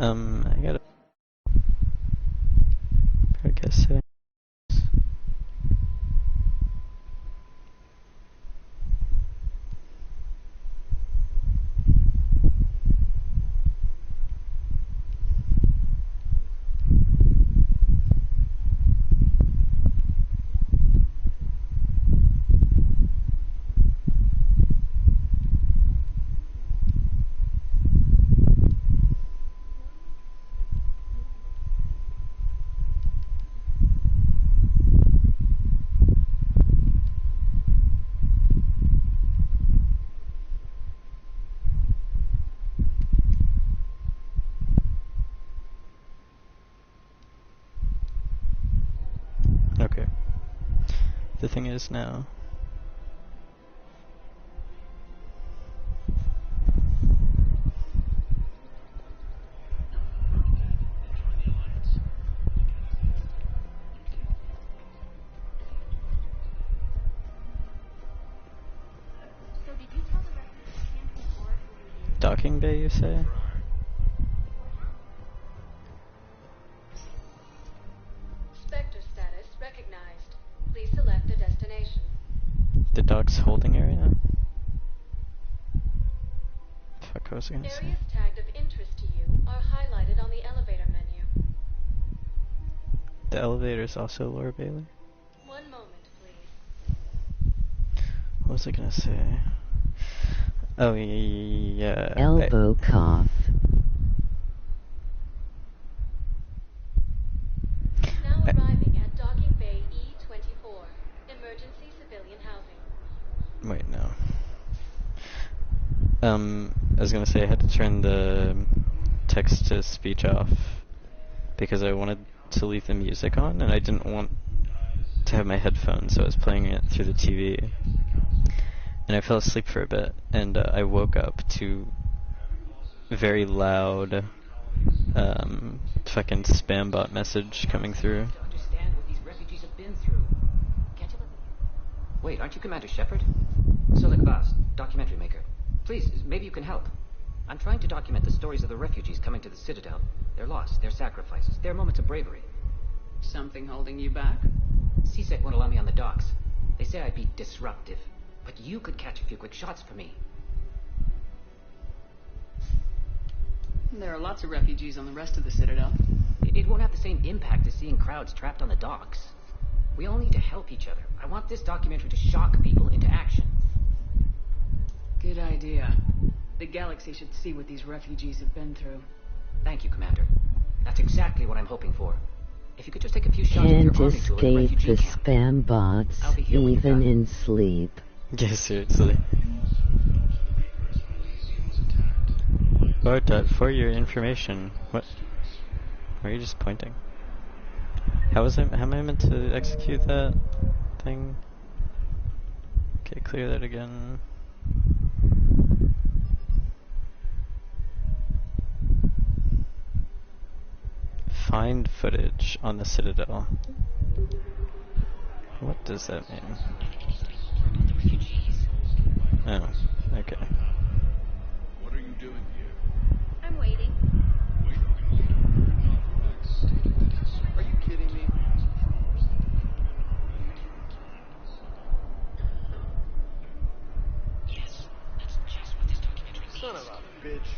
I gotta broadcast settings. Okay. The thing is now. So did you tell the rest of the camp before who you? Docking bay, you say? Spectre status recognized. Please select a destination. The dock's holding area? Fuck, what was I gonna say? Areas tagged of interest to you are highlighted on the elevator menu. The elevator's also Laura Bailey? 1 moment, please. What was I gonna say? Oh, yeah. Elbow cough. Now arriving at docking bay E24, emergency civilian housing. Wait, no. I was gonna say I had to turn the text to speech off because I wanted to leave the music on and I didn't want to have my headphones, so I was playing it through the TV. And I fell asleep for a bit, and I woke up to very loud fucking spam bot message coming through. To understand what these refugees have been through. Can't you Wait, aren't you Commander Shepard? Solik Vaz, documentary maker. Please, maybe you can help. I'm trying to document the stories of the refugees coming to the Citadel. Their loss, their sacrifices, their moments of bravery. Something holding you back? CSEC won't allow me on the docks. They say I'd be disruptive. But you could catch a few quick shots for me. There are lots of refugees on the rest of the Citadel. It won't have the same impact as seeing crowds trapped on the docks. We all need to help each other. I want this documentary to shock people into action. Good idea. The galaxy should see what these refugees have been through. Thank you, Commander. That's exactly what I'm hoping for. If you could just take a few shots with your Can't army tool at escape refugee the camp. spam bots, I'll be here when you're even done. in sleep. Yeah, seriously. Bartot, for your information. What? Why are you just pointing? How am I meant to execute that thing? Okay, clear that again. Find footage on the Citadel. What does that mean? Oh, okay. What are you doing here? I'm waiting. Are you kidding me? Yes, that's just what this documentary needs. Son of a bitch.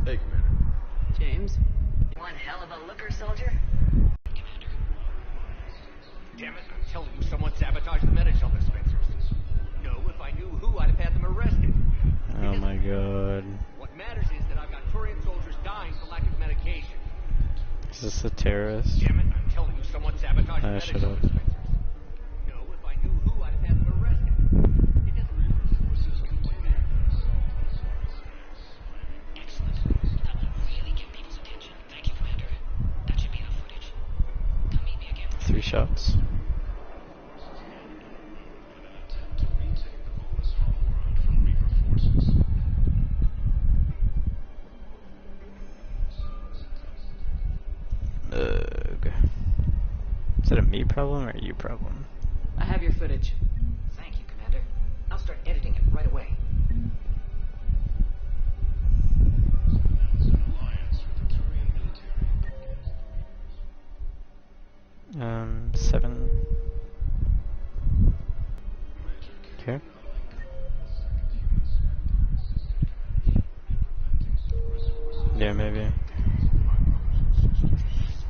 Hey, Commander. James? One hell of a looker, soldier. Commander. Damn it, I'm telling you, someone sabotaged the medical dispensers. No, if I knew who, I'd have had them arrested. Oh my god. What matters is that I've got Turian soldiers dying for lack of medication. Is this a terrorist? Damn it, I'm telling you, someone sabotaged the shut medical up. dispensers. No, if I knew who, I'd have had them arrested. It doesn't Excellent. That will really get people's attention. Thank you, Commander. That should be enough footage. Come meet me again. 3 shots. Ugh. Is that a me problem or a you problem? I have your footage. Thank you, Commander. I'll start editing it right away. Yeah, maybe. My brothers and sisters,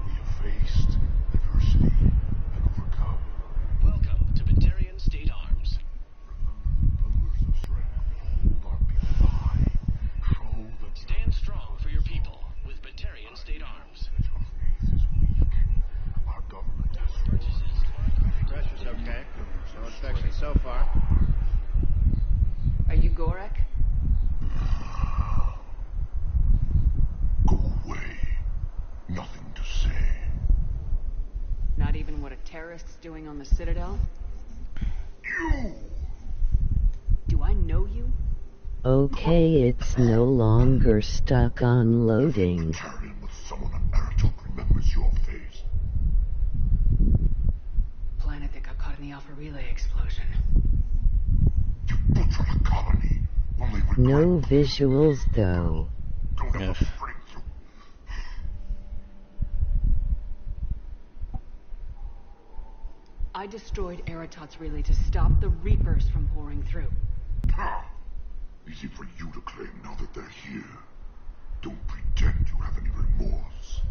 we have faced adversity and overcome. Welcome to Batarian State Arms. Remember, pillars of strength, hold our people high. Show that Stand strong for your people with Batarian State Arms. your faith is weak. Our government has sworn. Pressure's okay. No infection so far. Are you Gorek? Go away. Nothing to say. Not even what a terrorist's doing on the Citadel? You! Do I know you? Okay, it's no longer stuck on loading. Carrying with someone on Aratok remembers your face. Planet that got caught in the Alpha Relay explosion. You butchered a colony. Only regret. No visuals though. Don't have Yes. the strength to. I destroyed Eratot's relay to stop the Reapers from pouring through. Ha! Easy for you to claim now that they're here. Don't pretend you have any remorse.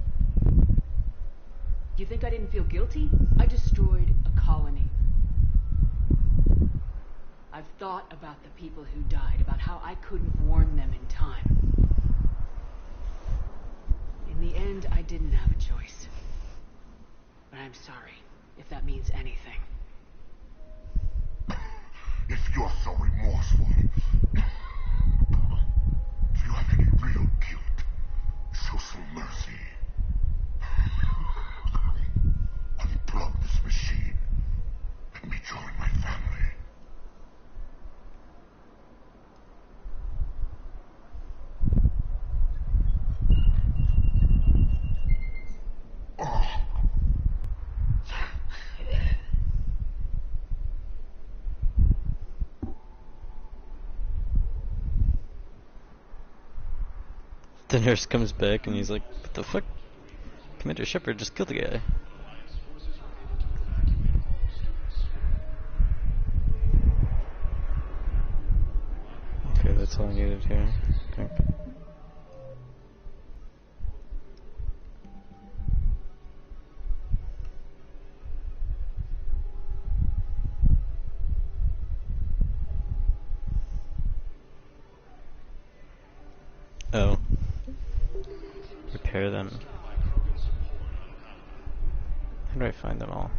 You think I didn't feel guilty? I destroyed a colony. I've thought about the people who died, about how I couldn't warn them in time. In the end, I didn't have a choice. But I'm sorry, if that means anything. If you're so remorseful, if you have any real guilt, show some mercy. Unplug this machine. Let me join my family. The nurse comes back and he's like, "What the fuck? Commander Shepard just killed the guy." Okay, that's all I needed here. Okay. Oh. Repair them. How do I find them all?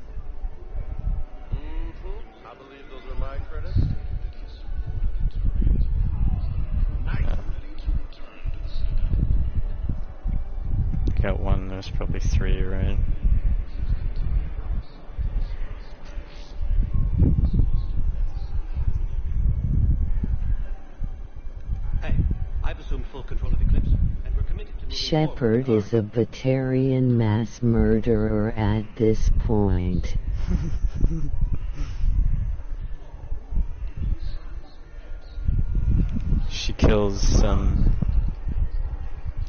I believe those are my credits. Got one, there's probably three, right? Hey, I've assumed full control of Eclipse, and we're committed to moving Shepard forward. is a Batarian mass murderer at this point. She kills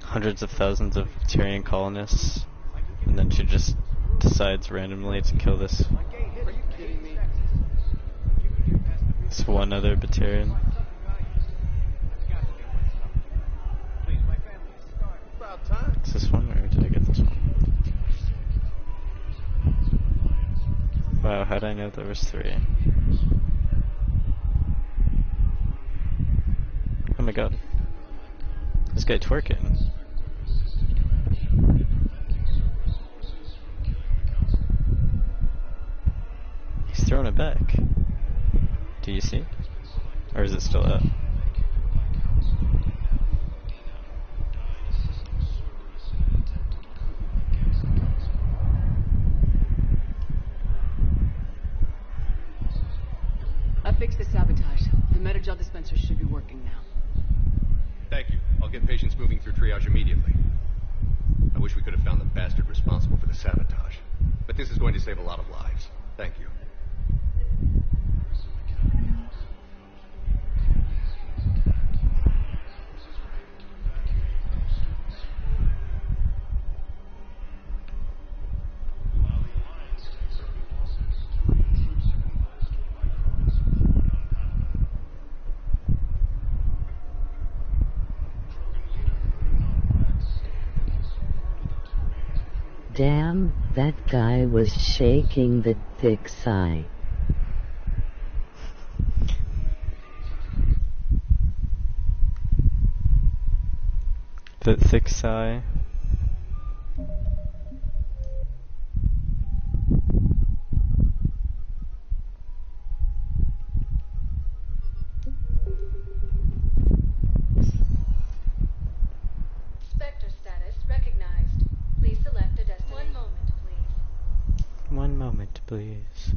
hundreds of thousands of Tyrian colonists, and then she just decides randomly to kill this one other Batarian. About time. Is this one, or did I get this one? Wow, how'd I know there was three? Oh my god. This guy twerking. He's throwing it back. Do you see? Or is it still out? I fixed the sabotage. The metagel dispenser should be working now. Thank you. I'll get patients moving through triage immediately. I wish we could have found the bastard responsible for the sabotage. But this is going to save a lot of lives. Thank you. Damn, that guy was shaking the thick sigh. The thick sigh. Spectre status recognized. Please select a destination. 1 moment, please. 1 moment, please.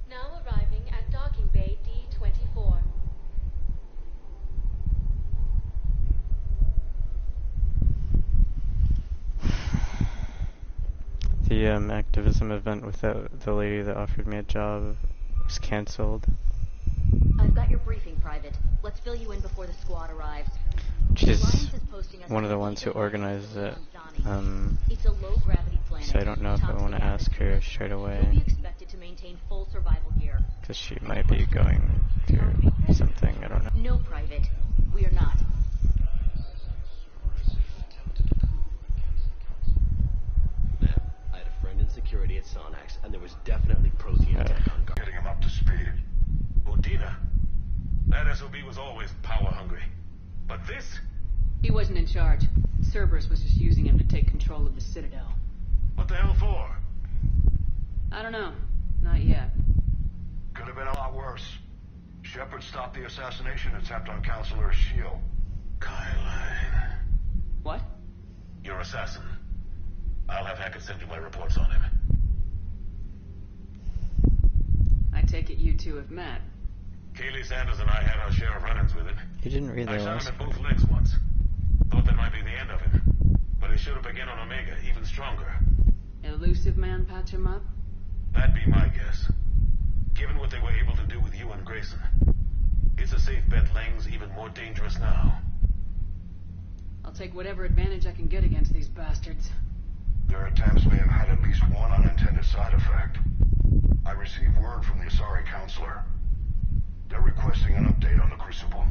Now arriving at docking bay D24. The activism event with the lady that offered me a job was cancelled. I've got your briefing, Private. Let's fill you in before the squad arrives. She's one of the ones who organizes it. It's a low-gravity planet. So I don't know if I want to ask her straight You'll away, be expected to maintain full survival here. because she might be going through something, I don't know. No, Private. We are not. Ma'am, I had a friend in security at Sonax, and there was definitely protein tech on guard. Getting him up to speed. Udina. That SOB was always power hungry. But this? He wasn't in charge. Cerberus was just using him to take control of the Citadel. What the hell for? I don't know. Not yet. Could have been a lot worse. Shepard stopped the assassination attempt on Counselor Shield. Kyline. What? Your assassin. I'll have Hackett send you my reports on him. I take it you two have met. Kaylee Sanders and I had our share of run-ins with him. You didn't read I the shot last him in one. both legs once. Thought that might be the end of him. But he should have begun on Omega, even stronger. Elusive man patch him up? That'd be my guess. Given what they were able to do with you and Grayson. It's a safe bet Lang's even more dangerous now. I'll take whatever advantage I can get against these bastards. Their attempts may have had at least one unintended side effect. I received word from the Asari counselor. They're requesting an update on the Crucible.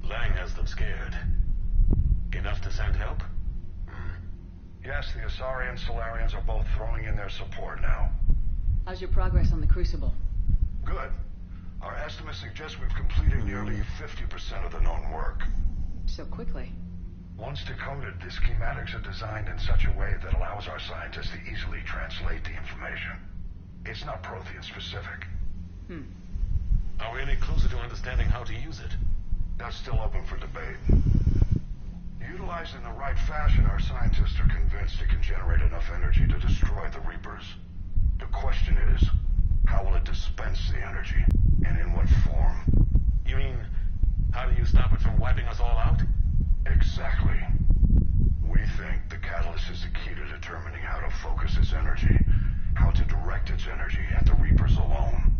Lang has them scared. Enough to send help? Yes, the Asari and Solarians are both throwing in their support now. How's your progress on the Crucible? Good. Our estimates suggest we've completed nearly 50% of the known work. So quickly. Once decoded, the schematics are designed in such a way that allows our scientists to easily translate the information. It's not Prothean specific. Are we any closer to understanding how to use it? That's still open for debate. Utilized in the right fashion, our scientists are convinced it can generate enough energy to destroy the Reapers. The question is, how will it dispense the energy? And in what form? You mean, how do you stop it from wiping us all out? Exactly. We think the catalyst is the key to determining how to focus its energy, how to direct its energy at the Reapers alone.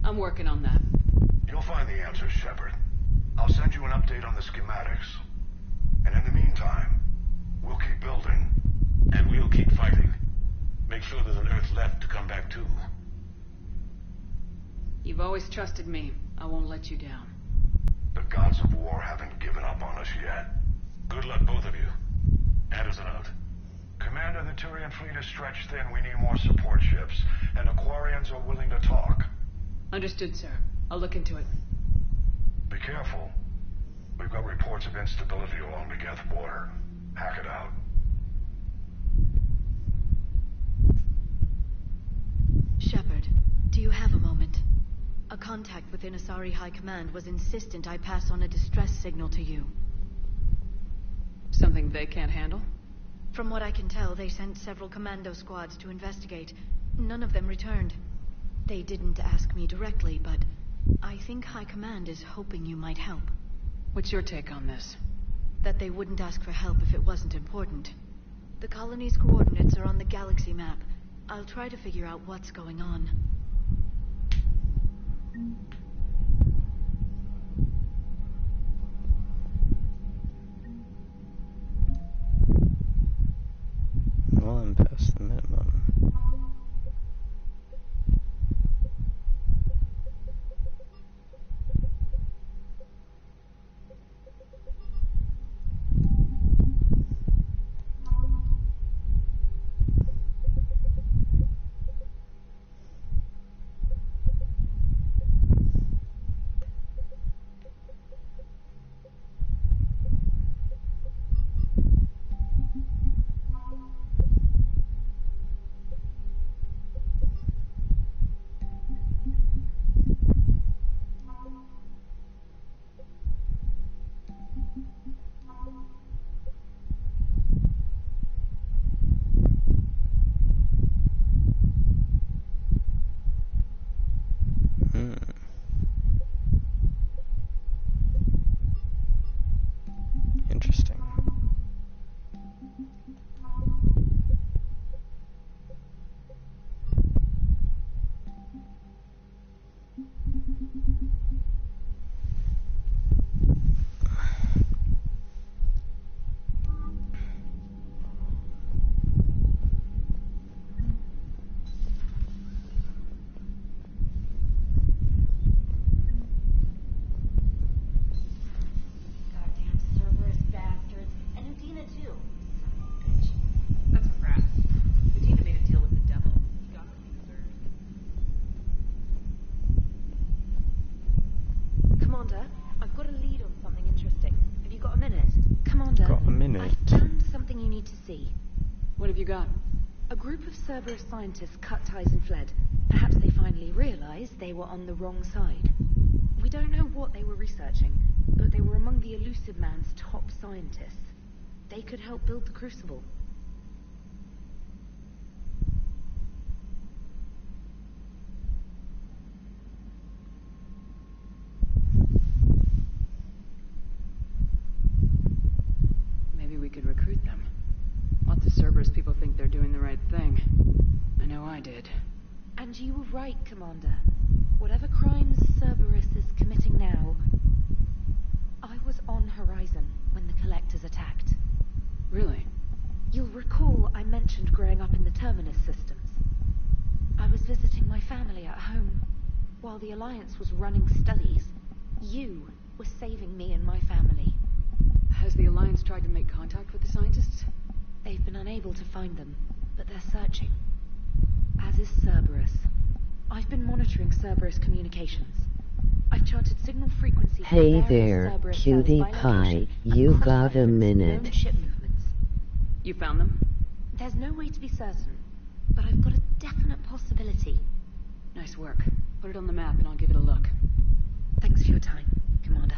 I'm working on that. You'll find the answers, Shepard. I'll send you an update on the schematics. And in the meantime, we'll keep building. And we'll keep fighting. Make sure there's an Earth left to come back to. You've always trusted me. I won't let you down. The gods of war haven't given up on us yet. Good luck, both of you. Anderson out. Commander, the Turian fleet is stretched thin. We need more support ships. And Aquarians are willing to talk. Understood, sir. I'll look into it. Be careful. We've got reports of instability along the Geth border. Hack it out. Shepard, do you have a moment? A contact within Asari High Command was insistent I pass on a distress signal to you. Something they can't handle? From what I can tell, they sent several commando squads to investigate. None of them returned. They didn't ask me directly, but I think High Command is hoping you might help. What's your take on this? That they wouldn't ask for help if it wasn't important. The colony's coordinates are on the galaxy map. I'll try to figure out what's going on. Well, I'm past the minimum. Interesting. Goddamn Cerberus bastards. And Udina too. Bitch. That's a rat. Medina made a deal with the devil. He got what he deserved. Commander, I've got a lead on something interesting. Have you got a minute? Commander, Got a minute. I found something you need to see. What have you got? A group of Cerberus scientists cut ties and fled. Perhaps they finally realized they were on the wrong side. We don't know what they were researching, but they were among the Elusive Man's top scientists. They could help build the Crucible. Maybe we could recruit them. Lots of Cerberus people think they're doing the right thing. I know I did. And you were right, Commander. Whatever crimes Cerberus is committing now, I was on Horizon when the Collectors attacked. Really? You'll recall I mentioned growing up in the Terminus systems. I was visiting my family at home. While the Alliance was running studies, you were saving me and my family. Has the Alliance tried to make contact with the scientists? They've been unable to find them, but they're searching. As is Cerberus. I've been monitoring Cerberus communications. I've charted signal frequency. Hey there, cutie pie. You got a minute. Known ship movements. You found them? There's no way to be certain, but I've got a definite possibility. Nice work. Put it on the map and I'll give it a look. Thanks for your time, Commander.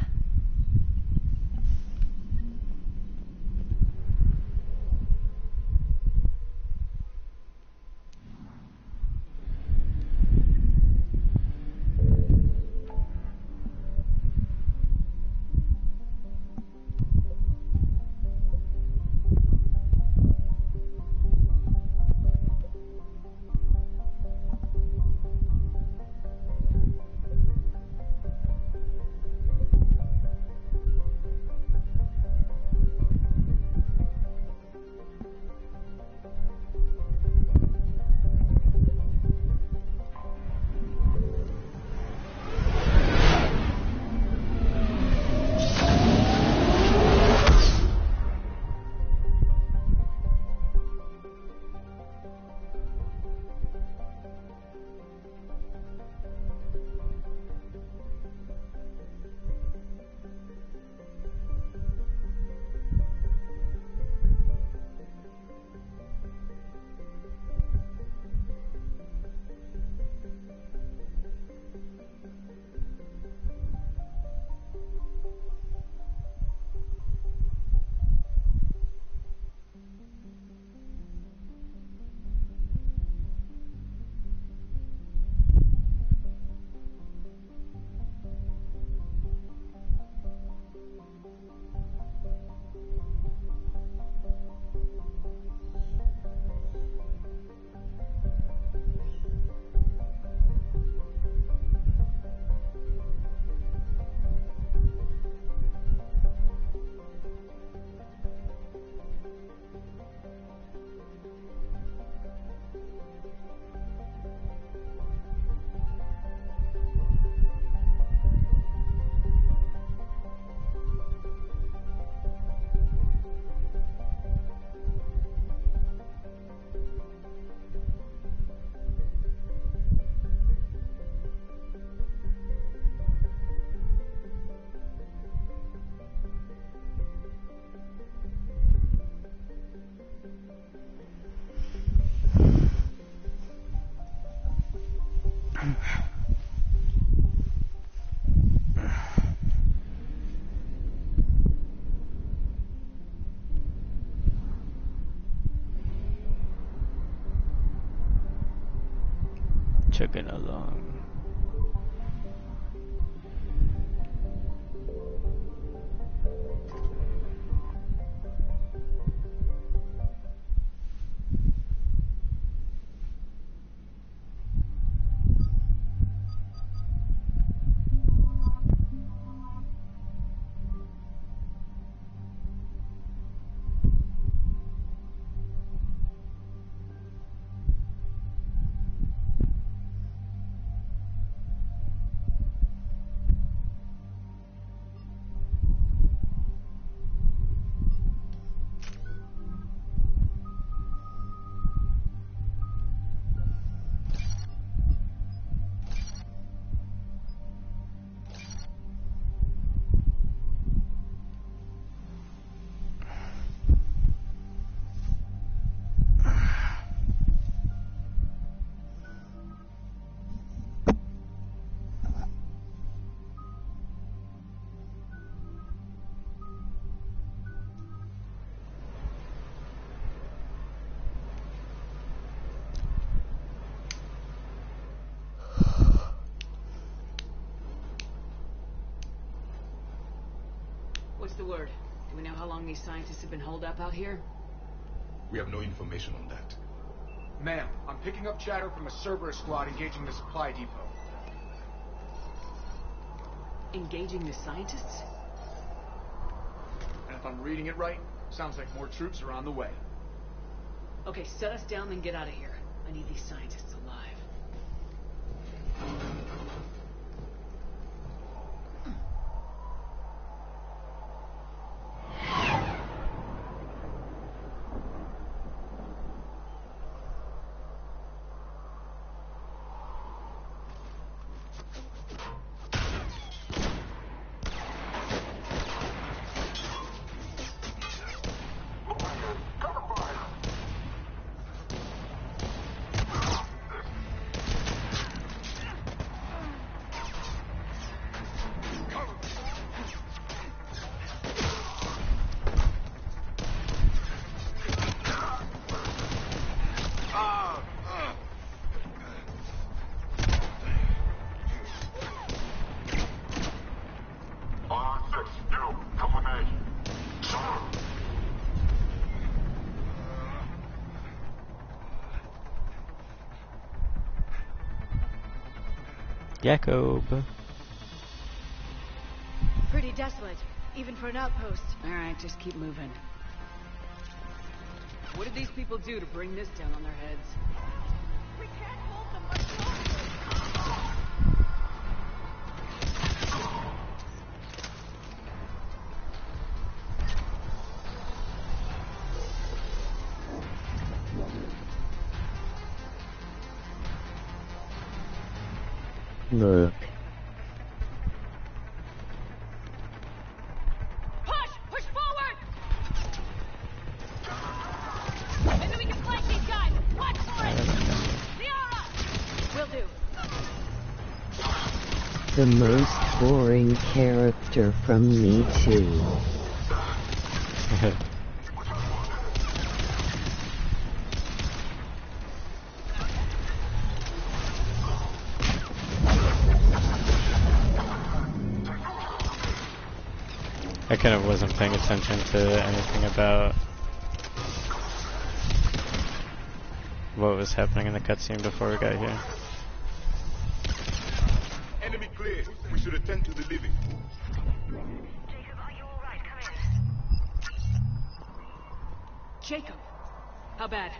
Chugging along. the word? Do we know how long these scientists have been holed up out here? We have no information on that. Ma'am, I'm picking up chatter from a Cerberus squad engaging the supply depot. Engaging the scientists? And if I'm reading it right, sounds like more troops are on the way. Okay, set us down, then get out of here. I need these scientists alive. Jacob. Pretty desolate, even for an outpost. Alright, just keep moving. What did these people do to bring this down on their heads? We can't hold them much longer. Look. Push forward! Maybe we can flank these guys. Watch for it! Liara! Will do. The most boring character from Me Too. I kind of wasn't paying attention to anything about what was happening in the cutscene before we got here. Enemy clear. We should attend to the living. Jacob, are you alright? Come in. Jacob! How bad?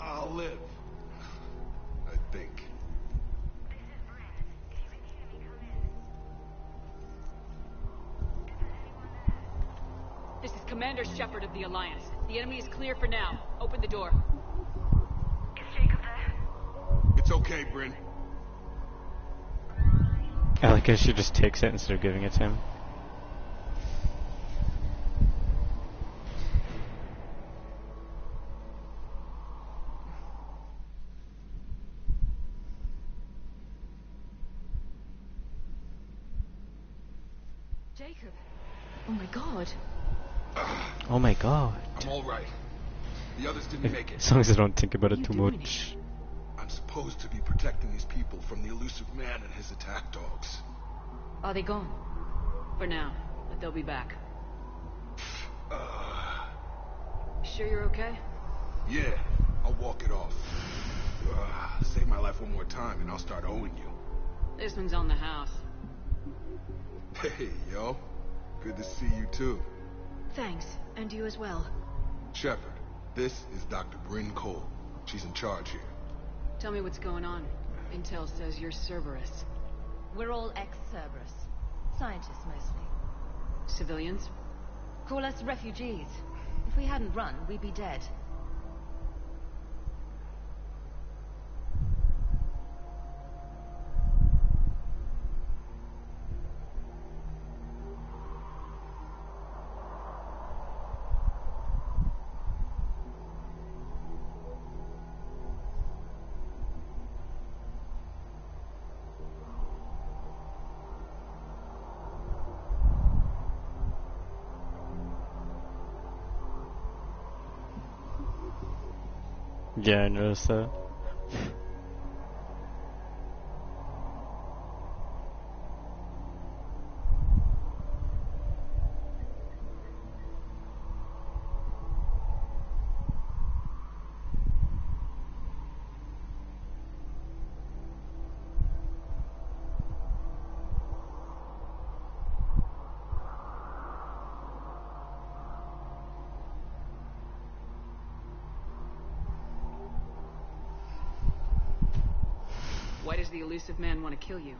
I'll live. I think. This is Brent. If you can hear me, come in. Is there anyone there? This is Commander Shepard of the Alliance. The enemy is clear for now. Open the door. Is Jacob there? It's okay, Bryn. I like how she just takes it instead of giving it to him. Jacob. Oh my god. Oh my god. I'm all right. The others didn't make it. As long as I don't think about it too much. I'm supposed to be protecting these people from the elusive man and his attack dogs. Are they gone? For now, but they'll be back. Sure you're okay? Yeah, I'll walk it off. Save my life one more time and I'll start owing you. This one's on the house. Hey, yo. Good to see you too. Thanks, and you as well. Shepard, this is Dr. Bryn Cole. She's in charge here. Tell me what's going on. Intel says you're Cerberus. We're all ex-Cerberus. Scientists, mostly. Civilians? Call us refugees. If we hadn't run, we'd be dead. Yeah, I noticed that. the elusive man want to kill you?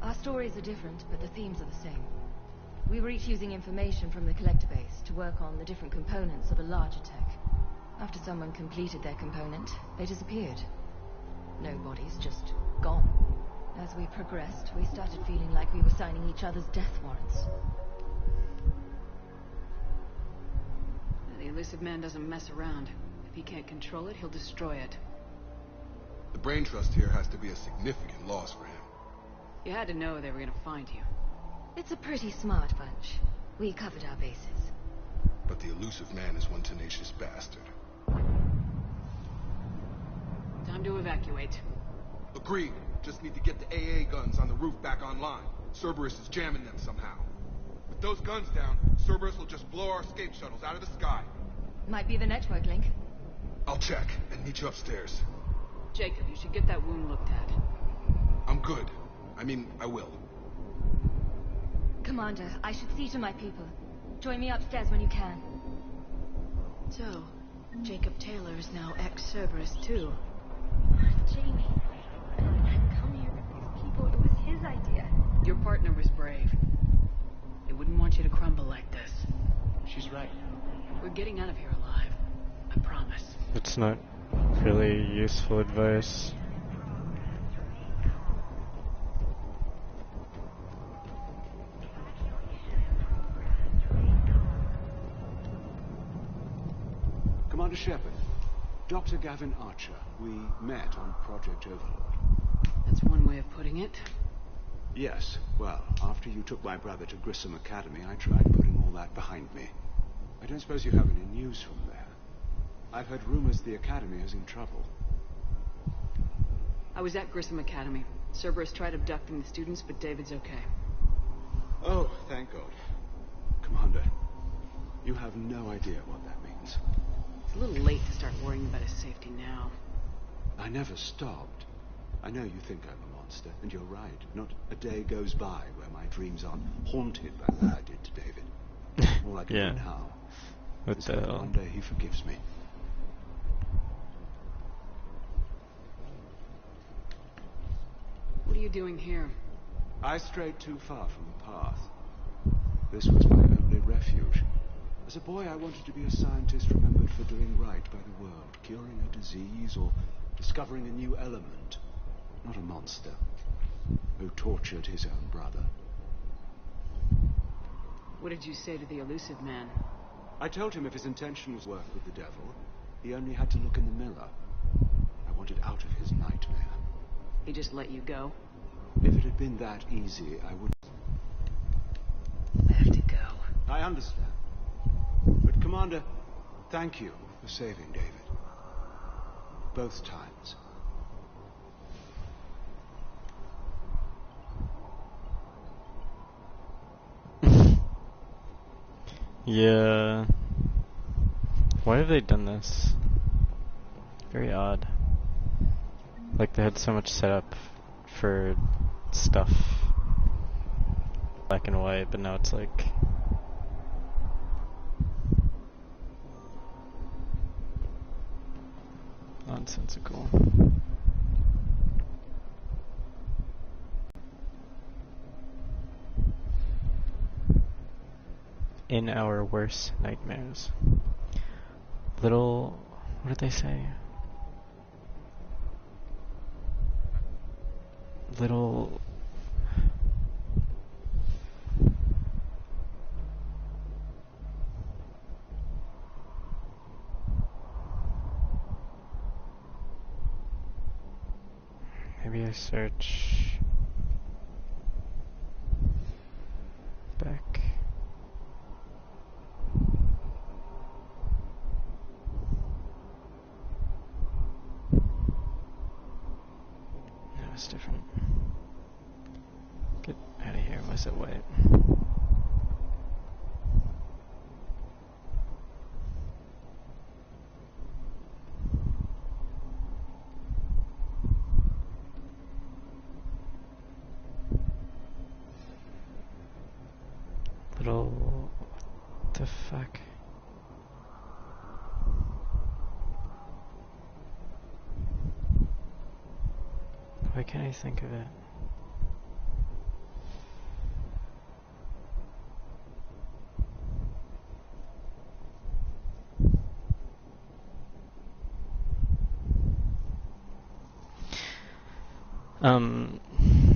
Our stories are different, but the themes are the same. We were each using information from the collector base to work on the different components of a larger tech. After someone completed their component, they disappeared. No bodies, just gone. As we progressed, we started feeling like we were signing each other's death warrants. The elusive man doesn't mess around. If he can't control it, he'll destroy it. The brain trust here has to be a significant loss for him. You had to know they were gonna find you. It's a pretty smart bunch. We covered our bases. But the elusive man is one tenacious bastard. Time to evacuate. Agreed. Just need to get the AA guns on the roof back online. Cerberus is jamming them somehow. With those guns down, Cerberus will just blow our escape shuttles out of the sky. Might be the network link. I'll check and meet you upstairs. Jacob, you should get that wound looked at. I'm good. I mean, I will. Commander, I should see to my people. Join me upstairs when you can. So, Jacob Taylor is now ex-Cerberus too. Jamie, I didn't come here with these people. It was his idea. Your partner was brave. They wouldn't want you to crumble like this. She's right. We're getting out of here alive. I promise. It's not really useful advice. Commander Shepard, Dr. Gavin Archer. We met on Project Overlord. That's one way of putting it. Yes, well, after you took my brother to Grissom Academy, I tried putting all that behind me. I don't suppose you have any news from there. I've heard rumors the Academy is in trouble. I was at Grissom Academy. Cerberus tried abducting the students, but David's okay. Oh, thank God. Commander, you have no idea what that means. It's a little late to start worrying about his safety now. I never stopped. I know you think I'm a monster, and you're right. Not a day goes by where my dreams aren't haunted by what I did to David. All I can do now is hope one day he forgives me. What are you doing here? I strayed too far from the path. This was my only refuge. As a boy, I wanted to be a scientist remembered for doing right by the world, curing a disease or discovering a new element. Not a monster who tortured his own brother. What did you say to the elusive man? I told him if his intention was work with the devil, he only had to look in the mirror. I wanted out of his nightmare. He just let you go? If it had been that easy, I would... I have to go. I understand. But, Commander, thank you for saving David. Both times. Yeah. Why have they done this? Very odd. Like they had so much set up for stuff black and white, but now it's like nonsensical. In our worst nightmares. Little, what did they say? Little maybe I search back. That was different. Get out of here, was it white? Little... what the fuck? Why can't I think of it?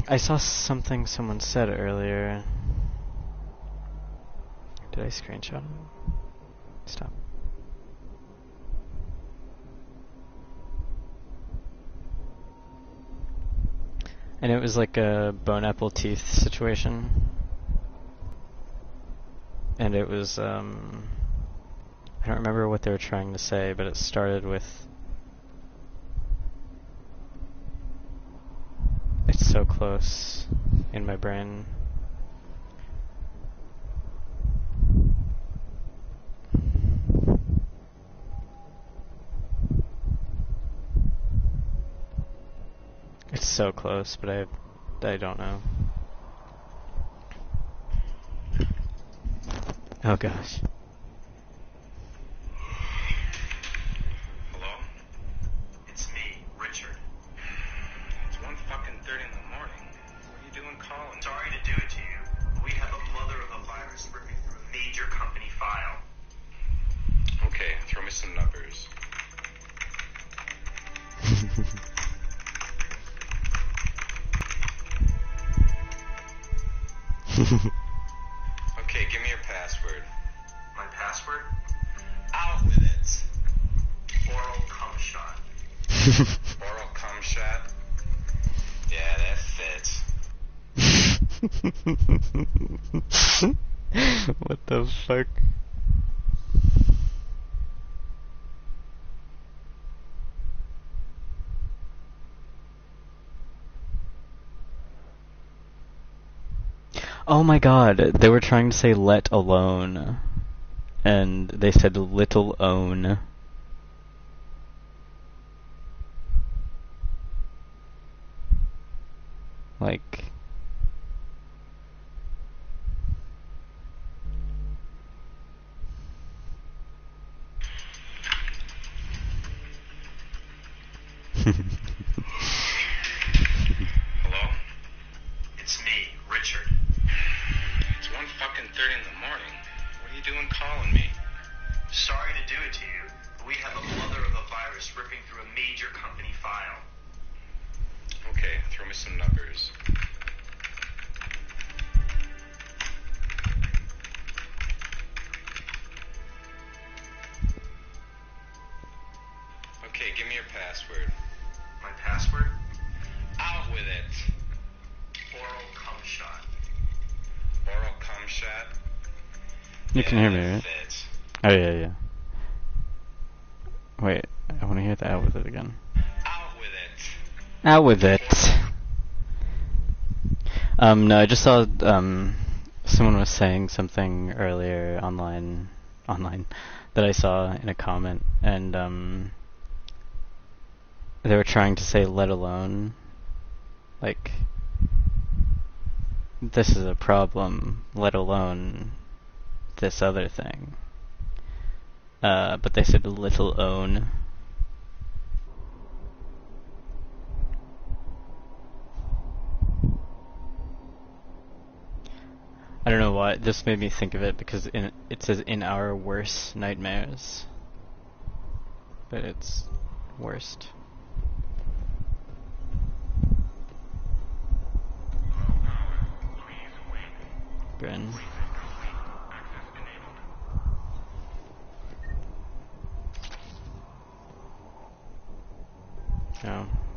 I saw something someone said earlier. Did I screenshot it? Stop. And it was like a bone apple teeth situation. And it was, I don't remember what they were trying to say, but it started with, it's so close in my brain. It's so close, but I don't know. Oh gosh. Hello? It's me, Richard. It's 1:30 in the morning. What are you doing calling? Sorry to do it to you. We have a mother of a virus ripping through a major company file. Okay, throw me some numbers. Okay, give me your password. My password? Out with it. Oral cum shot. Oral cum shot? Yeah, that fits. What the fuck? Oh my god, they were trying to say let alone. And they said little own. Like... Hello? It's me, Richard. It's 1:30 in the morning. What are you doing calling me? Sorry to do it to you. We have a mother of a virus ripping through a major company file. Okay, throw me some numbers. Okay, give me your password. My password? Out with it. Oral cum shot. Oral cum shot? You can hear me, right? Fits. Oh yeah, yeah. Wait, I want to hear the out with it again. Out with it. Out with it. No, I just saw, someone was saying something earlier online, that I saw in a comment, and, they were trying to say let alone, like, this is a problem, let alone this other thing. But they said little own. I don't know why, this made me think of it because it says in our worst nightmares. But it's worst. Grin.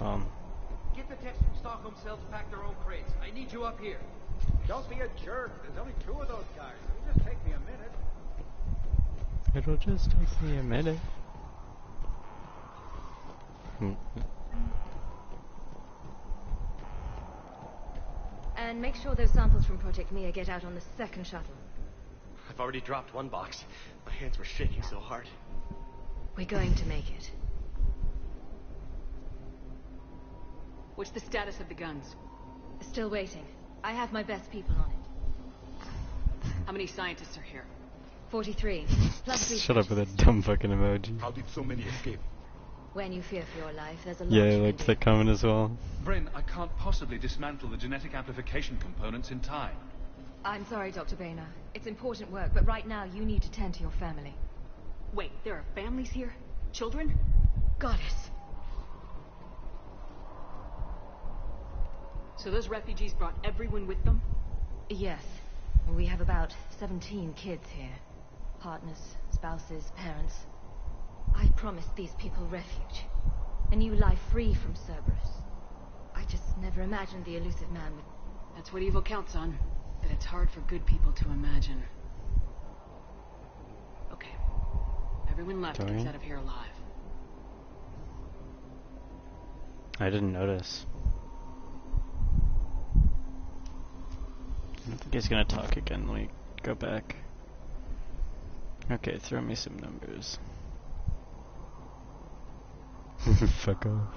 Oh, Get the techs from Stockholm cells to pack their own crates. I need you up here. Don't be a jerk. There's only 2 of those guys. It'll just take me a minute. it'll just take me a minute. And make sure those samples from Project Mia get out on the second shuttle. I've already dropped one box. My hands were shaking so hard. We're going to make it. What's the status of the guns? Still waiting. I have my best people on it. How many scientists are here? 43. Plus 3. Shut up with that dumb fucking emoji. How did so many escape? When you fear for your life, there's a lot Yeah, I you liked can that comment as well. Bryn, I can't possibly dismantle the genetic amplification components in time. I'm sorry, Dr. Boehner. It's important work, but right now you need to tend to your family. Wait, there are families here? Children? Goddess. So those refugees brought everyone with them? Yes. We have about 17 kids here. Partners, spouses, parents. I promised these people refuge. A new life free from Cerberus. I just never imagined the elusive man would... That's what evil counts on. That it's hard for good people to imagine. Okay. Everyone left gets out of here alive. I didn't notice. I don't think he's gonna talk again when we go back. Okay, throw me some numbers. Fuck off.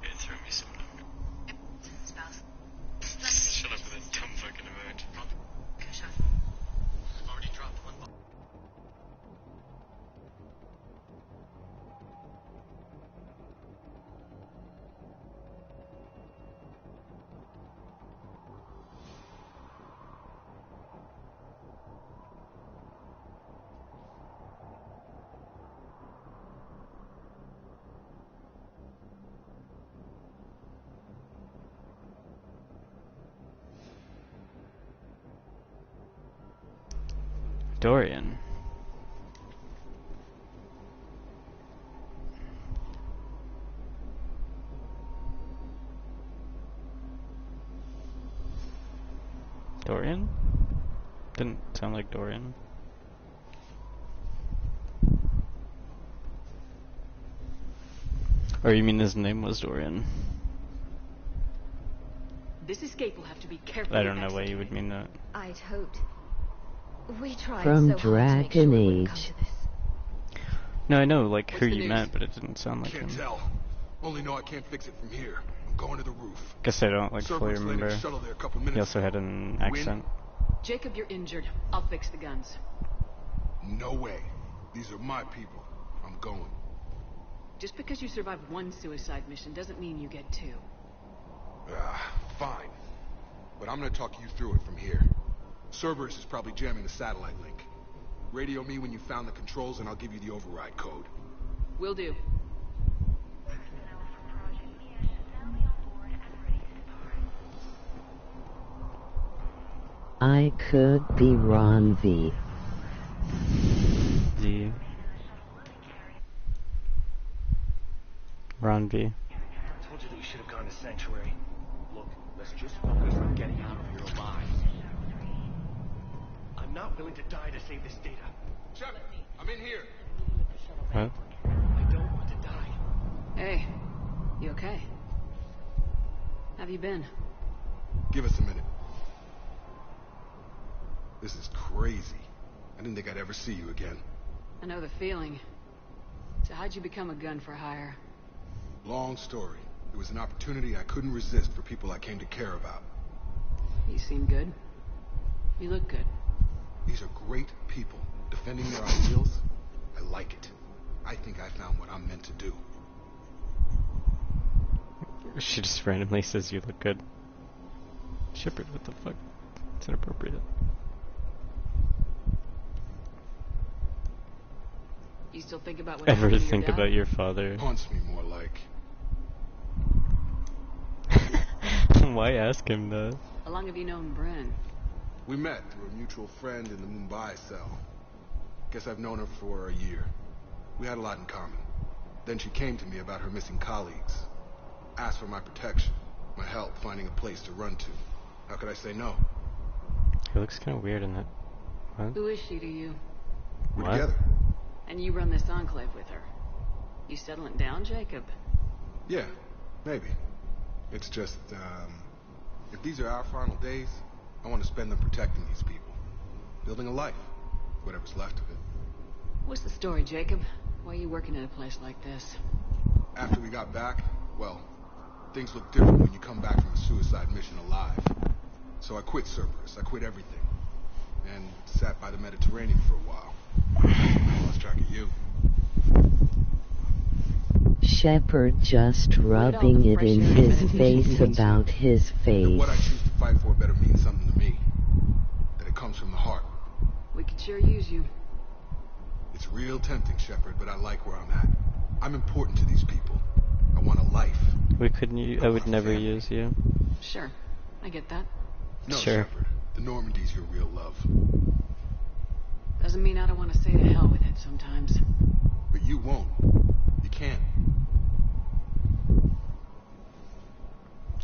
Okay, throw me some numbers. Shut up with that dumb fucking emoji. Already dropped one bomb. Dorian. Dorian? Didn't sound like Dorian. Or you mean his name was Dorian? This escape will have to be carefully I don't know why you would mean that. I'd hoped. We tried From so hard to make sure Dragon it wouldn't come Age. to this. No, I know, like, What's who the you news? meant, but it didn't sound like Can't him. tell. Only know I can't fix it from here. I'm going to the roof. Guess I don't, like, fully Cerberus landed remember. a shuttle there a couple minutes He also ago. had an You in? accent. Jacob, you're injured. I'll fix the guns. No way. These are my people. I'm going. Just because you survived one suicide mission doesn't mean you get two. Fine. But I'm gonna talk you through it from here. Cerberus is probably jamming the satellite link. Radio me when you found the controls and I'll give you the override code. Will do. I could be Ron V. The Ron V. I told you that we should have gone to Sanctuary. Look, let's just focus on getting out of here alive. I'm not willing to die to save this data. Shepard, I'm in here. What? I don't want to die. Hey, you okay? Have you been? Give us a minute. This is crazy. I didn't think I'd ever see you again. I know the feeling. So how'd you become a gun for hire? Long story. It was an opportunity I couldn't resist for people I came to care about. You seem good. You look good. These are great people. Defending their ideals, I like it. I think I found what I'm meant to do. She just randomly says you look good. Shepard, what the fuck? It's inappropriate. You still think about what Ever happened to your think dad? about your father? Haunts me more like. Why ask him that? How long have you known Bryn? We met through a mutual friend in the Mumbai cell. Guess I've known her for a year. We had a lot in common. Then she came to me about her missing colleagues. Asked for my protection, my help finding a place to run to. How could I say no? He looks kind of weird in that. What? Who is she to you? We're What? together. And you run this enclave with her. You settling down, Jacob? Yeah, maybe. It's just, if these are our final days, I want to spend them protecting these people. Building a life. Whatever's left of it. What's the story, Jacob? Why are you working at a place like this? After we got back, well, things look different when you come back from a suicide mission alive. So I quit Cerberus. I quit everything. And sat by the Mediterranean for a while. I lost track of you. Shepard just rubbing it in his face about his face. What I choose to fight for better mean something to me. That it comes from the heart. We could sure use you. It's real tempting, Shepard, but I like where I'm at. I'm important to these people. I want a life. I would never use you. Sure, I get that. No, Sure. Shepard. The Normandy's your real love. Doesn't mean I don't want to say to hell with it sometimes. But you won't. You can't.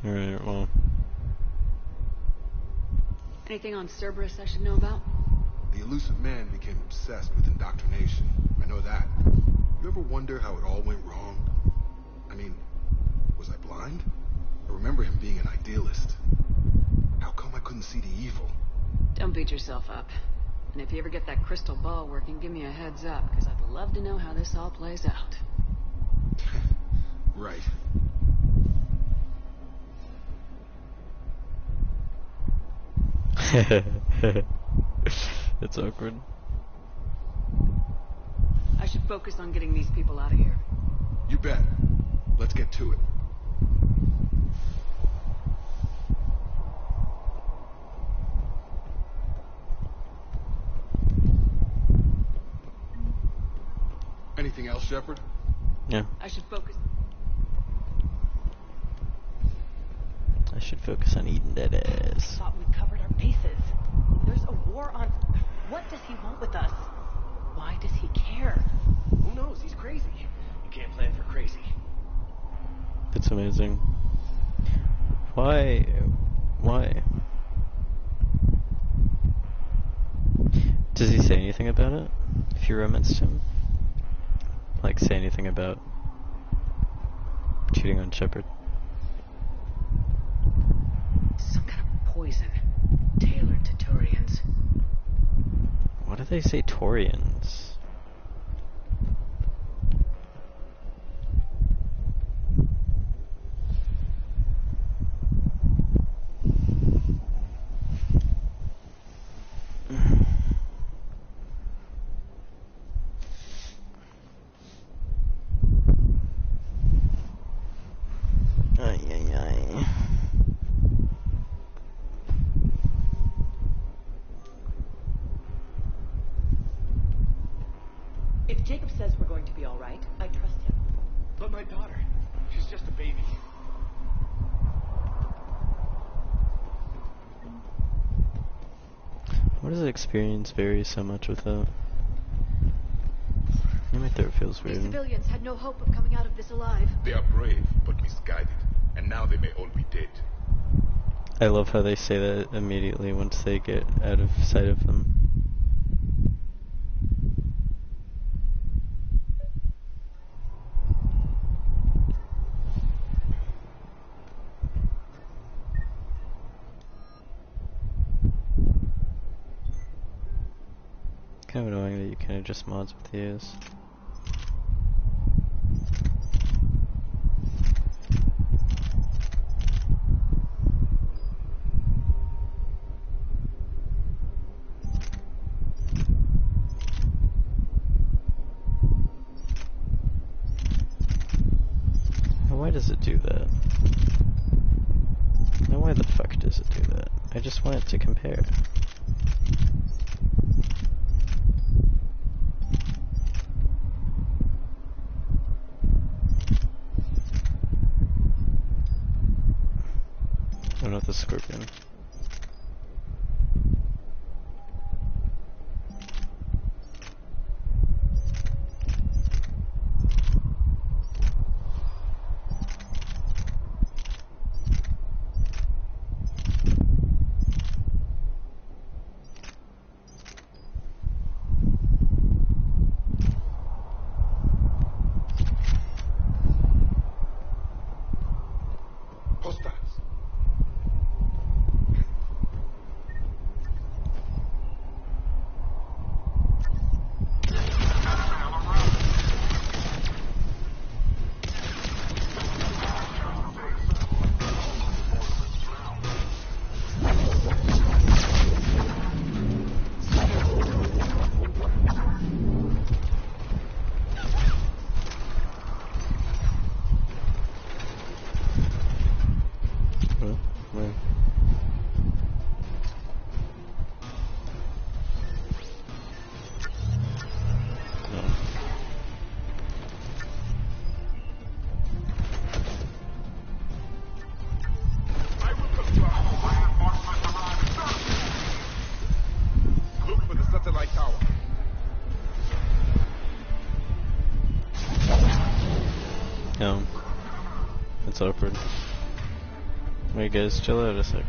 Alright, well. Anything on Cerberus I should know about? The elusive man became obsessed with indoctrination. I know that. You ever wonder how it all went wrong? I mean, was I blind? I remember him being an idealist. How come I couldn't see the evil? Don't beat yourself up. And if you ever get that crystal ball working, give me a heads up, because I'd love to know how this all plays out. Right. It's awkward. I should focus on getting these people out of here. You bet. Let's get to it. Anything else, Shepard? Yeah. I should focus on eating that ass. Thought we covered our bases. There's a war on... What does he want with us? Why does he care? Who knows? He's crazy. You can't plan for crazy. It's amazing. Why? Does he say anything about it? If you romanced him? Like, say anything about cheating on Shepard? some kind of poison tailored to Turians. What do they say, Turians? If Jacob says we're going to be all right, I trust him. But my daughter, she's just a baby. What does experience vary so much with that? My throat feels weird. These civilians had no hope of coming out of this alive. They are brave, but misguided. And now they may all be dead. I love how they say that immediately once they get out of sight of them. Kind of annoying that you can't adjust mods with these. Now why does it do that? Now why the fuck does it do that? I just want it to compare. Oh, not the scorpion. That's awkward. Wait guys, chill out a sec.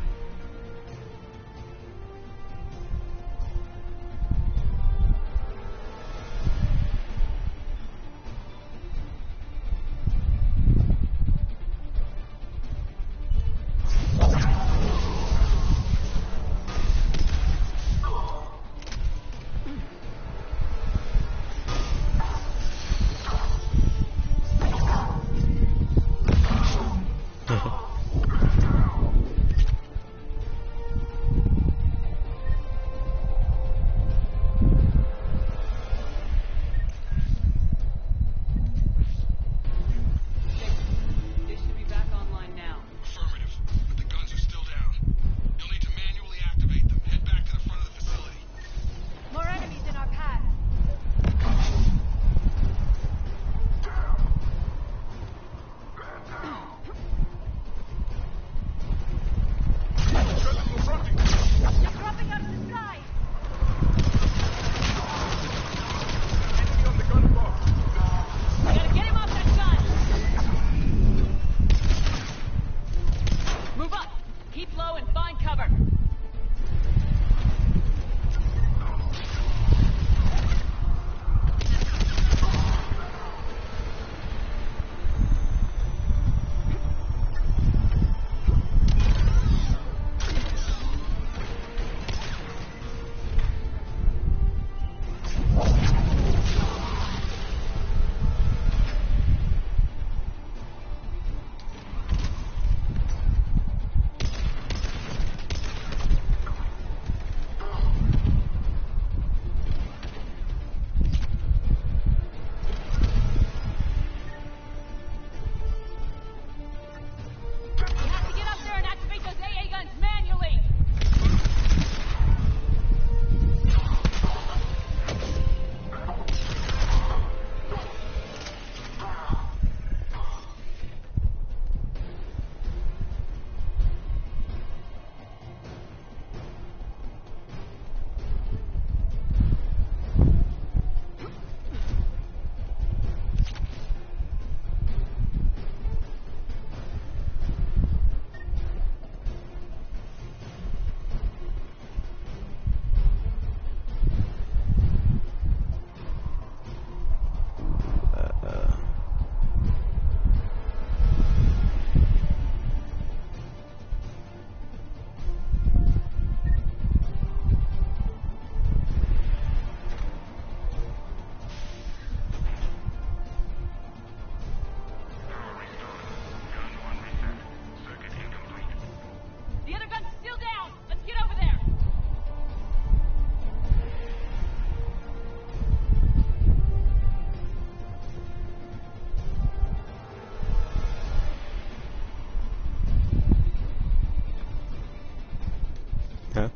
Huh?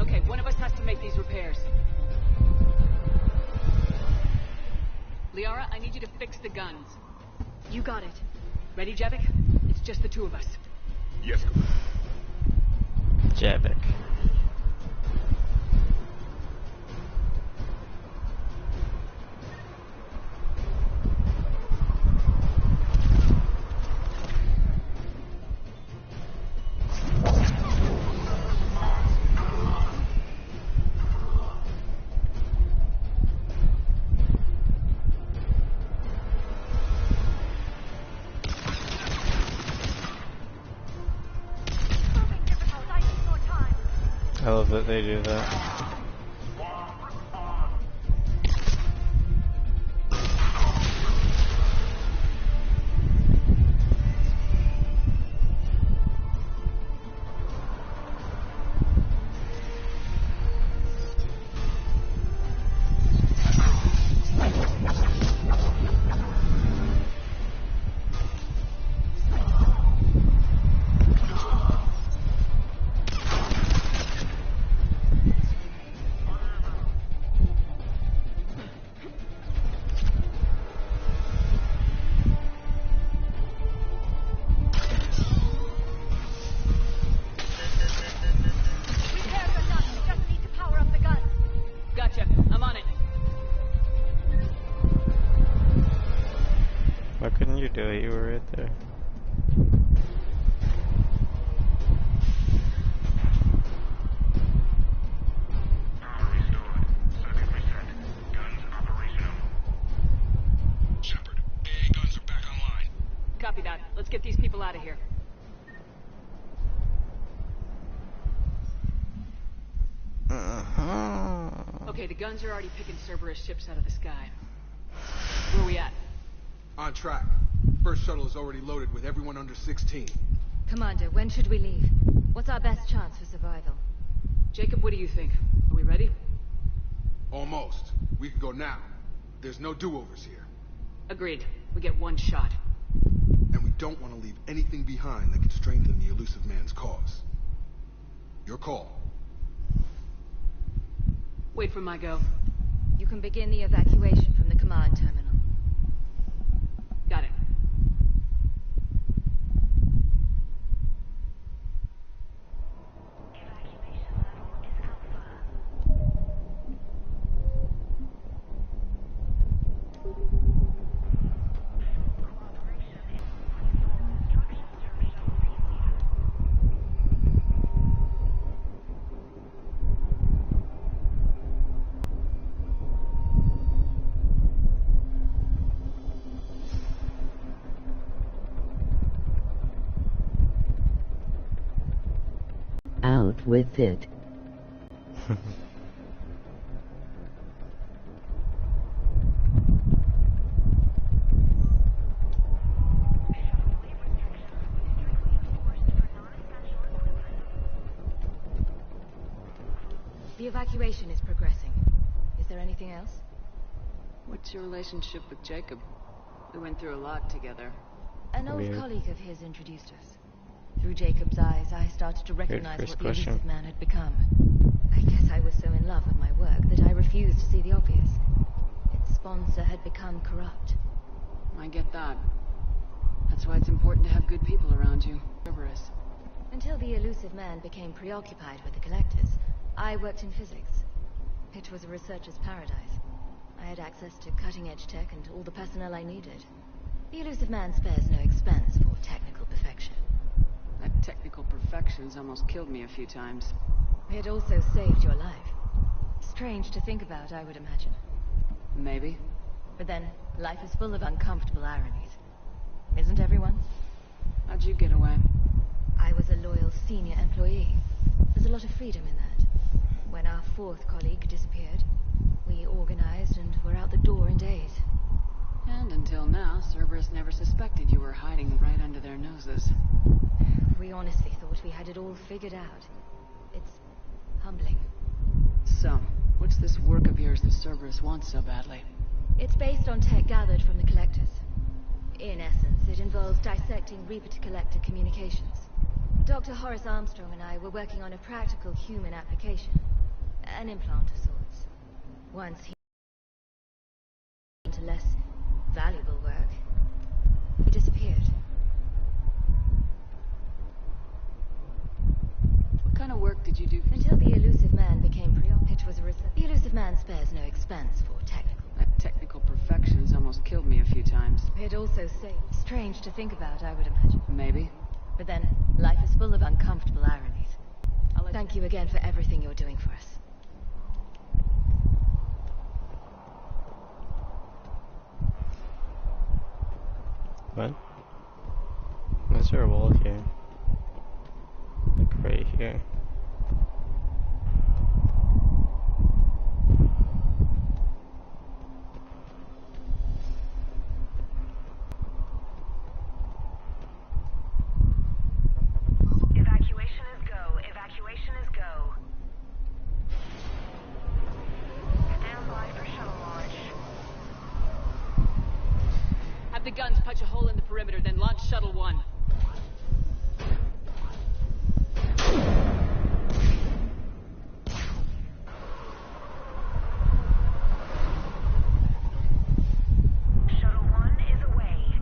Okay, one of us has to make these repairs. Liara, I need you to fix the guns. You got it. Ready, Javik? It's just the two of us. Yes, Commander. Javik. I love that they do that. get these people out of here. Okay, the guns are already picking Cerberus ships out of the sky. Where are we at? On track. First shuttle is already loaded with everyone under 16. Commander, when should we leave? What's our best chance for survival? Jacob, what do you think? Are we ready? Almost. We could go now. There's no do-overs here. Agreed. We get one shot. And we don't want to leave anything behind that could strengthen the elusive man's cause. Your call. Wait for my go. You can begin the evacuation from the command terminal. Got it. Out with it. The evacuation is progressing. Is there anything else? What's your relationship with Jacob? We went through a lot together. An old colleague of his introduced us. Through Jacob's eyes, I started to recognize what the elusive man had become. I guess I was so in love with my work that I refused to see the obvious. Its sponsor had become corrupt. I get that. That's why it's important to have good people around you. Cerberus. Until the elusive man became preoccupied with the collectors, I worked in physics. It was a researcher's paradise. I had access to cutting-edge tech and all the personnel I needed. The elusive man spares no expense for technical perfection. That technical perfection's almost killed me a few times. It also saved your life. Strange to think about, I would imagine. Maybe. But then, life is full of uncomfortable ironies. Isn't everyone? How'd you get away? I was a loyal senior employee. There's a lot of freedom in that. When our fourth colleague disappeared, we organized and were out the door in days. And until now, Cerberus never suspected you were hiding right under their noses. We honestly thought we had it all figured out. It's humbling. So, what's this work of yours that Cerberus wants so badly? It's based on tech gathered from the collectors. In essence, it involves dissecting Reaper-to-Collector communications. Dr. Horace Armstrong and I were working on a practical human application. An implant of sorts. Once he into less valuable work, he disappeared. What kind of work did you do? Until the elusive man became preoccupied. It was a research. The elusive man spares no expense for technical. That technical perfection's almost killed me a few times. It also saved. Strange to think about, I would imagine. Maybe. But then, life is full of uncomfortable ironies. Thank you again for everything you're doing for us. What? Why is there a wall here? Like right here. Evacuation is go. Evacuation is go. Stand by for shuttle launch. Have the guns punch a hole in the perimeter, then launch Shuttle 1. Shuttle 1 is away.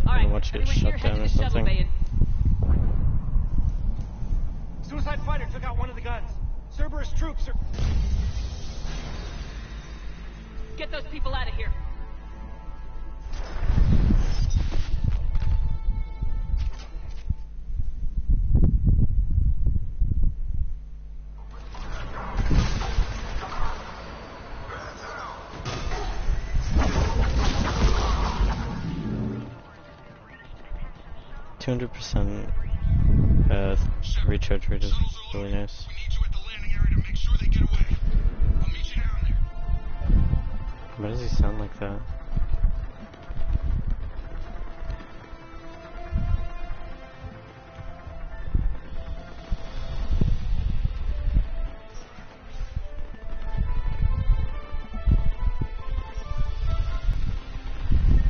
Alright, Watch it everyone shut here head down to or the shuttle something. bay and... Suicide fighter took out one of the guns. Cerberus troops are... Get those people out of here. 200% recharge rate is really nice. Why does he sound like that?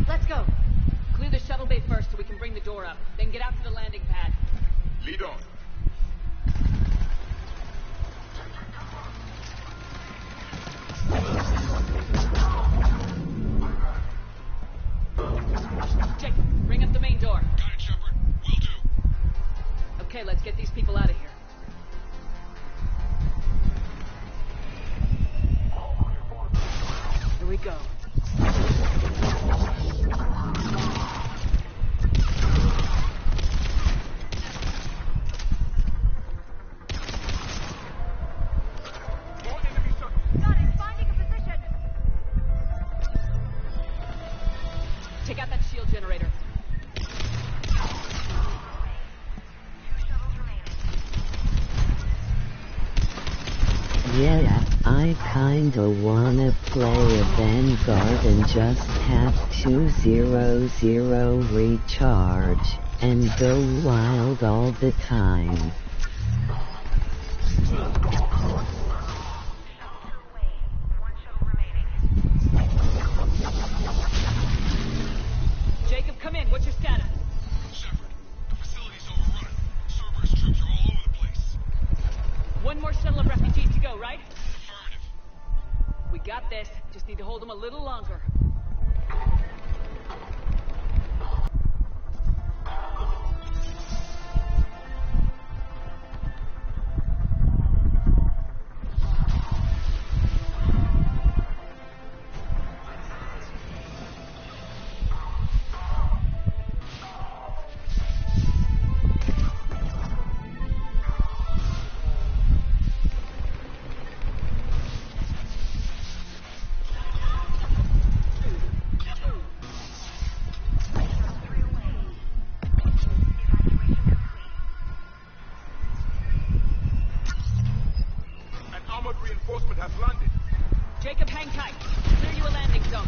Let's go. Clear the shuttle bay first so we can bring the door up. Then get out to the landing pad. Lead on. Jake, bring up the main door. Got it, Shepard. Will do. Okay, let's get these people out of here. Here we go. Take out that shield generator. Yeah, I kinda wanna play a Vanguard and just have 200 recharge and go wild all the time. Jacob, come in. What's your status? Shepard, the facility's overrun. Cerberus troops are all over the place. One more shuttle of refugees to go, right? Affirmative. We got this. Just need to hold them a little longer. An armored reinforcement has landed. Jacob, hang tight. Clear you a landing zone.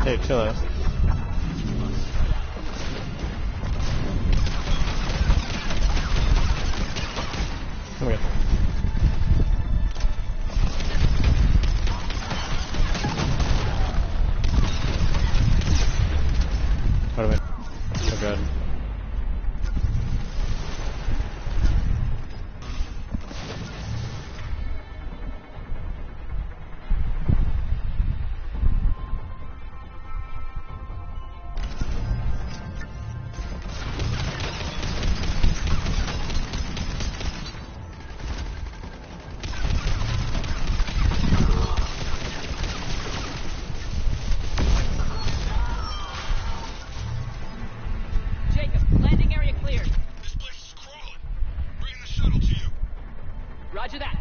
Hey, chill out. Come here. What am I? Oh god. Jacob, landing area cleared. This place is crawling. Bringing the shuttle to you. Roger that.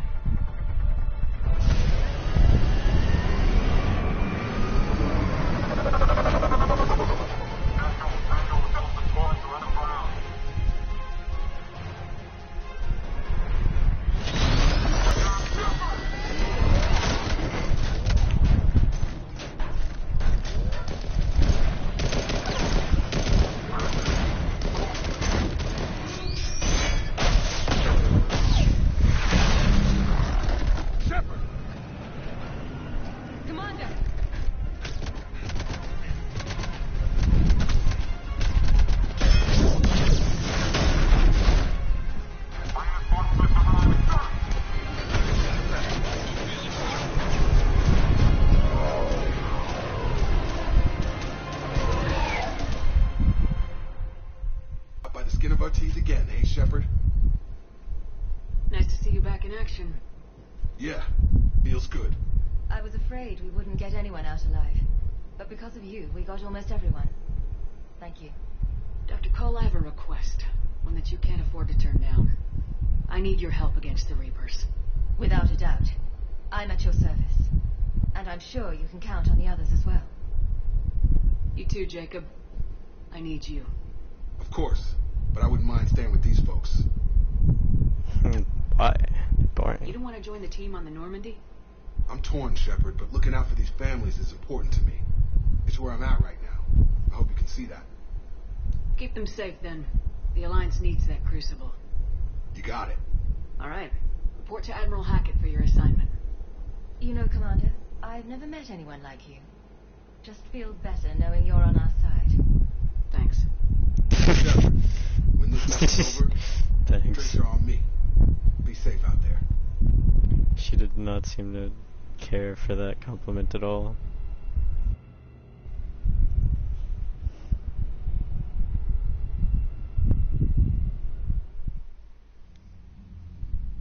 Commander! Up by the skin of our teeth again, hey, Shepard? Nice to see you back in action. Yeah, feels good. I was afraid we wouldn't get anyone out alive. But because of you, we got almost everyone. Thank you. Dr. Cole, I have a request. One that you can't afford to turn down. I I need your help against the Reapers. Without a doubt. I'm at your service. And I'm sure you can count on the others as well. You too, Jacob. I need you. Of course, but I wouldn't mind staying with these folks. Why? Boring. You don't want to join the team on the Normandy? I'm torn, Shepard, but looking out for these families is important to me. It's where I'm at right now. I hope you can see that. Keep them safe, then. The Alliance needs that crucible. You got it. All right. Report to Admiral Hackett for your assignment. You know, Commander, I've never met anyone like you. Just feel better knowing you're on our side. Thanks. Shepard, when this mess is over, Thanks. drinks are on me. Be safe out there. She did not seem to care for that compliment at all.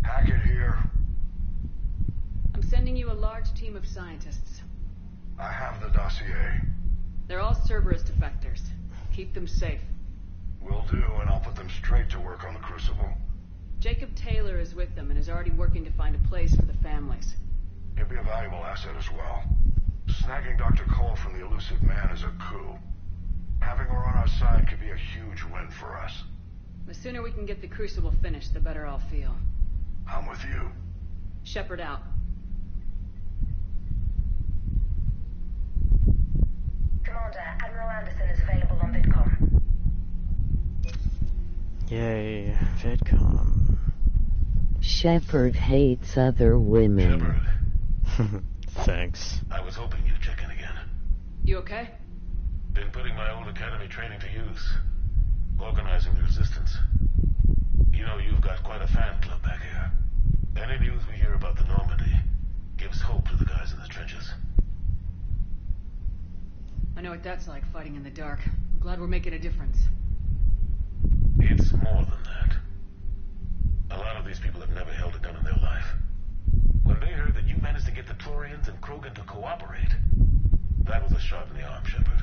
Hackett here. I'm sending you a large team of scientists. I have the dossier. They're all Cerberus defectors. Keep them safe. Will do, and I'll put them straight to work on the Crucible. Jacob Taylor is with them and is already working to find a place for the families. He'll be a valuable asset as well. Snagging Dr. Cole from the elusive man is a coup. Having her on our side could be a huge win for us. The sooner we can get the Crucible finished, the better I'll feel. I'm with you. Shepard out. Commander, Admiral Anderson is available on VidCom. Yay, VidCom. Shepard hates other women. Shepard. Thanks. I was hoping you'd check in again. You okay? Been putting my old academy training to use. Organizing the resistance. You know, you've got quite a fan club back here. Any news we hear about the Normandy gives hope to the guys in the trenches. I know what that's like, fighting in the dark. I'm glad we're making a difference. It's more than that. A lot of these people have never held a gun in their life. When they heard that you managed to get the Turians and Krogan to cooperate, that was a shot in the arm, Shepard.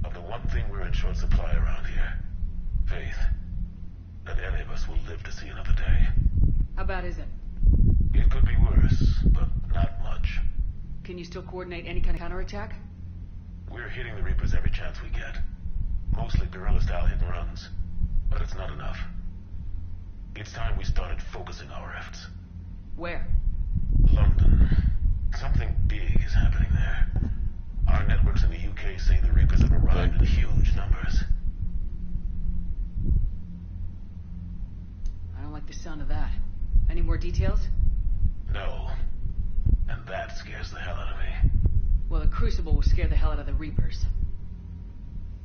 Of the one thing we're in short supply around here. Faith. That any of us will live to see another day. How bad is it? It could be worse, but not much. Can you still coordinate any kind of counterattack? We're hitting the Reapers every chance we get. Mostly guerrilla-style hit-and-runs. But it's not enough. It's time we started focusing our efforts. Where? London. Something big is happening there. Our networks in the UK say the Reapers have arrived in huge numbers. I don't like the sound of that. Any more details? No. And that scares the hell out of me. Well, the Crucible will scare the hell out of the Reapers.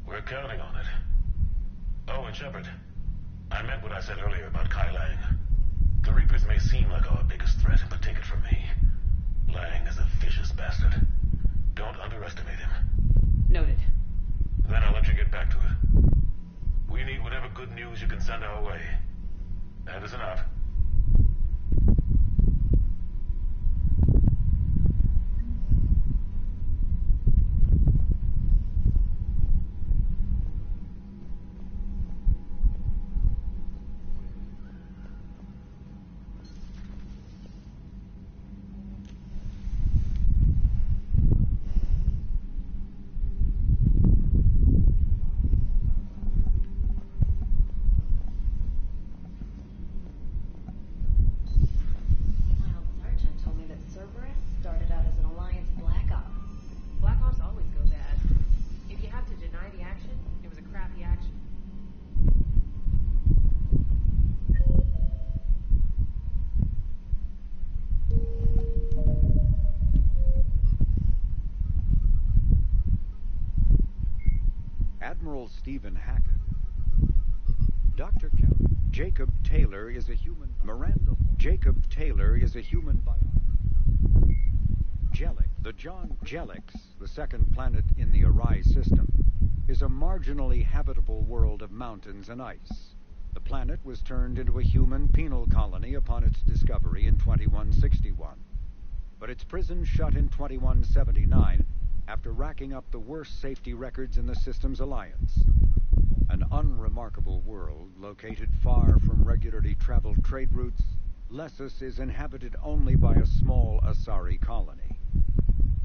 We're counting on it. Oh, and Shepard, I meant what I said earlier about Kai Lang. The Reapers may seem like our biggest threat, but take it from me. Lang is a vicious bastard. Don't underestimate him. Noted. Then I'll let you get back to it. We need whatever good news you can send our way. Anderson out. Admiral Stephen Hackett. Dr. Jacob Taylor is a human. Miranda. Jacob Taylor is a human biologist. Jellic, the John Jelix, the second planet in the Arise system, is a marginally habitable world of mountains and ice. The planet was turned into a human penal colony upon its discovery in 2161. But its prison shut in 2179 after racking up the worst safety records in the system's alliance. An unremarkable world located far from regularly traveled trade routes, Lessus is inhabited only by a small Asari colony.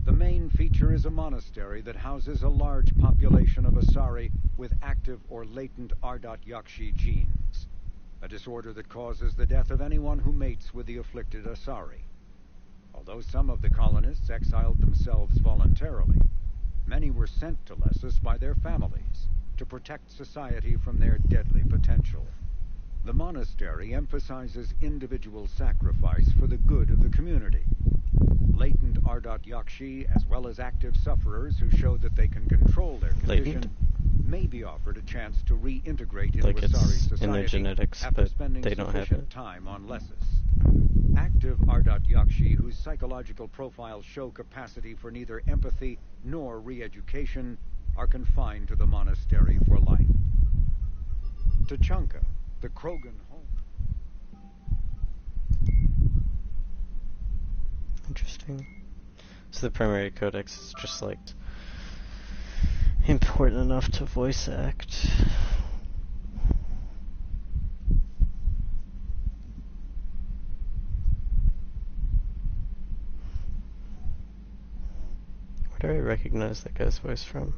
The main feature is a monastery that houses a large population of Asari with active or latent Ardat Yakshi genes, a disorder that causes the death of anyone who mates with the afflicted Asari. Although some of the colonists exiled themselves voluntarily, many were sent to Lessus by their families to protect society from their deadly potential. The monastery emphasizes individual sacrifice for the good of the community. Latent Ardat Yakshi, as well as active sufferers who show that they can control their condition, may be offered a chance to reintegrate into Asari society in their genetics, after but spending they don't have sufficient it. time on Lessus. Active Ardat Yakshi whose psychological profiles show capacity for neither empathy nor re-education are confined to the monastery for life. Tachanka, the Krogan home. Interesting. So the primary codex is just like important enough to voice act. Where do I recognize that guy's voice from?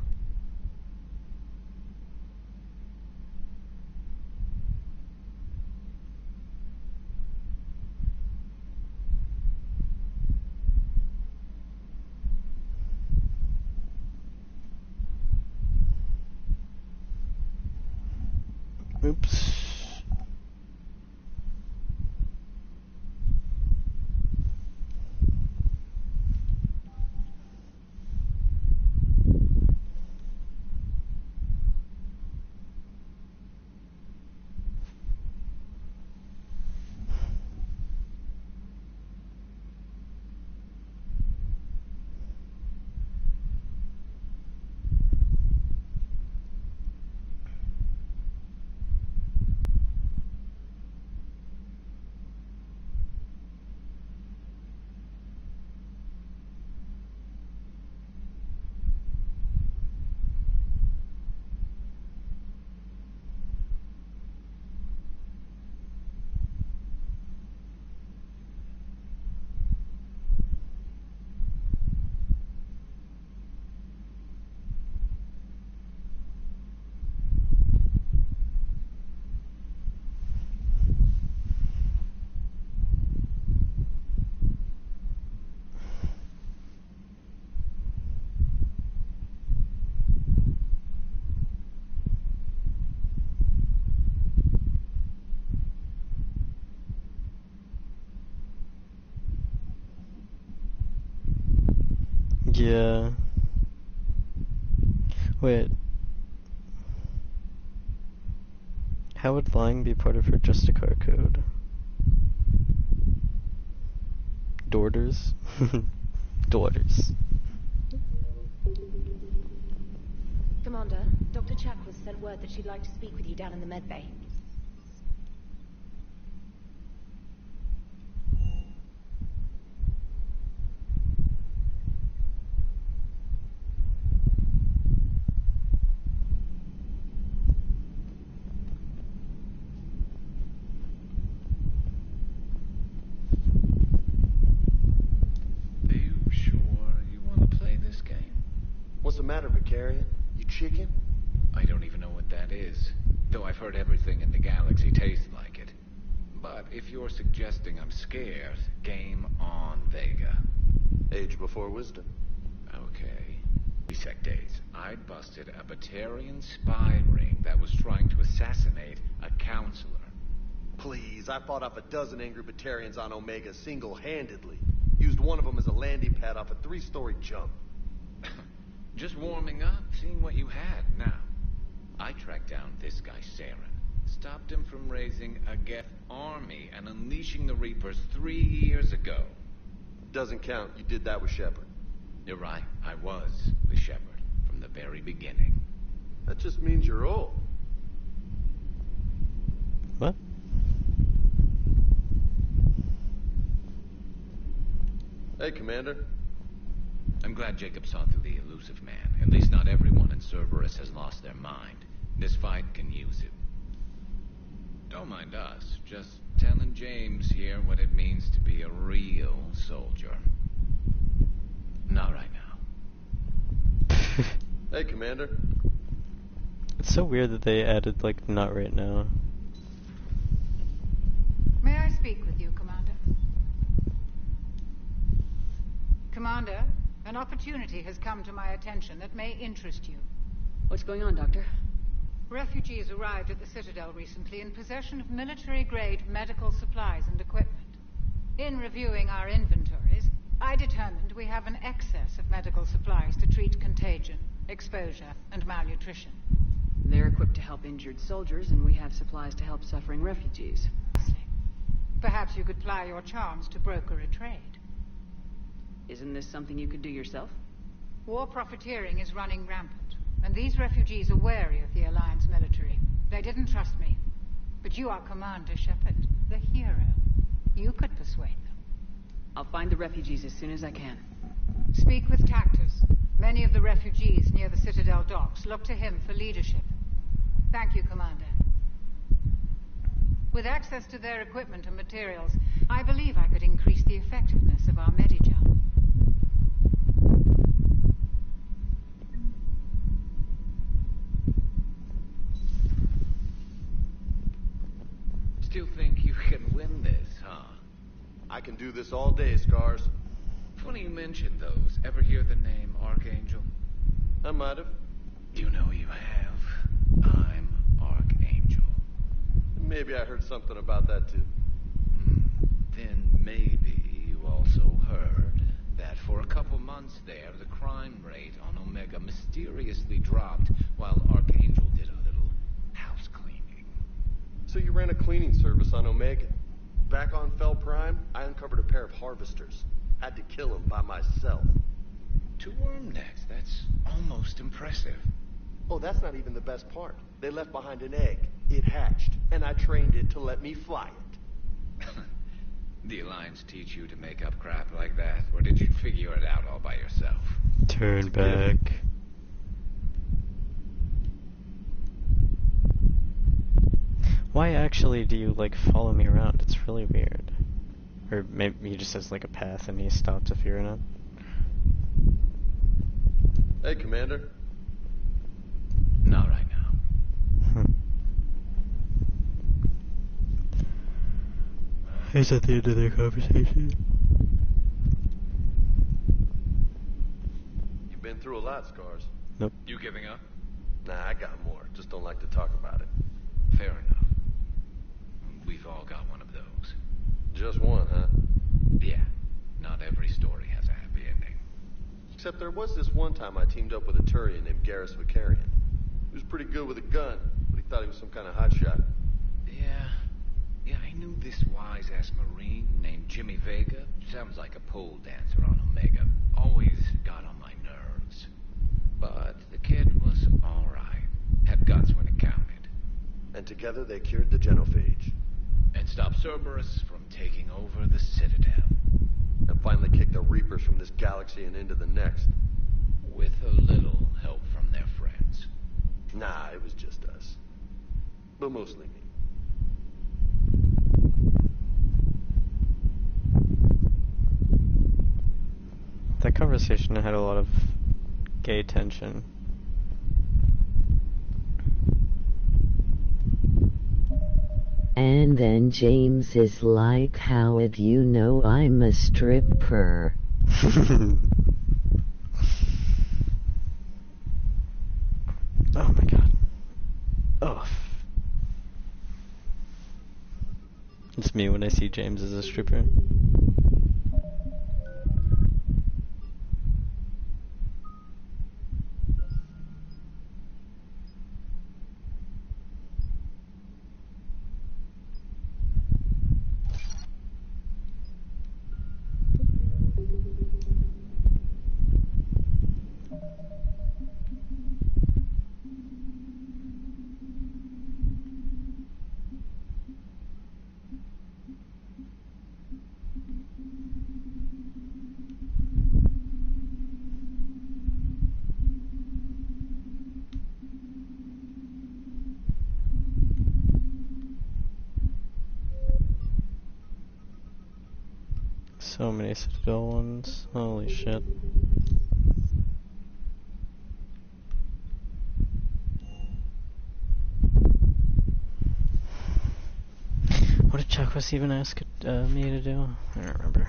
Oops. Yeah. Wait. How would lying be part of her Justicar code? Daughters? Daughters. Commander, Dr. Chakwas sent word that she'd like to speak with you down in the med bay. What's the matter, Vicarian? You chicken? I don't even know what that is, though I've heard everything in the galaxy tastes like it. But if you're suggesting I'm scared, game on, Vega. Age before wisdom. Okay. Reset days. I busted a Batarian spy ring that was trying to assassinate a counselor. Please, I fought off a dozen angry Batarians on Omega single-handedly. Used one of them as a landing pad off a 3-story jump. Just warming up, seeing what you had. Now, I tracked down this guy, Saren. Stopped him from raising a Geth army and unleashing the Reapers 3 years ago. Doesn't count. You did that with Shepard. You're right. I was with Shepard from the very beginning. That just means you're old. What? Hey, Commander. I'm glad Jacob saw through the elusive man. At least not everyone in Cerberus has lost their mind. This fight can use it. Don't mind us, just telling James here what it means to be a real soldier. Not right now. Hey, Commander. It's so weird that they added, like, not right now. May I speak with you, Commander? Commander, an opportunity has come to my attention that may interest you. What's going on, Doctor? Refugees arrived at the Citadel recently in possession of military-grade medical supplies and equipment. In reviewing our inventories, I determined we have an excess of medical supplies to treat contagion, exposure, and malnutrition. They're equipped to help injured soldiers, and we have supplies to help suffering refugees. Perhaps you could ply your charms to broker a trade. Isn't this something you could do yourself? War profiteering is running rampant, and these refugees are wary of the Alliance military. They didn't trust me. But you are Commander Shepard, the hero. You could persuade them. I'll find the refugees as soon as I can. Speak with Tactus. Many of the refugees near the Citadel docks look to him for leadership. Thank you, Commander. With access to their equipment and materials, I believe I could increase the effectiveness of our Medijob. Still think you can win this, huh? I can do this all day, Scars. Funny you mentioned those. Ever hear the name Archangel? I might have. You know you have. I'm Archangel. Maybe I heard something about that too. Then maybe you also heard that for a couple months there, the crime rate on Omega mysteriously dropped while Archangel did a little house cleaning. So you ran a cleaning service on Omega. Back on Fel Prime, I uncovered a pair of harvesters. Had to kill them by myself. 2 worm necks, that's almost impressive. Oh, that's not even the best part. They left behind an egg. It hatched, and I trained it to let me fly it. The Alliance teach you to make up crap like that, or did you figure it out all by yourself? Turn back. Why actually do you, like, follow me around? It's really weird. Or maybe he just has, like, a path and he stops if you're in it. Hey, Commander. Not right now. Is that the end of their conversation? You've been through a lot, Scars. Nope. You giving up? Nah, I got more. Just don't like to talk about it. Fair enough. We've all got one of those. Just one, huh? Yeah. Not every story has a happy ending. Except there was this one time I teamed up with a Turian named Garrus Vicarian. He was pretty good with a gun, but he thought he was some kind of hotshot. Yeah, I knew this wise-ass Marine named Jimmy Vega. Sounds like a pole dancer on Omega. Always got on my nerves. But the kid was alright. Had guts when it counted. And together they cured the genophage. And stopped Cerberus from taking over the Citadel. And finally kicked the Reapers from this galaxy and into the next. With a little help from their friends. Nah, it was just us. But mostly me. That conversation had a lot of gay tension. And then James is like, Howard, you know I'm a stripper. Oh my god. Oh. It's me when I see James as a stripper. So many Citadel ones. Holy shit. What did Chakwas even ask me to do? I don't remember.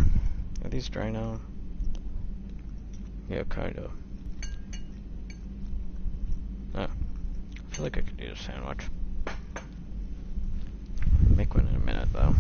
Are these dry now? Yeah, kinda. Oh. I feel like I could eat a sandwich. Make one in a minute though.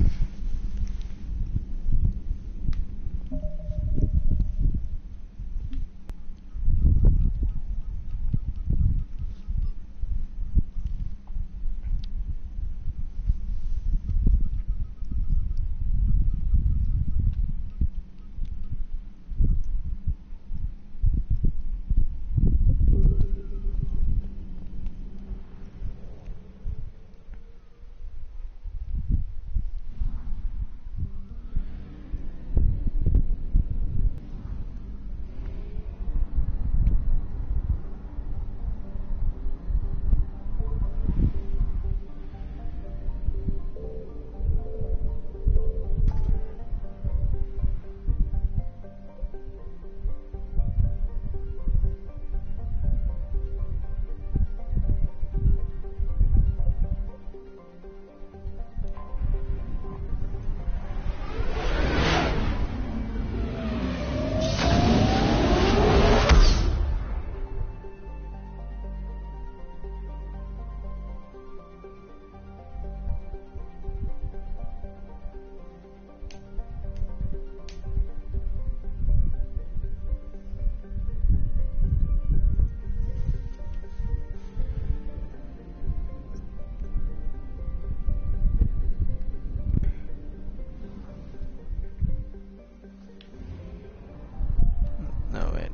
No, wait.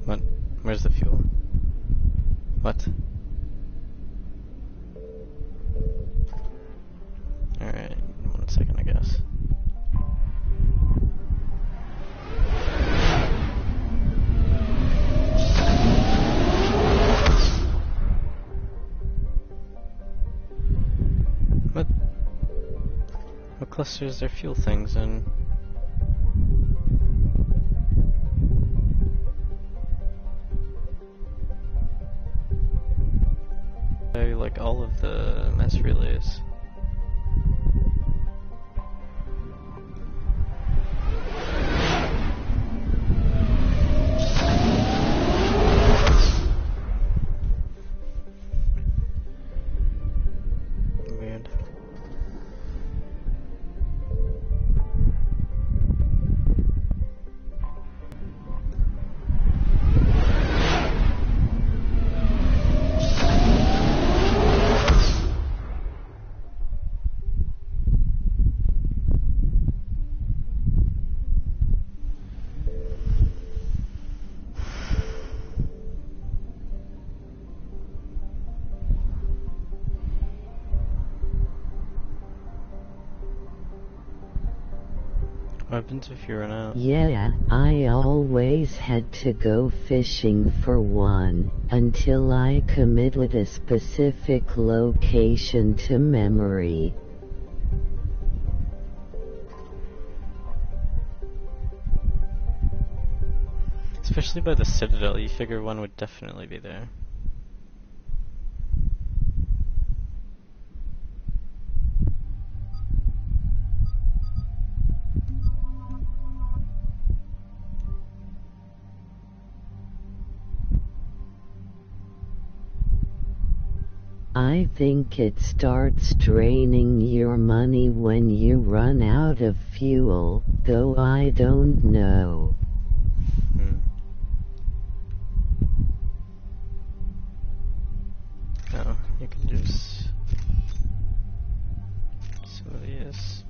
What? Where's the fuel? What? Alright, 1 second, I guess. What clusters their fuel things in? Like all of the mass relays. Weird. What happens if you run out? Yeah, I always had to go fishing for one, until I committed a specific location to memory. Especially by the Citadel, you figure one would definitely be there. I think it starts draining your money when you run out of fuel, though I don't know. No, you can use some of these.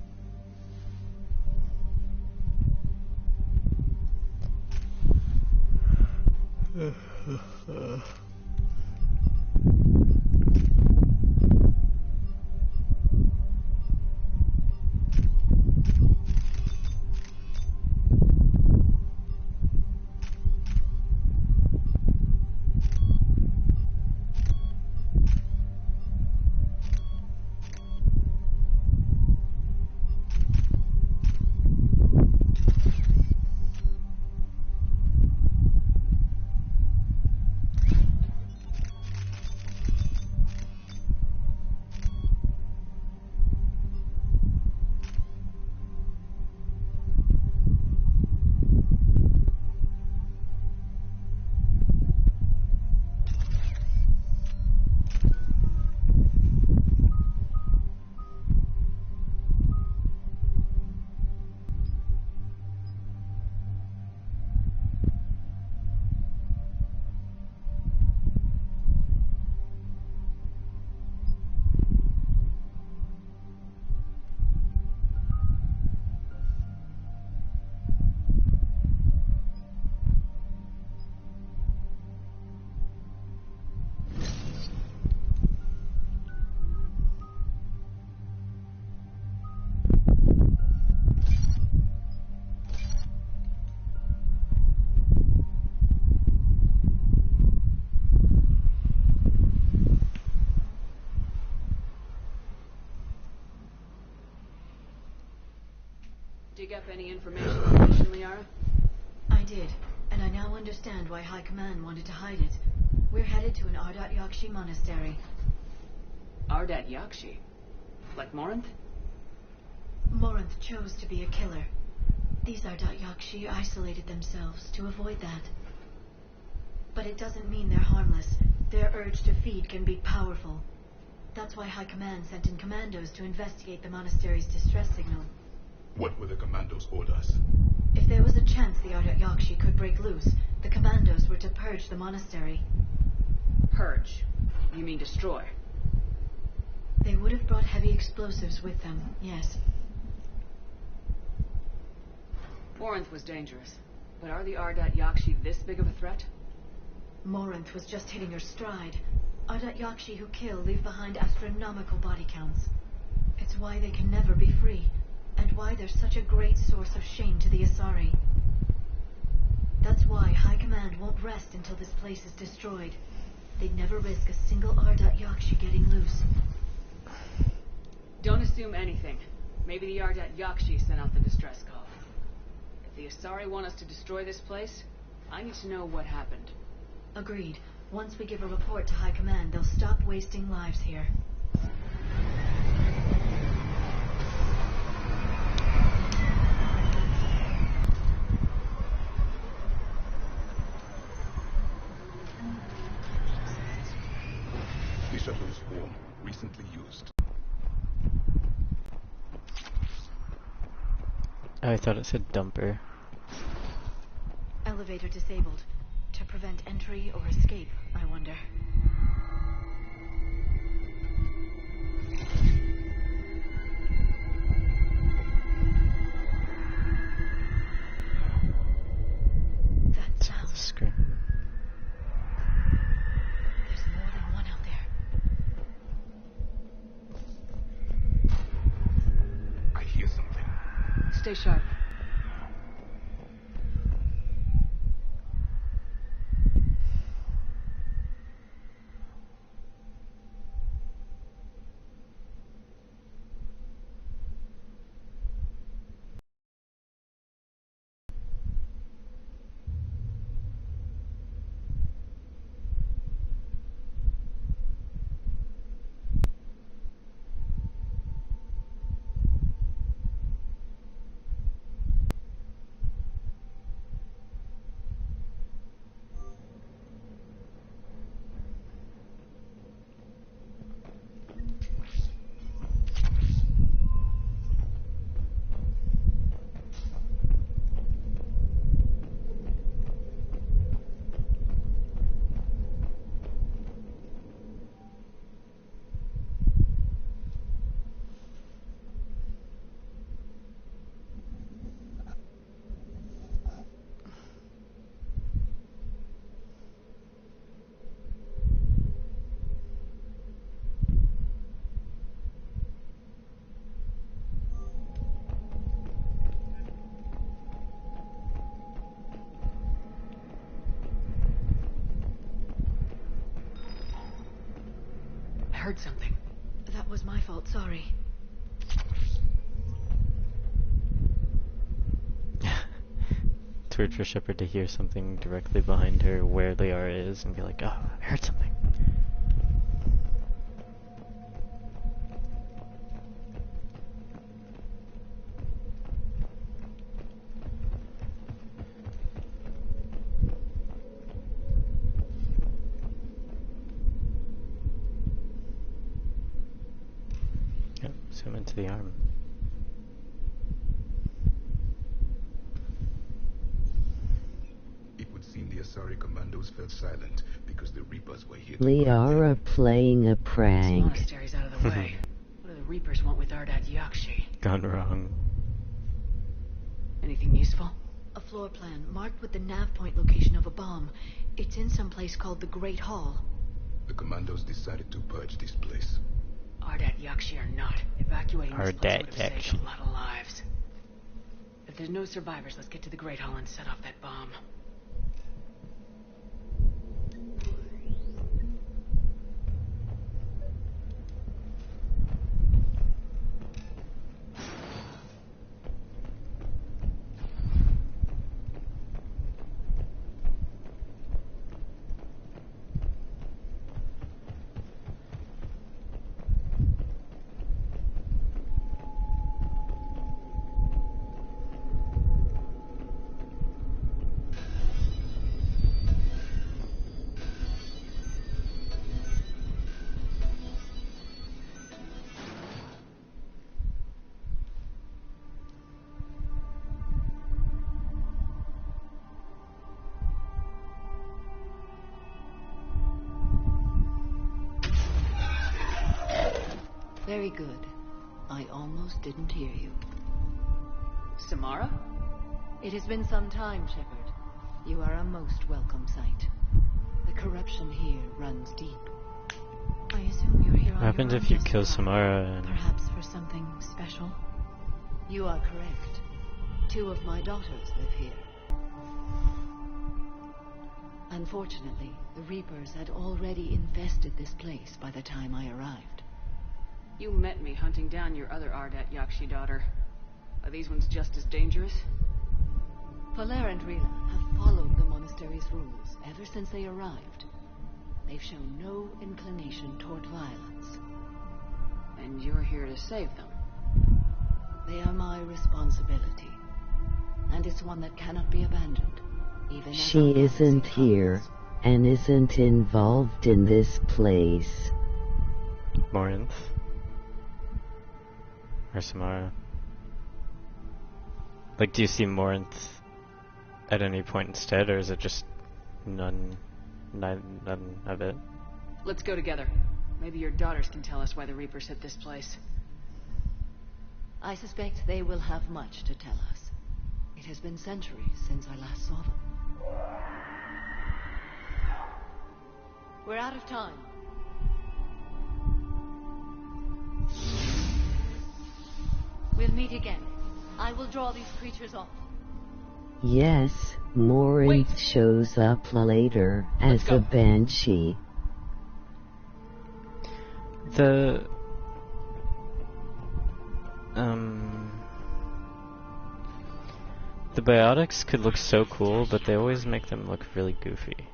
dig up any information on the mission, Liara? I did, and I now understand why High Command wanted to hide it. We're headed to an Ardat Yakshi monastery. Ardat Yakshi? Like Morinth? Morinth chose to be a killer. These Ardat Yakshi isolated themselves to avoid that. But it doesn't mean they're harmless. Their urge to feed can be powerful. That's why High Command sent in commandos to investigate the monastery's distress signal. What were the commandos' orders? If there was a chance the Ardat Yakshi could break loose, the commandos were to purge the monastery. Purge? You mean destroy? They would have brought heavy explosives with them, yes. Morinth was dangerous, but are the Ardat Yakshi this big of a threat? Morinth was just hitting her stride. Ardat Yakshi who kill leave behind astronomical body counts. It's why they can never be free, and why they're such a great source of shame to the Asari. That's why High Command won't rest until this place is destroyed. They'd never risk a single Ardat Yakshi getting loose. Don't assume anything. Maybe the Ardat Yakshi sent out the distress call. If the Asari want us to destroy this place, I need to know what happened. Agreed. Once we give a report to High Command, they'll stop wasting lives here. The shuttle's form, recently used. Oh, I thought it said dumper. Elevator disabled. To prevent entry or escape, I wonder. That sound. The screen. There's more than one out there. I hear something. Stay sharp. I heard something. That was my fault, sorry. It's weird for Shepard to hear something directly behind her where Liara is and be like, oh, I heard something. Yep, zoom into the arm. It would seem the Asari commandos fell silent because the Reapers were here. Liara playing a This prank. monastery's out of the way. What do the Reapers want with Ardat Yakshi? Gone wrong. Anything useful? A floor plan marked with the nav point location of a bomb. It's in some place called the Great Hall. The commandos decided to purge this place. Ardat Yakshi or not, evacuating this place Ardat would have saved Yakshi. a lot of lives. If there's no survivors, let's get to the Great Hall and set off that bomb. Very good. I almost didn't hear you. Samara? It has been some time, Shepard. You are a most welcome sight. The corruption here runs deep. I assume you're here on What happened your if own you kill justified. Samara and... Perhaps for something special? You are correct. 2 of my daughters live here. Unfortunately, the Reapers had already infested this place by the time I arrived. You met me hunting down your other Ardat Yakshi daughter. Are these ones just as dangerous? Valer and Rila have followed the monastery's rules ever since they arrived. They've shown no inclination toward violence. And you're here to save them? They are my responsibility. And it's one that cannot be abandoned, even as She isn't here, and isn't involved in this place. Morinth? Or Samara? Like, do you see Morinth at any point instead, or is it just none of it? Let's go together. Maybe your daughters can tell us why the Reapers hit this place. I suspect they will have much to tell us. It has been centuries since I last saw them. We're out of time. We'll meet again. I will draw these creatures off. Yes, Morinth shows up later as a banshee. The biotics could look so cool, but they always make them look really goofy.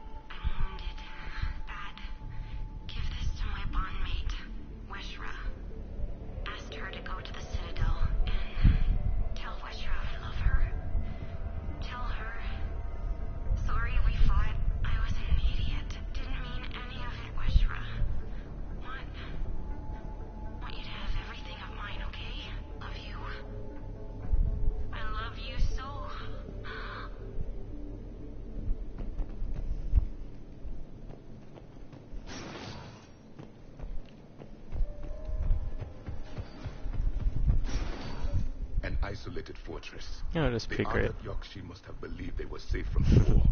Isolated fortress. Oh, that's pretty great. The Yakshi must have believed they were safe from the war.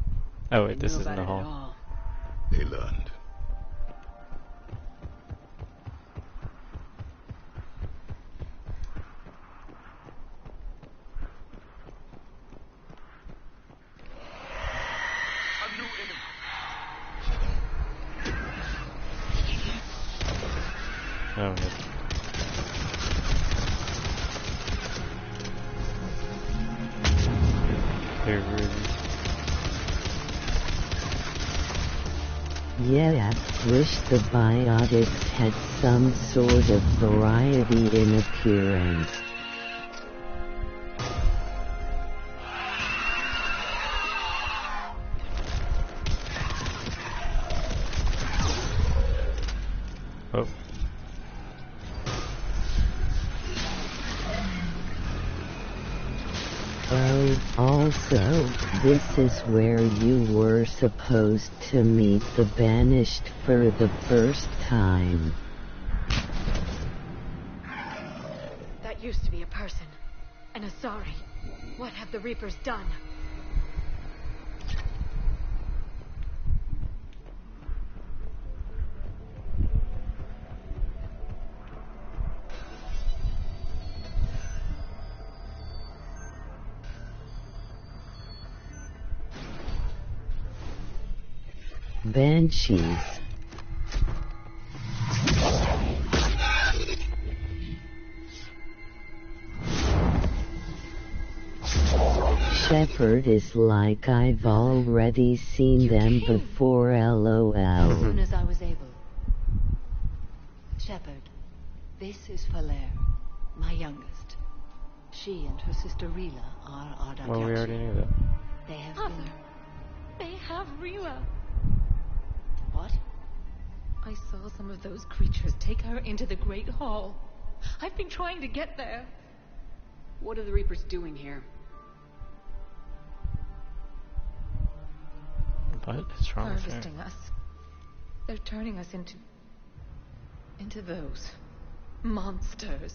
Oh wait, this isn't the hall. They learned. A new enemy. Oh, good. Yeah, wish the biotics had some sort of variety in appearance. Oh. Oh, also, this is where you were supposed to meet the Banished for the first time. That used to be a person. An Asari. What have the Reapers done? Banshees. Shepard is like I've already seen them before, LOL. As soon as I was able. Shepard, this is Valer, my youngest. She and her sister Rila are Ardat Well, we Yakshi. already knew that. They have Mother, been... they have Rila. What? I saw some of those creatures take her into the Great Hall. I've been trying to get there. What are the Reapers doing here? What is wrong with her? Harvesting us. They're turning us into those. monsters.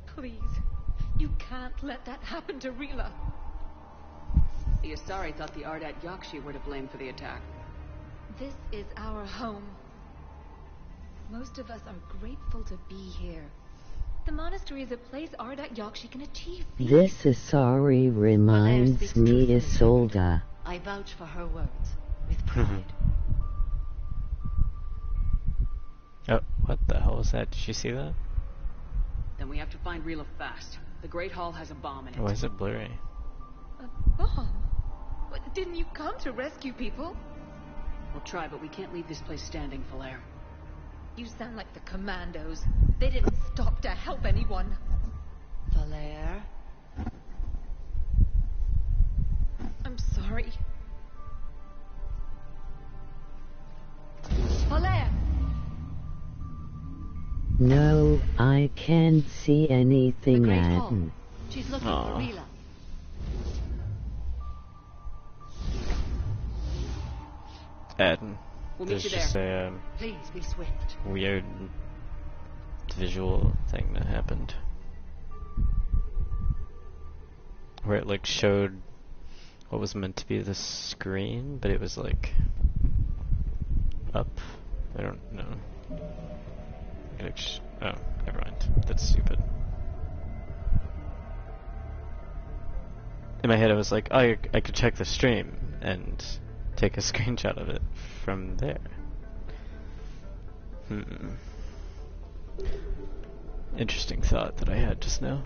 Please, you can't let that happen to Rila. The Asari thought the Ardat Yakshi were to blame for the attack. This is our home. Most of us are grateful to be here. The monastery is a place Ardat Yakshi can achieve peace. This Asari reminds me of Isolde. I vouch for her words, with pride. Oh, what the hell was that? Did you see that? Then we have to find Rila fast. The Great Hall has a bomb in it. Why is it blurry? A bomb? What, didn't you come to rescue people? We'll try, but we can't leave this place standing, Valaire. You sound like the commandos. They didn't stop to help anyone. Valaire? I'm sorry. Valaire! No, I can't see anything, Aden. She's looking for Rila. Aden. We'll There's meet you just there. a Please be swift. weird visual thing that happened. Where it like showed what was meant to be the screen, but it was like up. I don't know. Oh, never mind. That's stupid. In my head I was like, oh, I could check the stream and take a screenshot of it from there. Interesting thought that I had just now.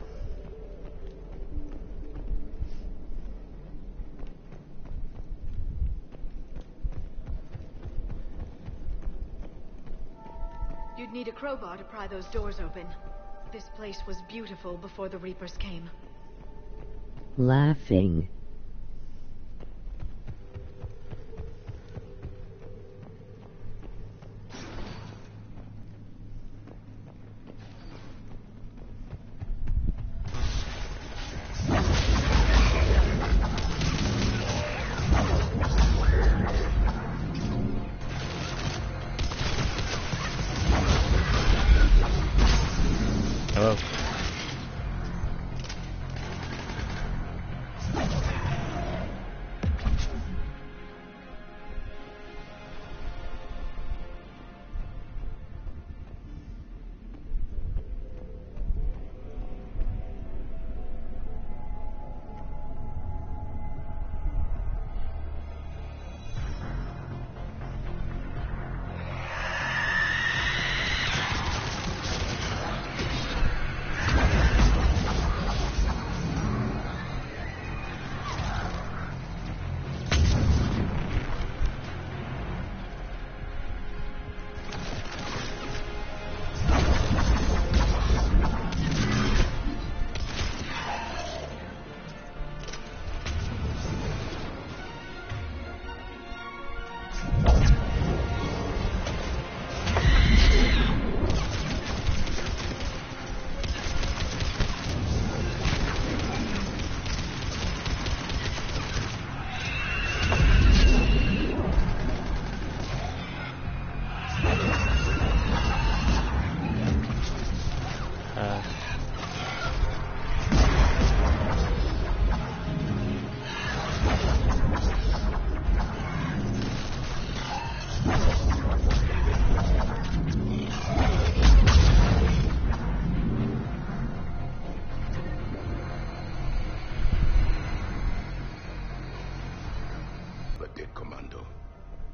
You'd need a crowbar to pry those doors open. This place was beautiful before the Reapers came. Laughing. Hello.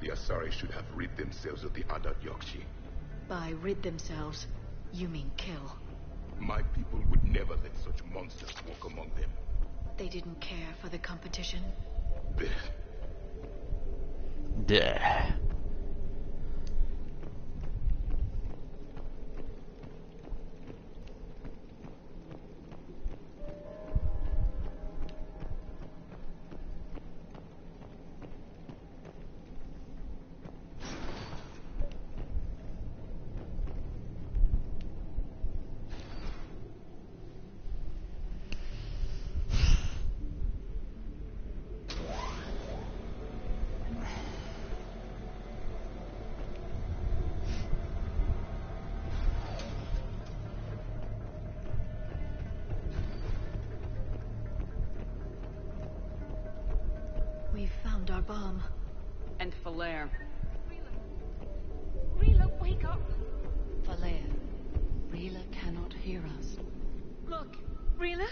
The Asari should have rid themselves of the Ardat Yakshi. By rid themselves, you mean kill. My people would never let such monsters walk among them. They didn't care for the competition? Duh. bomb. And Falair. Rila, wake up! Falair, Rila cannot hear us. Look, Rila?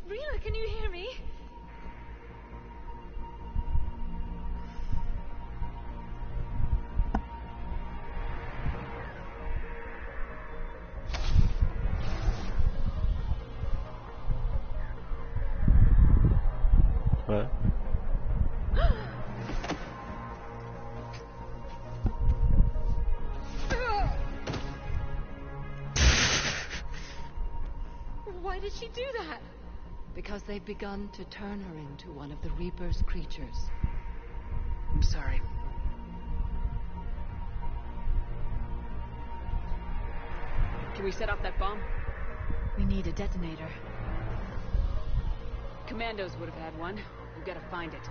Rila, can you hear me? What? Why did she do that? Because they've begun to turn her into one of the Reaper's creatures. I'm sorry. Can we set off that bomb? We need a detonator. Commandos would have had one. We've got to find it.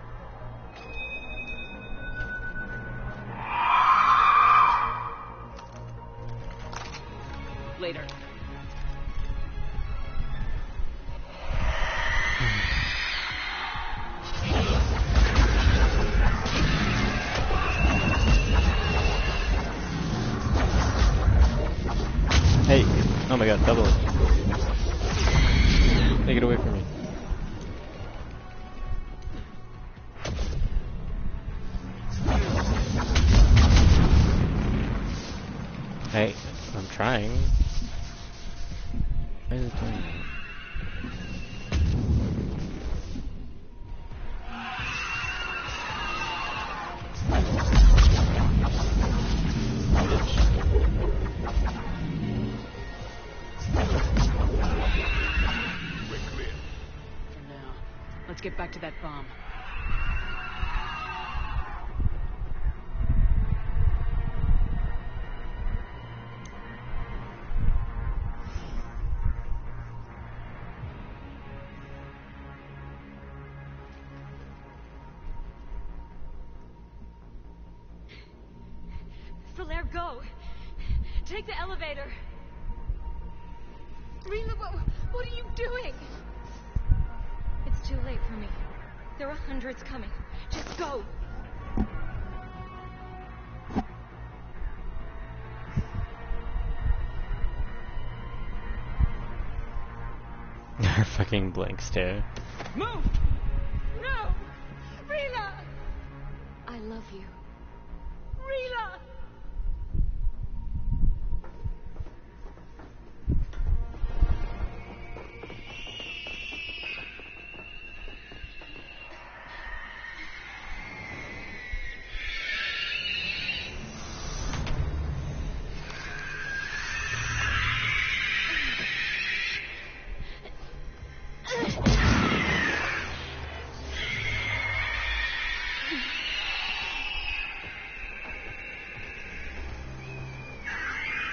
Later. Hey! Oh my god, double it. Take it away from me. Hey, I'm trying. Why is it doing that? Let's get back to that bomb. Falair, go! Take the elevator! Rila, what are you doing? It's too late for me. There are hundreds coming. Just go! Her fucking blank stare. Move! No! Rila! I love you. Rila!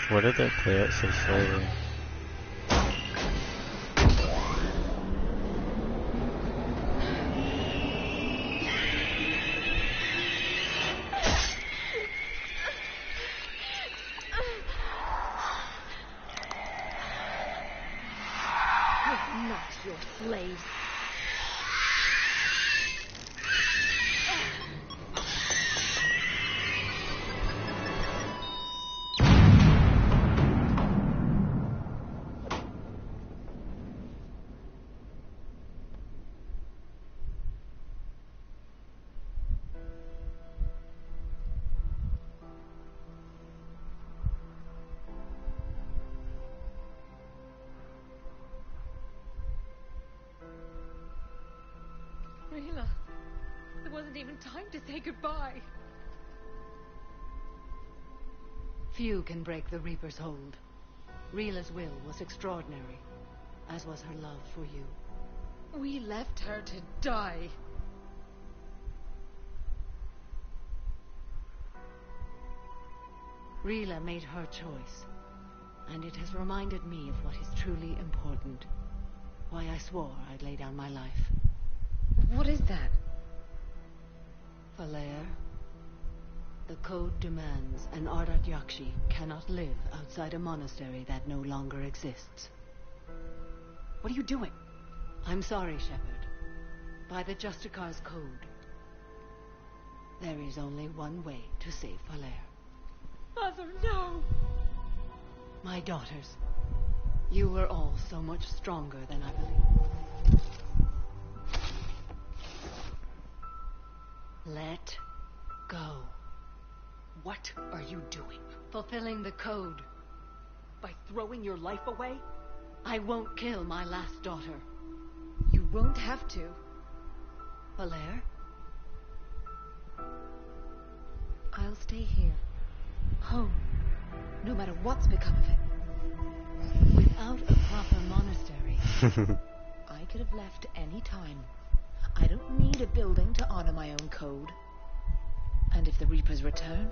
What did they play out so slowly? We're not your slaves. Rila, there wasn't even time to say goodbye. Few can break the Reaper's hold. Rila's will was extraordinary, as was her love for you. We left her to die. Rila made her choice, and it has reminded me of what is truly important. Why I swore I'd lay down my life. What is that? Falair, the code demands an Ardat Yakshi cannot live outside a monastery that no longer exists. What are you doing? I'm sorry, Shepard. By the Justicar's code, There is only one way to save Valere. Mother, no! My daughters, you were all so much stronger than I believed. Let go. What are you doing? Fulfilling the code. By throwing your life away? I won't kill my last daughter. You won't have to. Valere? I'll stay here. Home. No matter what's become of it. Without a proper monastery. I could have left any time. I don't need a building to honor my own code. And if the Reapers return,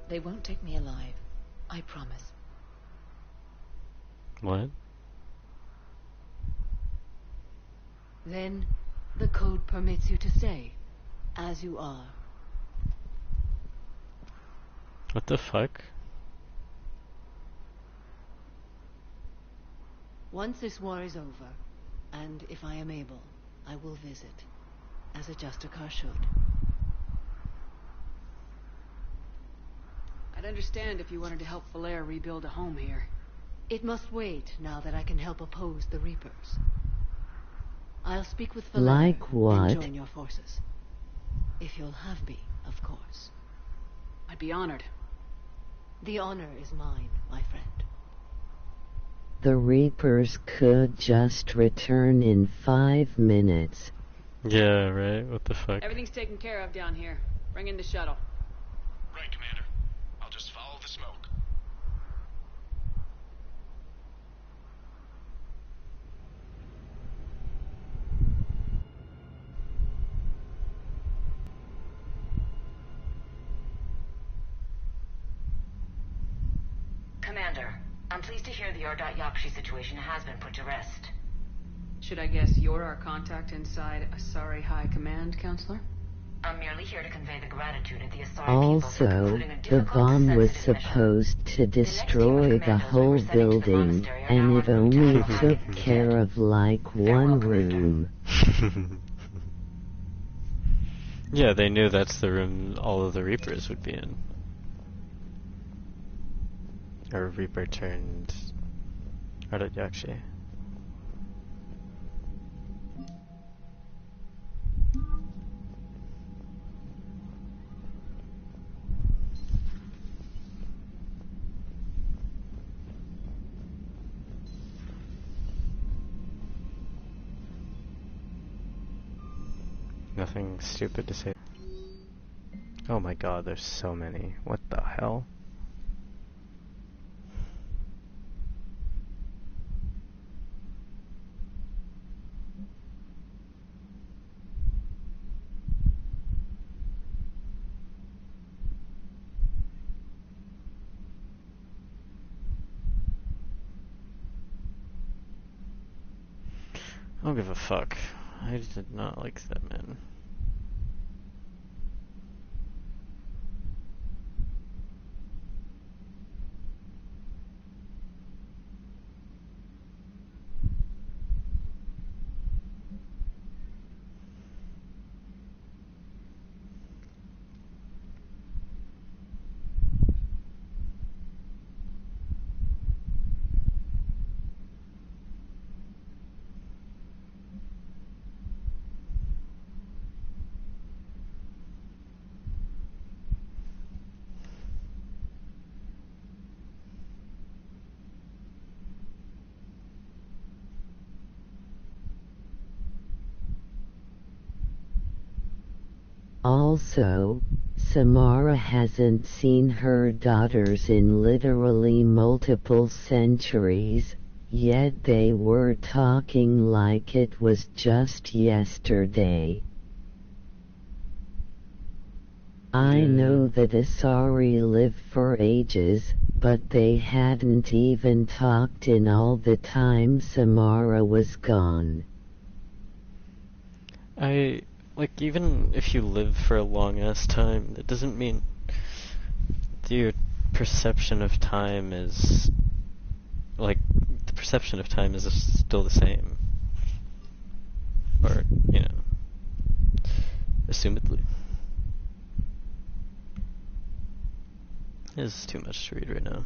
they won't take me alive. I promise. What? Then the code permits you to stay as you are. What the fuck? Once this war is over, and if I am able, I will visit, as a Justicar should. I'd understand if you wanted to help Valere rebuild a home here. It must wait now that I can help oppose the Reapers. I'll speak with Valere Like what? and join your forces. If you'll have me, of course. I'd be honored. The honor is mine, my friend. The Reapers could just return in 5 minutes. Yeah, right? What the fuck? Everything's taken care of down here. Bring in the shuttle. Right, Commander. I'll just follow the smoke. Commander, I'm pleased to hear the Yakshi situation has been put to rest. Should I guess you're our contact inside Asari High Command, Counselor? I'm merely here to convey the gratitude of the Asari Also, the bomb was supposed to destroy the whole building, and it only took care of like one room. Yeah, they knew that's the room all of the Reapers would be in. Or Reaper turned Yakshi. Nothing stupid to say. Oh my god, there's so many. What the hell? I don't give a fuck. I did not like that man. Also, Samara hasn't seen her daughters in literally multiple centuries, yet they were talking like it was just yesterday. I know that Asari live for ages, but they hadn't even talked in all the time Samara was gone. Like, even if you live for a long-ass time, that doesn't mean your perception of time is... Like, the perception of time is still the same. Or, you know, assumedly. This is too much to read right now.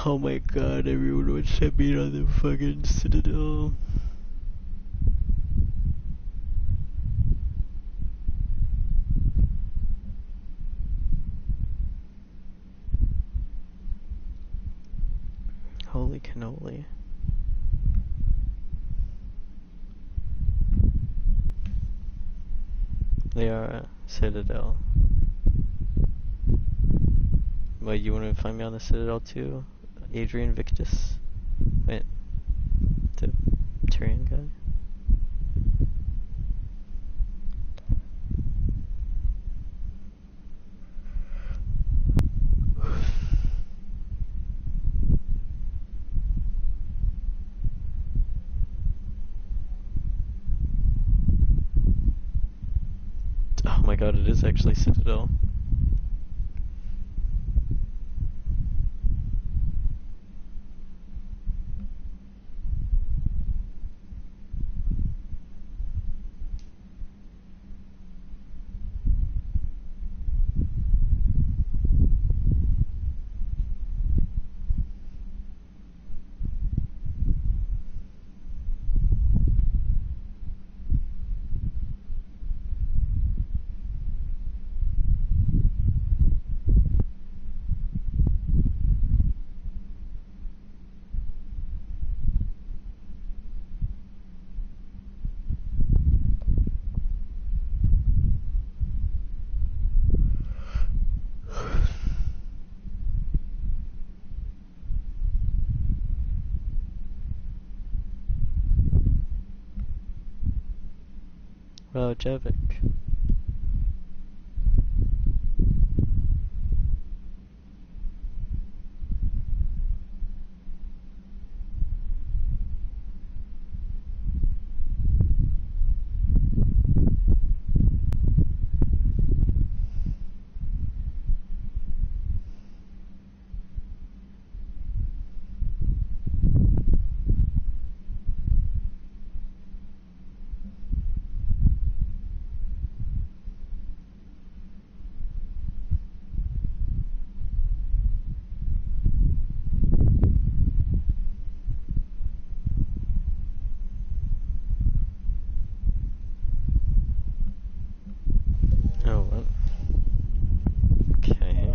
Oh my god, everyone would set me on the fucking Citadel. Holy cannoli. They are a Citadel. Wait, you want to find me on the Citadel too? Adrian Victus? Wait. The Tyrion guy? Oh my god, it is actually Citadel. Javik. Oh, what? Okay.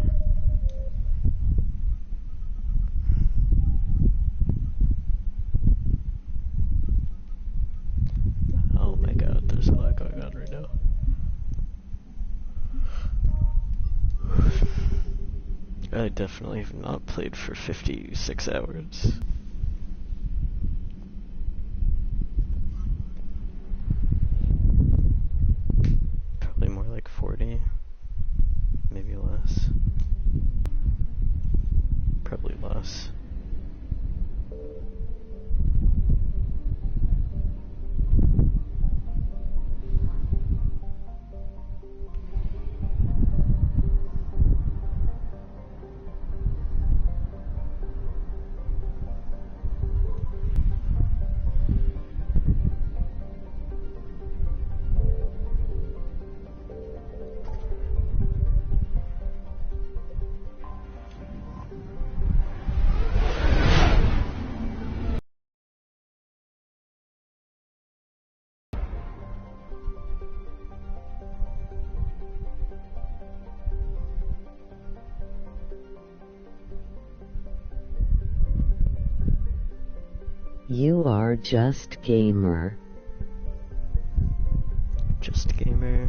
Oh my god, there's a lot going on right now. I definitely have not played for 56 hours. Probably more like 40. Maybe less. Probably less. You are just gamer. Just gamer.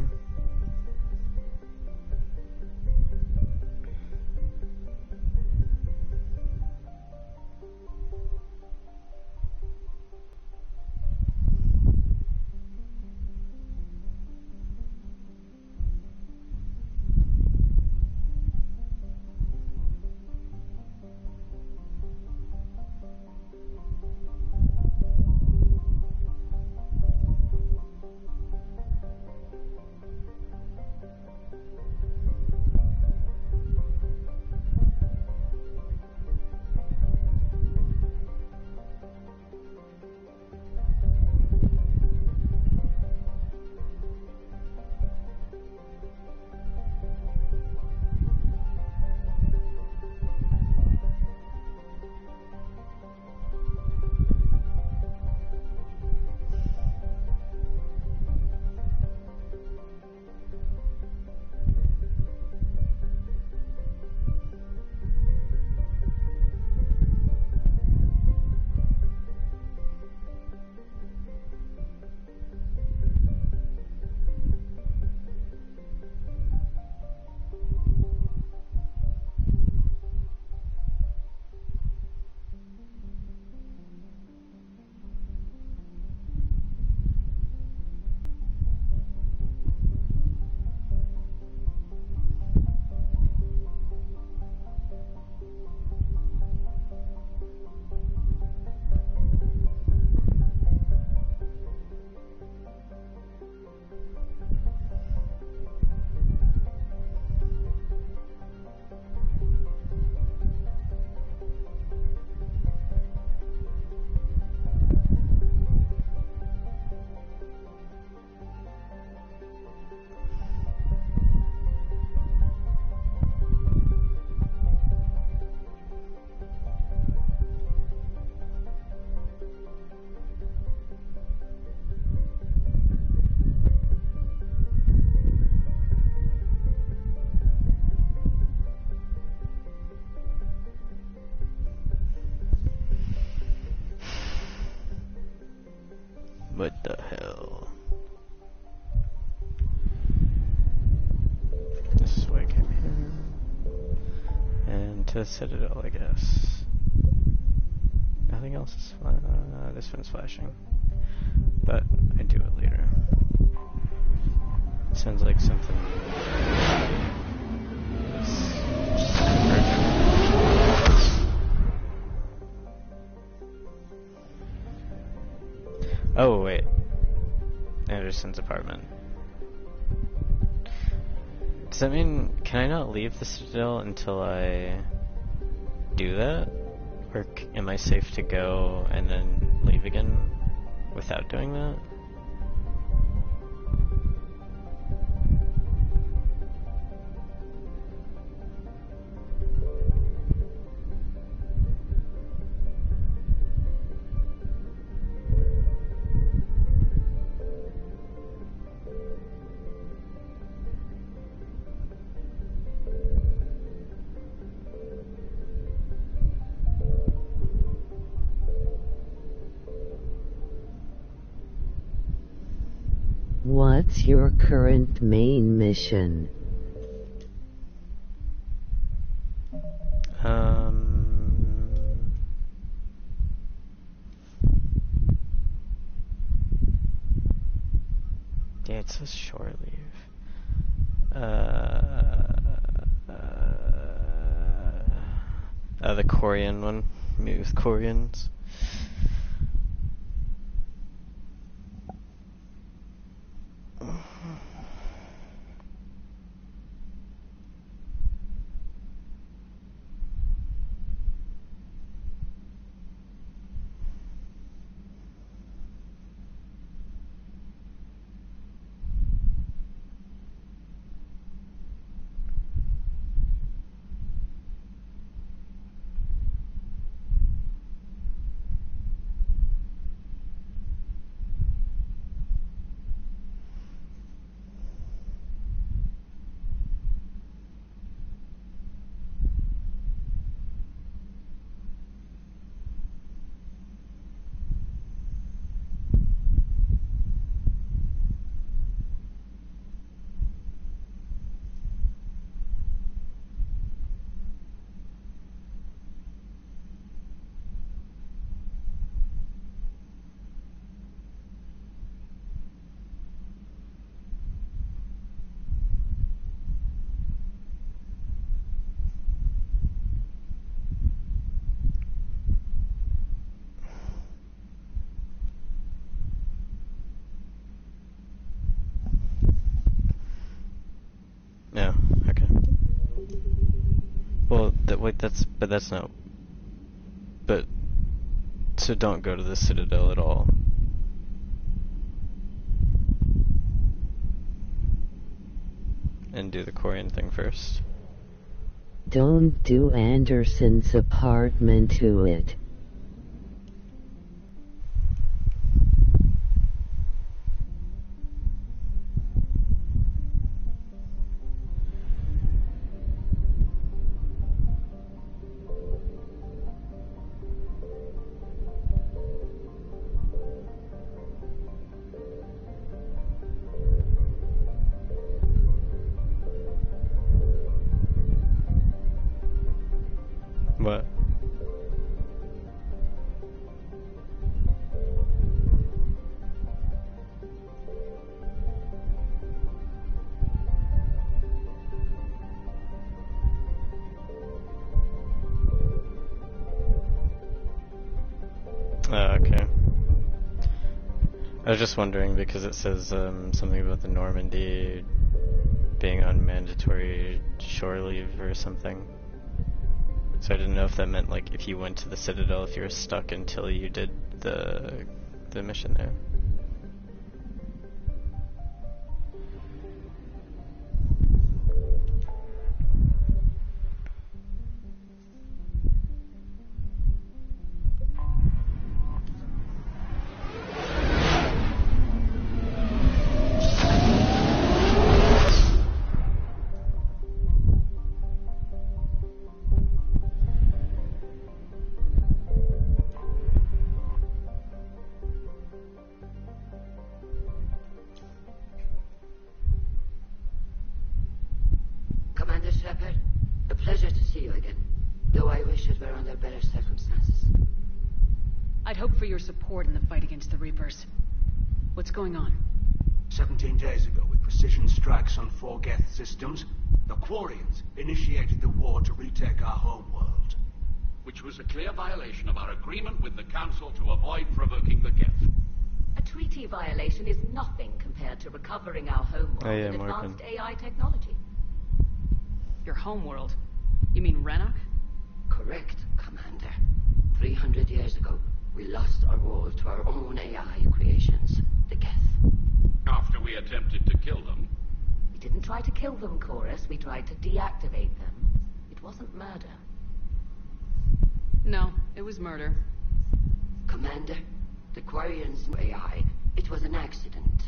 to the Citadel, I guess. Nothing else is this one's flashing. But I do it later. Sounds like something is emerging. Oh wait. Anderson's apartment. Does that mean, can I not leave the Citadel until I do that? Or am I safe to go and then leave again without doing that? What's your current main mission? Yeah, it says shore leave. The Korean one. Maybe with Koreans. No, okay. Well, but that's not. But, so don't go to the Citadel at all. And do the Korean thing first. Don't do Anderson's apartment to it. What? Okay. I was just wondering because it says something about the Normandy being on mandatory shore leave or something. So I didn't know if that meant like if you went to the Citadel, if you were stuck until you did the mission there. I'd hope for your support in the fight against the Reapers. What's going on? 17 days ago, with precision strikes on 4 Geth systems, the Quarians initiated the war to retake our homeworld. Which was a clear violation of our agreement with the Council to avoid provoking the Geth. A treaty violation is nothing compared to recovering our homeworld with advanced AI technology. Your homeworld? You mean Rannoch? Correct, Commander. 300 years ago, we lost our world to our own AI creations, the Geth. After we attempted to kill them. We didn't try to kill them, Chorus. We tried to deactivate them. It wasn't murder. No, it was murder. Commander, the Quarians' AI, it was an accident.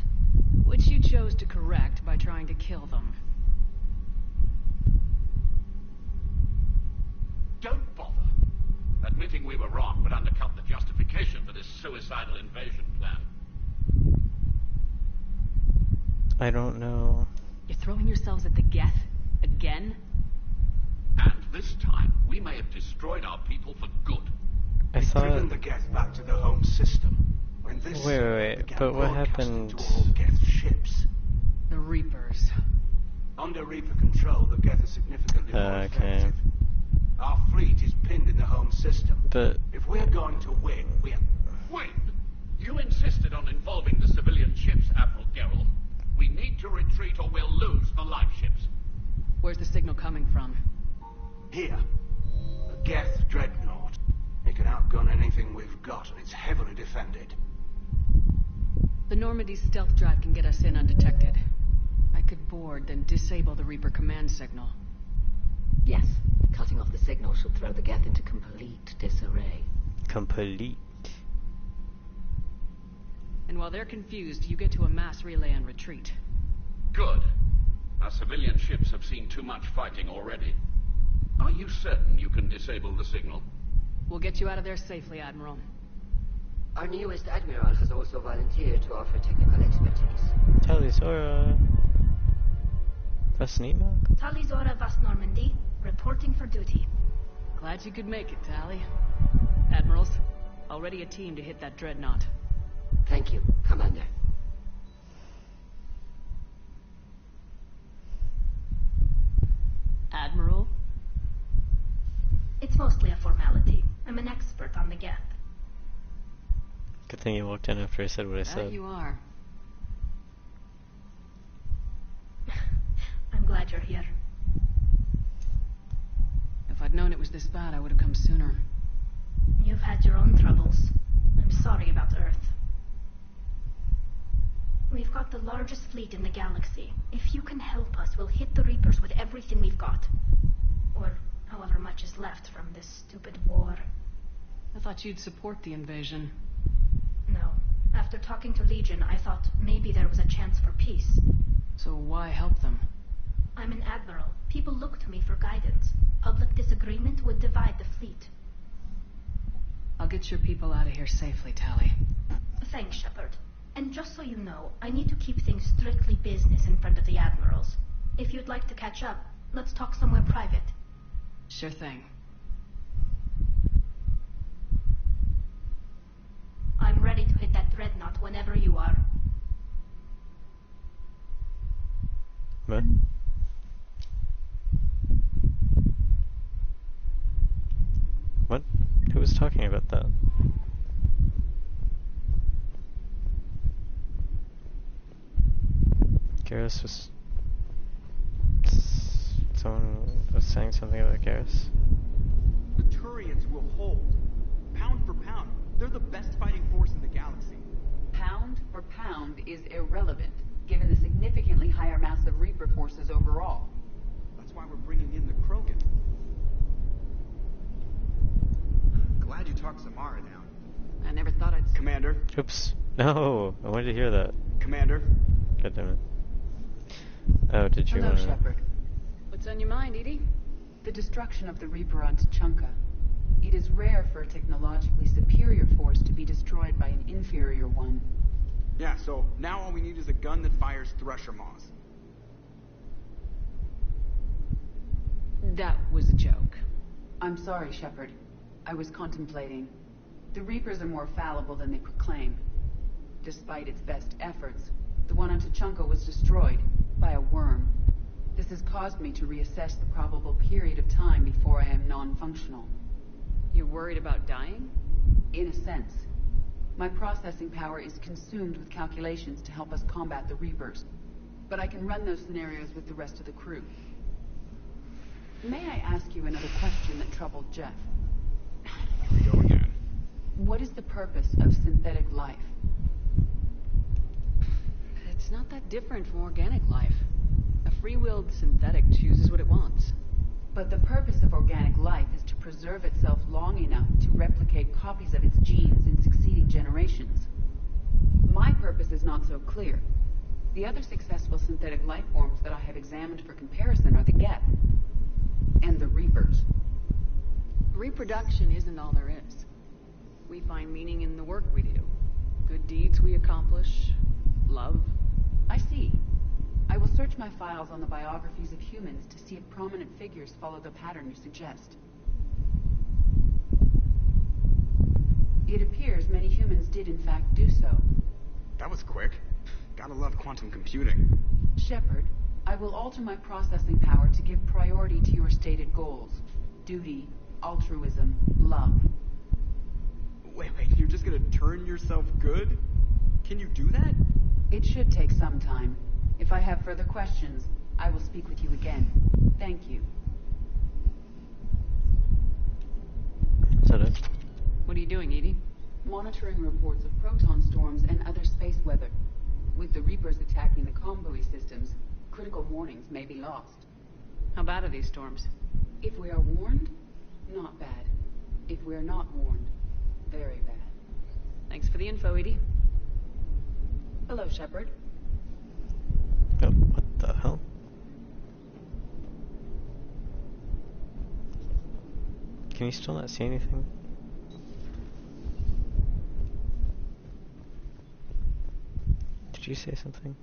Which you chose to correct by trying to kill them. Don't bother. Admitting we were wrong would undercut the justification for this suicidal invasion plan. I don't know. You're throwing yourselves at the Geth? Again? And this time, we may have destroyed our people for good. We've driven the Geth back to the home system. When this wait, but what happened? To all Geth ships. The Reapers. Under Reaper control, the Geth are significantly more effective. Our fleet is pinned in the home system. But if we're going to win, we have... Win? You insisted on involving the civilian ships, Admiral Geralt. We need to retreat or we'll lose the live ships. Where's the signal coming from? Here. A Geth dreadnought. It can outgun anything we've got, and it's heavily defended. The Normandy's stealth drive can get us in undetected. I could board, then disable the Reaper command signal. Yes. Cutting off the signal should throw the Geth into complete disarray. Complete. And while they're confused, you get to a mass relay and retreat. Good. Our civilian ships have seen too much fighting already. Are you certain you can disable the signal? We'll get you out of there safely, Admiral. Our newest Admiral has also volunteered to offer technical expertise. Talizora. Vasnima? Talizora Vas Normandy, reporting for duty. Glad you could make it, Tally. Admirals, already a team to hit that dreadnought. Thank you, Commander. Admiral? It's mostly a formality. I'm an expert on the Geth. Good thing you walked in after I said what I said. You are. I'm glad you're here. If I'd known it was this bad, I would have come sooner. You've had your own troubles. I'm sorry about Earth. We've got the largest fleet in the galaxy. If you can help us, we'll hit the Reapers with everything we've got. Or however much is left from this stupid war. I thought you'd support the invasion. No. After talking to Legion, I thought maybe there was a chance for peace. So why help them? I'm an admiral. People look to me for guidance. Public disagreement would divide the fleet. I'll get your people out of here safely, Tally. Thanks, Shepard. And just so you know, I need to keep things strictly business in front of the admirals. If you'd like to catch up, let's talk somewhere private. Sure thing. I'm ready to hit that dreadnought whenever you are. What? What? Who was talking about that? Garrus was... Someone was saying something about Garrus? The Turians will hold. Pound for pound. They're the best fighting force in the galaxy. Pound for pound is irrelevant, given the significantly higher mass of Reaper forces overall. That's why we're bringing in the Krogan. Glad you talked Samara down. I never thought I'd... Commander. Oops. No! I wanted to hear that. Commander. God damn it. Oh, did you Hello, want to... Shepard. What's on your mind, Edie? The destruction of the Reaper on Tuchanka. It is rare for a technologically superior force to be destroyed by an inferior one. Yeah, so now all we need is a gun that fires Thresher Maws. That was a joke. I'm sorry, Shepard. I was contemplating The Reapers are more fallible than they proclaim. Despite its best efforts, the one on Tuchanka was destroyed by a worm. This has caused me to reassess the probable period of time before I am non-functional. You're worried about dying? In a sense. My processing power is consumed with calculations to help us combat the Reapers. But I can run those scenarios with the rest of the crew. May I ask you another question that troubled Jeff? Here we go again. What is the purpose of synthetic life? It's not that different from organic life. A free-willed synthetic chooses what it wants. But the purpose of organic life is to preserve itself long enough to replicate copies of its genes in succeeding generations. My purpose is not so clear. The other successful synthetic life forms that I have examined for comparison are the Geth and the Reapers. Reproduction isn't all there is. We find meaning in the work we do. Good deeds we accomplish. Love. I see. I will search my files on the biographies of humans to see if prominent figures follow the pattern you suggest. It appears many humans did in fact do so. That was quick. Gotta love quantum computing. Shepard, I will alter my processing power to give priority to your stated goals. Duty, altruism, love. Wait, you're just gonna turn yourself good? Can you do that? It should take some time. If I have further questions, I will speak with you again. Thank you. Is that it? What are you doing, Edie? Monitoring reports of proton storms and other space weather. With the Reapers attacking the convoy systems, critical warnings may be lost. How bad are these storms? If we are warned, not bad. If we are not warned, very bad. Thanks for the info, Edie. Hello, Shepard. Oh, what the hell? Can you still not see anything? Did you say something?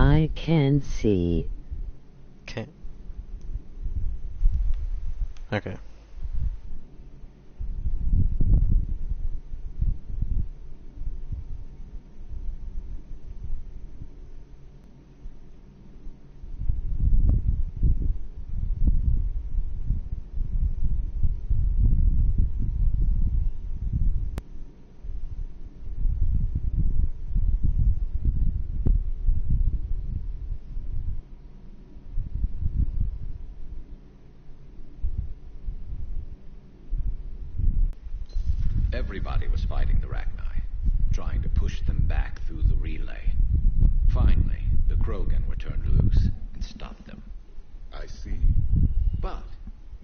I can see. Okay. Okay. Everybody was fighting the Rachni, trying to push them back through the relay. Finally, the Krogan were turned loose and stopped them. I see. But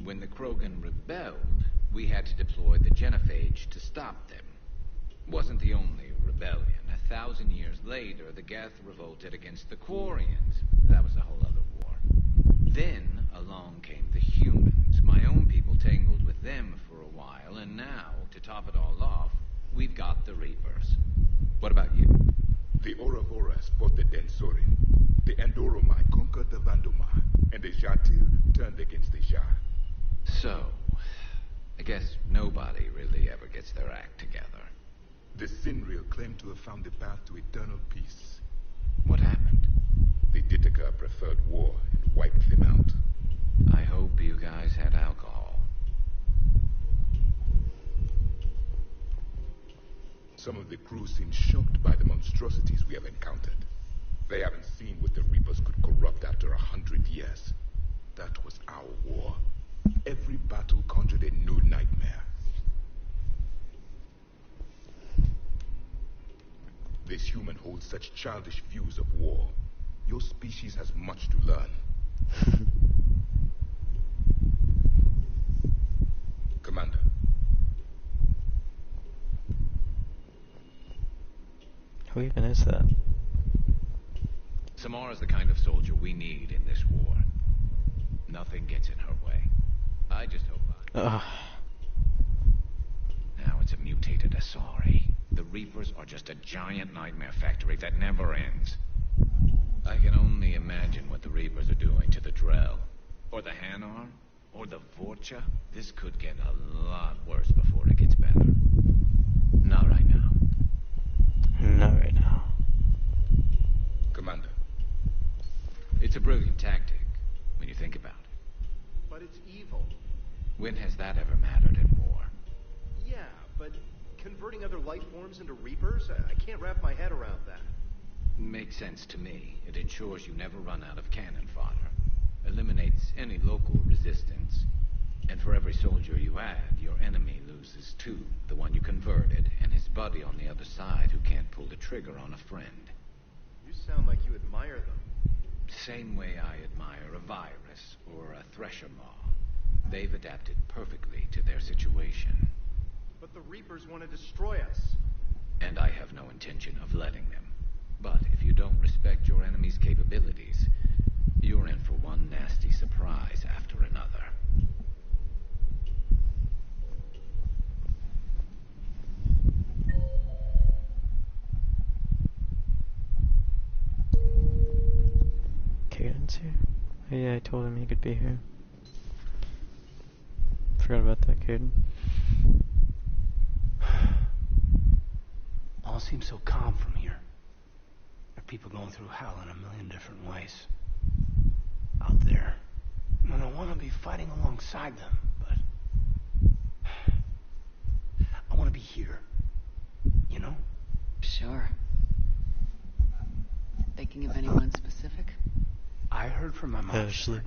when the Krogan rebelled, we had to deploy the genophage to stop them. Wasn't the only rebellion. 1,000 years later, the Geth revolted against the Quarians. That was a whole other war. Then along came the humans. My own people tangled with them for a while, and now, to top it all off, we've got the Reapers. What about you? The Ouroboros fought the Densorin. The Endoromai conquered the Vandomai, and the Jatil turned against the Shah. So, I guess nobody really ever gets their act together. The Sinreal claimed to have found the path to eternal peace. What happened? The Ditaka preferred war and wiped them out. I hope you guys had alcohol. Some of the crew seem shocked by the monstrosities we have encountered. They haven't seen what the Reapers could corrupt after 100 years. That was our war. Every battle conjured a new nightmare. This human holds such childish views of war. Your species has much to learn. Commander. Who even is that? Samara's the kind of soldier we need in this war. Nothing gets in her way. I just hope Ugh. Now it's a mutated Asari. The Reapers are just a giant nightmare factory that never ends. I can only imagine what the Reapers are doing to the Drell. Or the Hanar. Or the Vorcha. This could get a lot worse before it gets better. Not right now. Not right now. Commander. It's a brilliant tactic, when you think about it. But it's evil. When has that ever mattered in war? Yeah, but converting other life forms into Reapers? I can't wrap my head around that. Makes sense to me. It ensures you never run out of cannon fodder. Eliminates any local resistance. And for every soldier you add, your enemy loses two. The one you converted, and his buddy on the other side who can't pull the trigger on a friend. You sound like you admire them. Same way I admire a virus or a thresher maw. They've adapted perfectly to their situation. But the Reapers want to destroy us. And I have no intention of letting them. But if you don't respect your enemy's capabilities, you're in for one nasty surprise after another. Caden's here? Oh, yeah, I told him he could be here. Forgot about that, Caden. All seems so calm from here. There are people going through hell in a million different ways. Out there. And I want to be fighting alongside them, but... I want to be here. You know? Sure. Thinking of anyone specific? I heard from my mom. Ashley.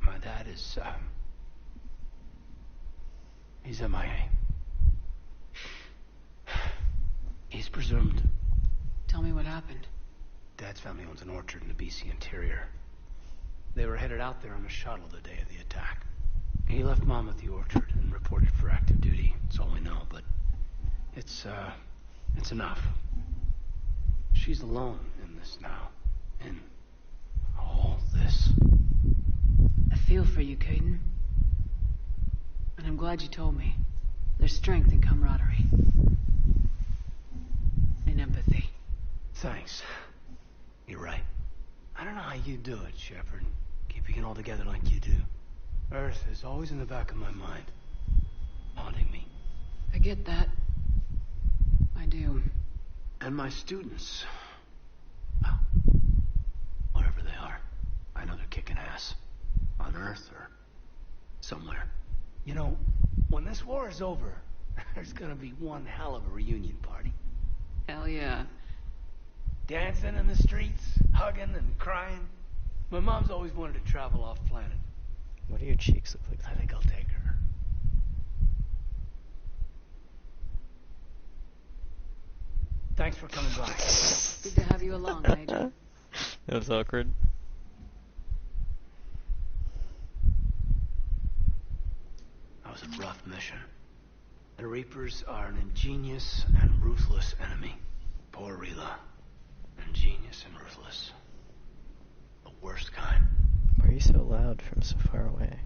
My dad is, he's MIA. He's presumed. Tell me what happened. Dad's family owns an orchard in the BC interior. They were headed out there on a shuttle the day of the attack. He left Mom at the orchard and reported for active duty. That's all we know, but it's enough. She's alone in this now. In all this. I feel for you, Caden. And I'm glad you told me. There's strength in camaraderie. In empathy. Thanks. You're right. I don't know how you do it, Shepard. Keeping it all together like you do. Earth is always in the back of my mind. Haunting me. I get that. I do. And my students. Well, whatever they are. I know they're kicking ass. On Earth or somewhere. You know, when this war is over, there's gonna be one hell of a reunion party. Hell yeah. Dancing in the streets, hugging and crying. My mom's always wanted to travel off planet. What do your cheeks look like? I think I'll take her. Thanks for coming by. Good to have you along, Major. That was awkward. That was a rough mission. The Reapers are an ingenious and ruthless enemy. Poor Rila. Ingenious and ruthless. The worst kind. Why are you so loud from so far away?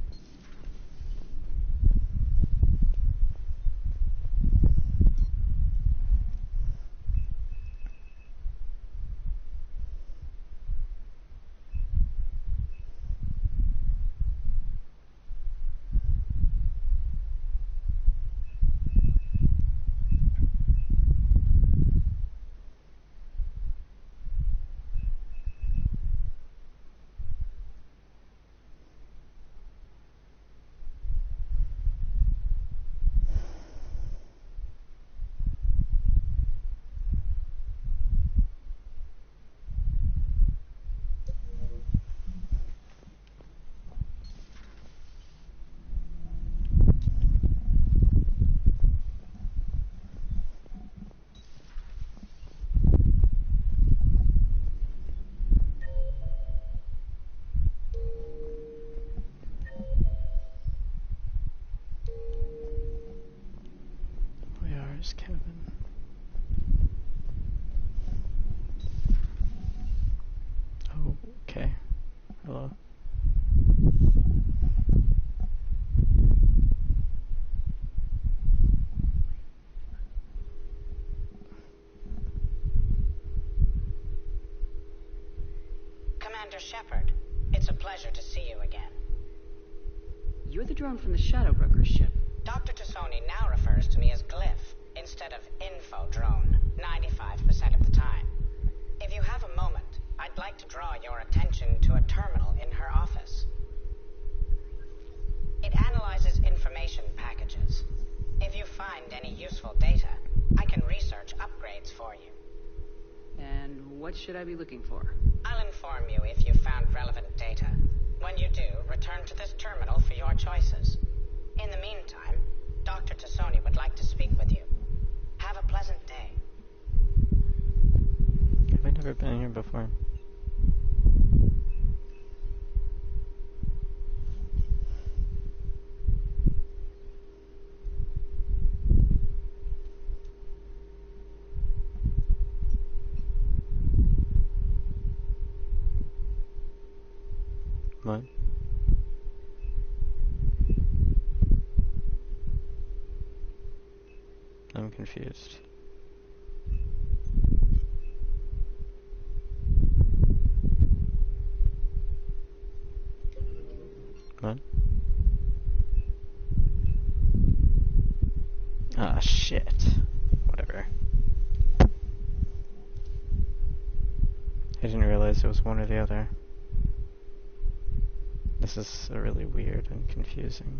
Commander Shepard. It's a pleasure to see you again. You're the drone from the Shadow Broker's ship. Dr. Tassoni now refers to me as Glyph instead of Info Drone, 95% of the time. If you have a moment, I'd like to draw your attention to a terminal in her office. It analyzes information packages. If you find any useful data, I can research upgrades for you. And what should I be looking for? I'll inform you if you found relevant data. When you do, return to this terminal for your choices. In the meantime, Dr. Tassoni would like to speak with you. Have a pleasant day. Have I never been here before? What? I'm confused. What? Ah, shit. Whatever. I didn't realize it was one or the other. This is really weird and confusing.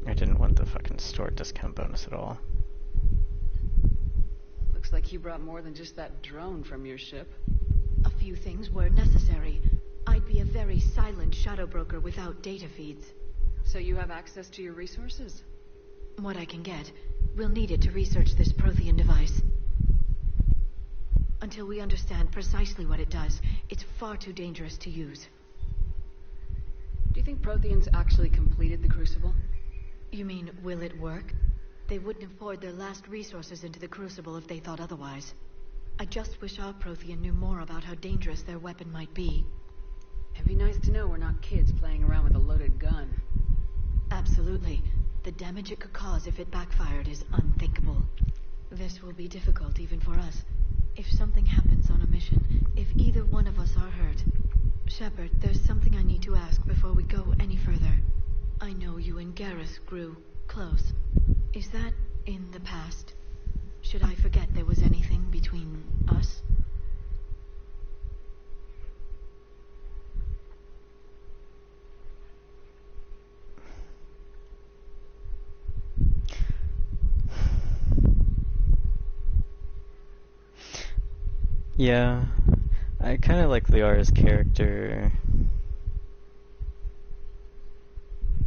I didn't want the fucking store discount bonus at all. Looks like you brought more than just that drone from your ship. A few things were necessary. I'd be a very silent shadow broker without data feeds. So you have access to your resources? What I can get. We'll need it to research this Prothean device. Until we understand precisely what it does, it's far too dangerous to use. Do you think Protheans actually completed the Crucible? You mean, will it work? They wouldn't have poured their last resources into the Crucible if they thought otherwise. I just wish our Prothean knew more about how dangerous their weapon might be. It'd be nice to know we're not kids playing around with a loaded gun. Absolutely. The damage it could cause if it backfired is unthinkable. This will be difficult even for us. If something happens on a mission, if either one of us are hurt... Shepard, there's something I need to ask before we go any further. I know you and Garrus grew close. Is that in the past? Should I forget there was anything between us? Yeah, I kind of like Liara's character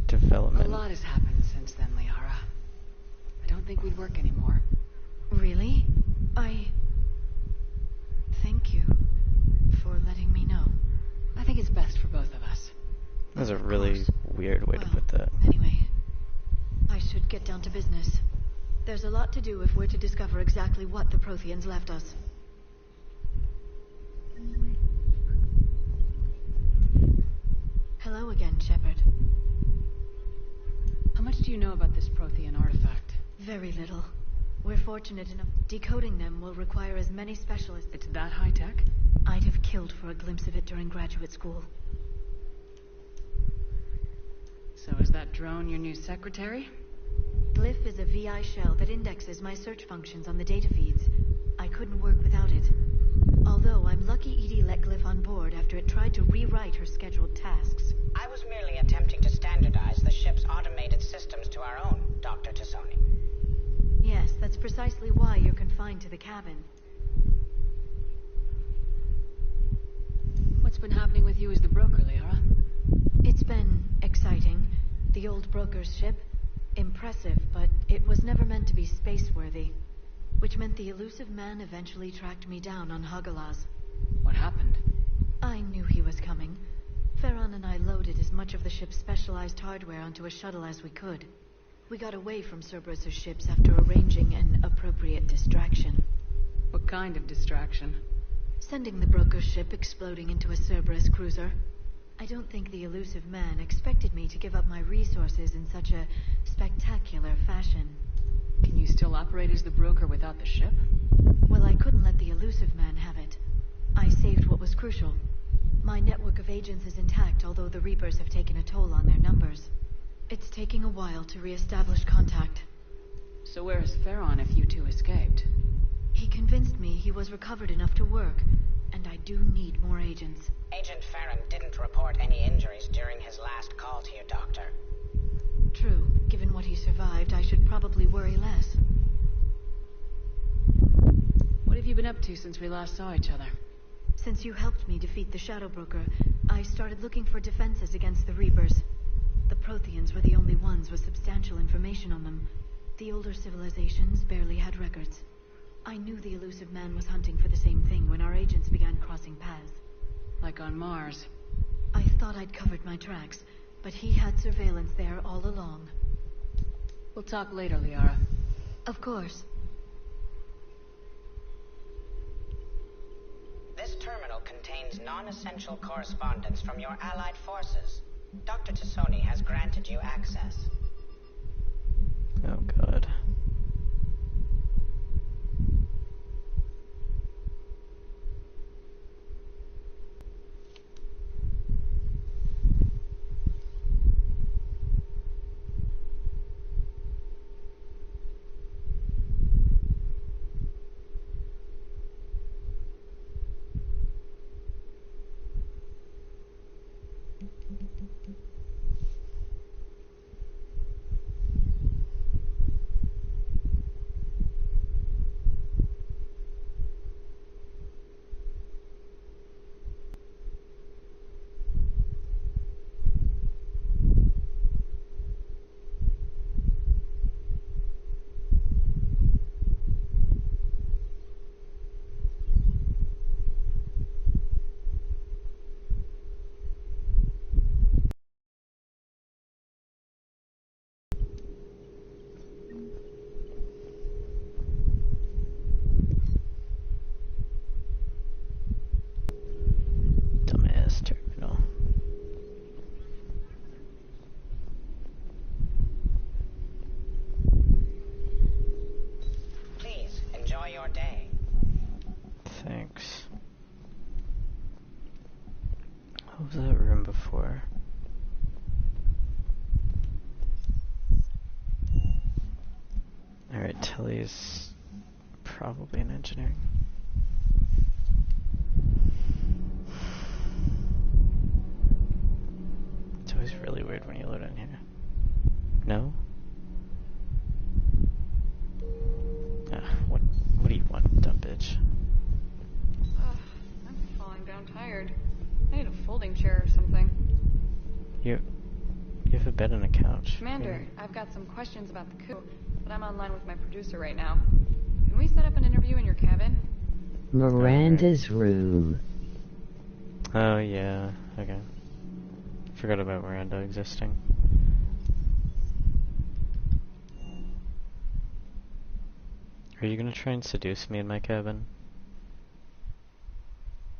development. A lot has happened since then, Liara. I don't think we'd work anymore. Really? Thank you for letting me know. I think it's best for both of us. That was a really weird way to put that. Anyway, I should get down to business. There's a lot to do if we're to discover exactly what the Protheans left us. Hello again, Shepard. How much do you know about this Prothean artifact? Very little. We're fortunate enough. Decoding them will require as many specialists. It's that high-tech? I'd have killed for a glimpse of it during graduate school. So is that drone your new secretary? Glyph is a VI shell that indexes my search functions on the data feeds. I couldn't work without it. Although I'm lucky Edie let Glyph on board after it tried to rewrite her scheduled tasks. I was merely attempting to standardize the ship's automated systems to our own, Dr. Tassoni. Yes, that's precisely why you're confined to the cabin. What's been happening with you as the broker, Liara? It's been exciting. The old broker's ship. Impressive, but it was never meant to be space-worthy. Which meant the elusive man eventually tracked me down on Hagalaz. What happened? I knew he was coming. Farron and I loaded as much of the ship's specialized hardware onto a shuttle as we could. We got away from Cerberus' ships after arranging an appropriate distraction. What kind of distraction? Sending the broker's ship exploding into a Cerberus cruiser. I don't think the elusive man expected me to give up my resources in such a spectacular fashion. Can you still operate as the broker without the ship? Well, I couldn't let the elusive man have it. I saved what was crucial. My network of agents is intact, although the Reapers have taken a toll on their numbers. It's taking a while to re-establish contact. So where is Farron if you two escaped? He convinced me he was recovered enough to work, and I do need more agents. Agent Farron didn't report any injuries during his last call to you, Doctor. True. Given what he survived, I should probably worry less. What have you been up to since we last saw each other? Since you helped me defeat the Shadow Broker, I started looking for defenses against the Reapers. The Protheans were the only ones with substantial information on them. The older civilizations barely had records. I knew the elusive man was hunting for the same thing when our agents began crossing paths. Like on Mars. I thought I'd covered my tracks, but he had surveillance there all along. We'll talk later, Liara. Of course. This terminal contains non-essential correspondence from your allied forces. Dr. Tassoni has granted you access. Oh god. Dumbass terminal. Please, enjoy your day. Thanks. What was that room before? Alright, Telly's probably in engineering. It's always really weird when you load in here. No? What do you want, dumb bitch? I'm falling down tired. I need a folding chair or something. You have a bed and a couch. Commander, I've got some questions about the coup, but I'm online with my producer right now. Can we set up an interview in your cabin? Miranda's room. Oh yeah, okay. Forgot about Miranda existing. Are you gonna try and seduce me in my cabin?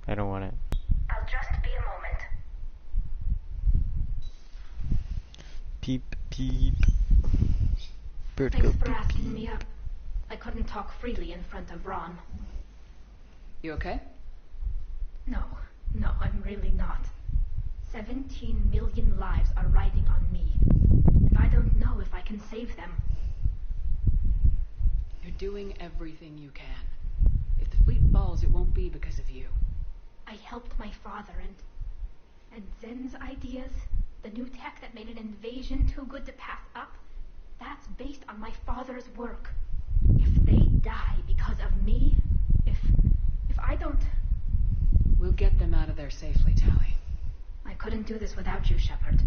I don't want it. I'll just be a moment. Peep, peep. Bird Thanks go for peep, asking peep. me up. I couldn't talk freely in front of Ron. You okay? No, I'm really not. 17 million lives are riding on me. And I don't know if I can save them. You're doing everything you can. If the fleet falls, it won't be because of you. I helped my father and Zen's ideas, the new tech that made an invasion too good to pass up, that's based on my father's work. If they die because of me, if I don't... We'll get them out of there safely, Tally. I couldn't do this without you, Shepard.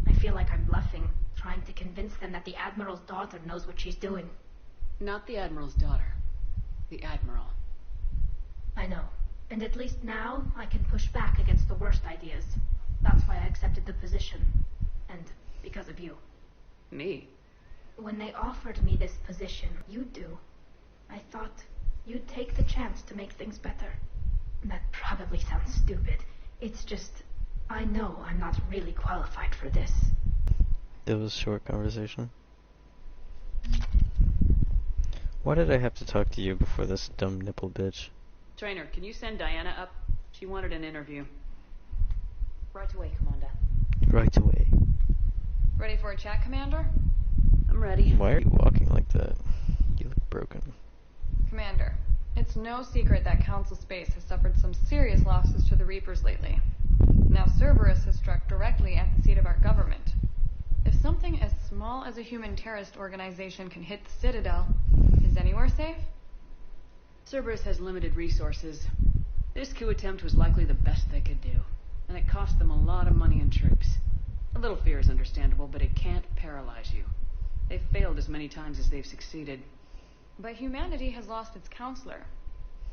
I feel like I'm bluffing, trying to convince them that the Admiral's daughter knows what she's doing. Not the Admiral's daughter. The Admiral. I know. And at least now, I can push back against the worst ideas. That's why I accepted the position. And because of you. Me? When they offered me this position, you'd do. I thought you'd take the chance to make things better. That probably sounds stupid. It's just... I know I'm not really qualified for this. It was a short conversation. Why did I have to talk to you before this dumb nipple bitch? Trainer, can you send Diana up? She wanted an interview. Right away, Commander. Right away. Ready for a chat, Commander? I'm ready. Why are you walking like that? You look broken. Commander, it's no secret that Council Space has suffered some serious losses to the Reapers lately. Now Cerberus has struck directly at the seat of our government. If something as small as a human terrorist organization can hit the Citadel, is anywhere safe? Cerberus has limited resources. This coup attempt was likely the best they could do, and it cost them a lot of money and troops. A little fear is understandable, but it can't paralyze you. They've failed as many times as they've succeeded. But humanity has lost its counselor.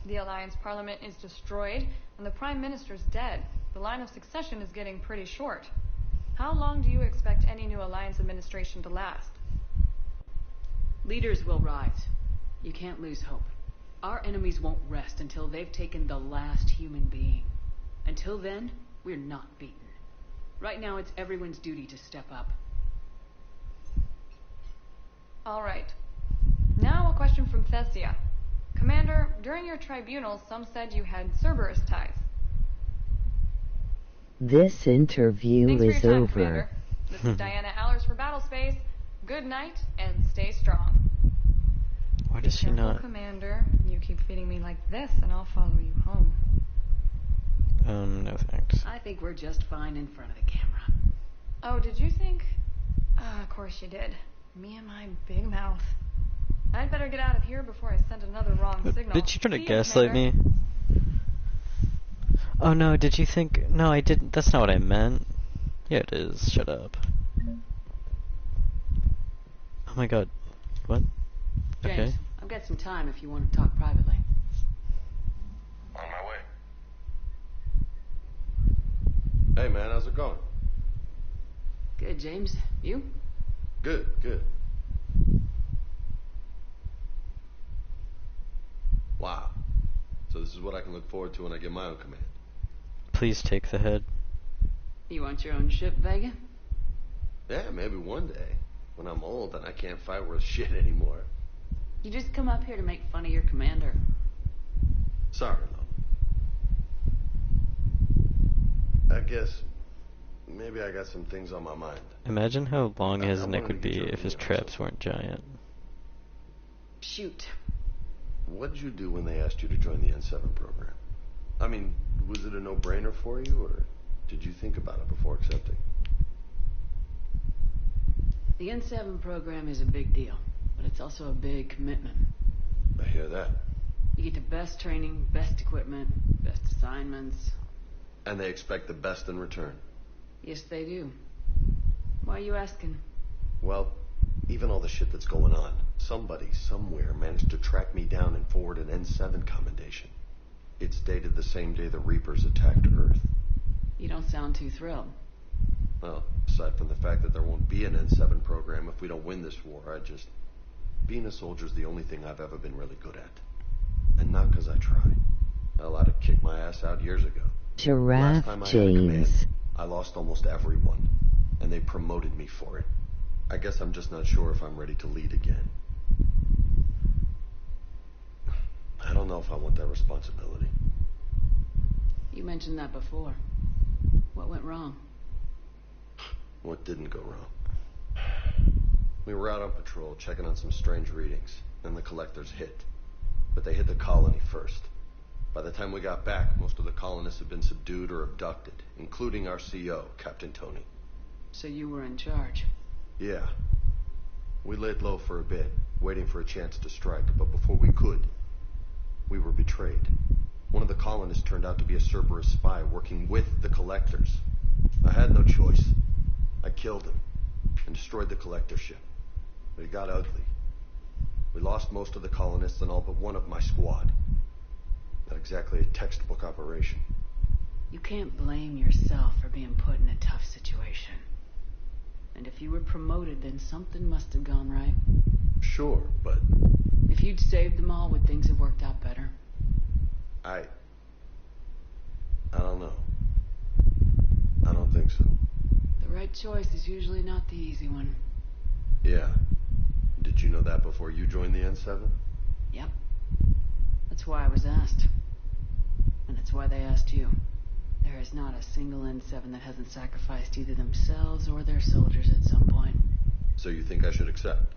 The Alliance Parliament is destroyed, and the Prime Minister's dead. The line of succession is getting pretty short. How long do you expect any new Alliance administration to last? Leaders will rise. You can't lose hope. Our enemies won't rest until they've taken the last human being. Until then, we're not beaten. Right now, it's everyone's duty to step up. All right. Now a question from Thessia. Commander, during your tribunal, some said you had Cerberus ties. This interview Thanks for your is time, over. Commander. This is Diana Allers for Battlespace. Good night, and stay strong. Why does she Careful, not? Commander. You keep feeding me like this, and I'll follow you home. No thanks. I think we're just fine in front of the camera. Oh, did you think? Of course you did. Me and my big mouth. I'd better get out of here before I send another wrong signal. Did you try to See you, gaslight Commander. me? Oh no, did you think... No, I didn't. That's not what I meant. Yeah, it is. Shut up. Oh my god. What? James, Okay. I've got some time if you want to talk privately. On my way. Hey man, how's it going? Good, James. You? Good, good. Wow. So this is what I can look forward to when I get my own command. Please take the head. You want your own ship, Vega? Yeah, maybe one day. When I'm old and I can't fight worth shit anymore. You just come up here to make fun of your commander. Sorry, Mom. I guess maybe I got some things on my mind. Imagine how long his I neck wanted would to be join if his you traps weren't giant. Shoot. What did you do when they asked you to join the N7 program? I mean, was it a no-brainer for you, or did you think about it before accepting? The N7 program is a big deal, but it's also a big commitment. I hear that. You get the best training, best equipment, best assignments. And they expect the best in return. Yes, they do. Why are you asking? Well, even all the shit that's going on, somebody somewhere managed to track me down and forward an N7 commendation. It's dated the same day the Reapers attacked Earth. You don't sound too thrilled. Well, aside from the fact that there won't be an N7 program if we don't win this war, being a soldier's the only thing I've ever been really good at. And not because I try. Hell, I'd have kicked my ass out years ago. Last time I had a command, James. I lost almost everyone, and they promoted me for it. I guess I'm just not sure if I'm ready to lead again. I don't know if I want that responsibility. You mentioned that before. What went wrong? What didn't go wrong? We were out on patrol, checking on some strange readings, and the collectors hit. But they hit the colony first. By the time we got back, most of the colonists had been subdued or abducted, including our CO, Captain Tony. So you were in charge? Yeah. We laid low for a bit, waiting for a chance to strike, but before we could, we were betrayed. One of the colonists turned out to be a Cerberus spy working with the collectors. I had no choice. I killed him and destroyed the collector ship. But it got ugly. We lost most of the colonists and all but one of my squad. Not exactly a textbook operation. You can't blame yourself for being put in a tough situation. And if you were promoted, then something must have gone right. Sure, but... If you'd saved them all, would things have worked out better? I don't know. I don't think so. The right choice is usually not the easy one. Yeah. Did you know that before you joined the N7? Yep. That's why I was asked. And it's why they asked you. There is not a single N7 that hasn't sacrificed either themselves or their soldiers at some point. So you think I should accept?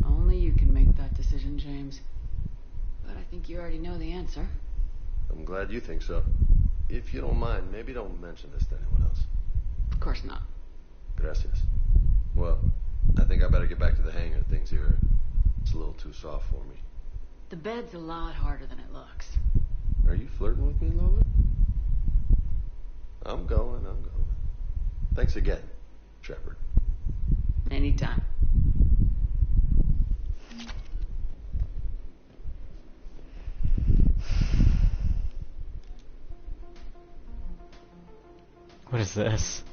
Only you can make that decision, James. But I think you already know the answer. I'm glad you think so. If you don't mind, maybe don't mention this to anyone else. Of course not. Gracias. Well, I think I better get back to the hang of things here. It's a little too soft for me. The bed's a lot harder than it looks. Are you flirting with me, Lola? I'm going. Thanks again, Shepard. Anytime. What is this?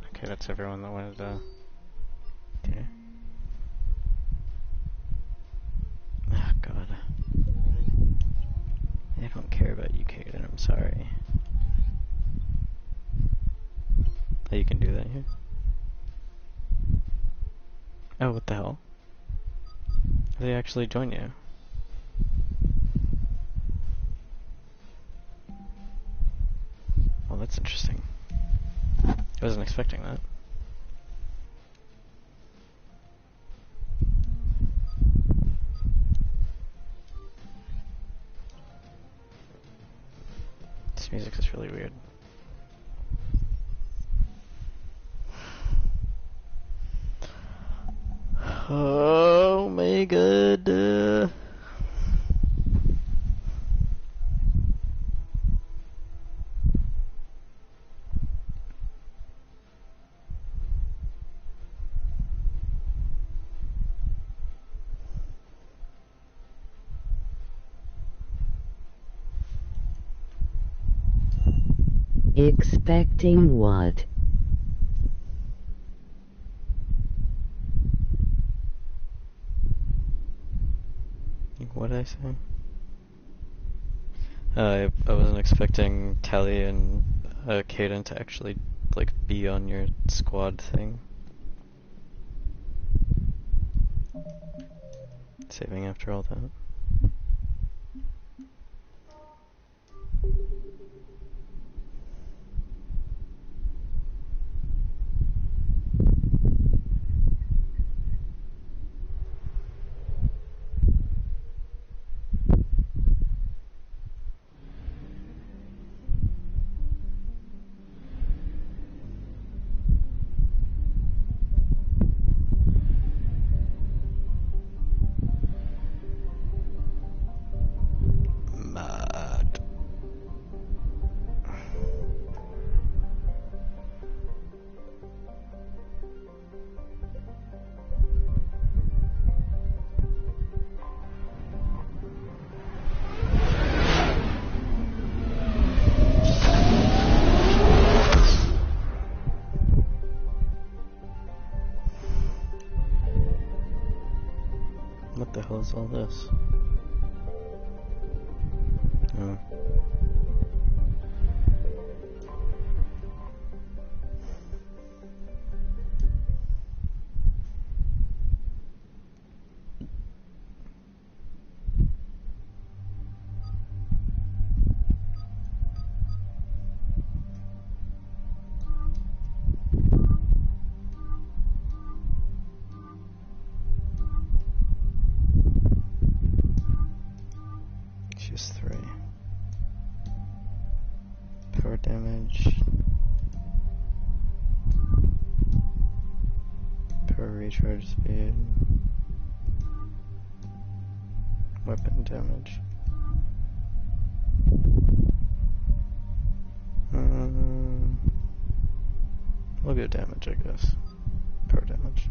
Okay, that's everyone that wanted to... Okay. Oh god. I don't care about you, Kaden, I'm sorry. Oh, you can do that here? Oh, what the hell? They actually join you. Well, that's interesting. I wasn't expecting that. This music is really weird. Oh my god. Expecting what? What did I say? I wasn't expecting Tally and Kaden to actually like be on your squad thing. Saving after all that. Mad. What the hell is all this? Oh. She's 3. Power damage. Power recharge speed. Weapon damage. We'll go damage, I guess. Power damage.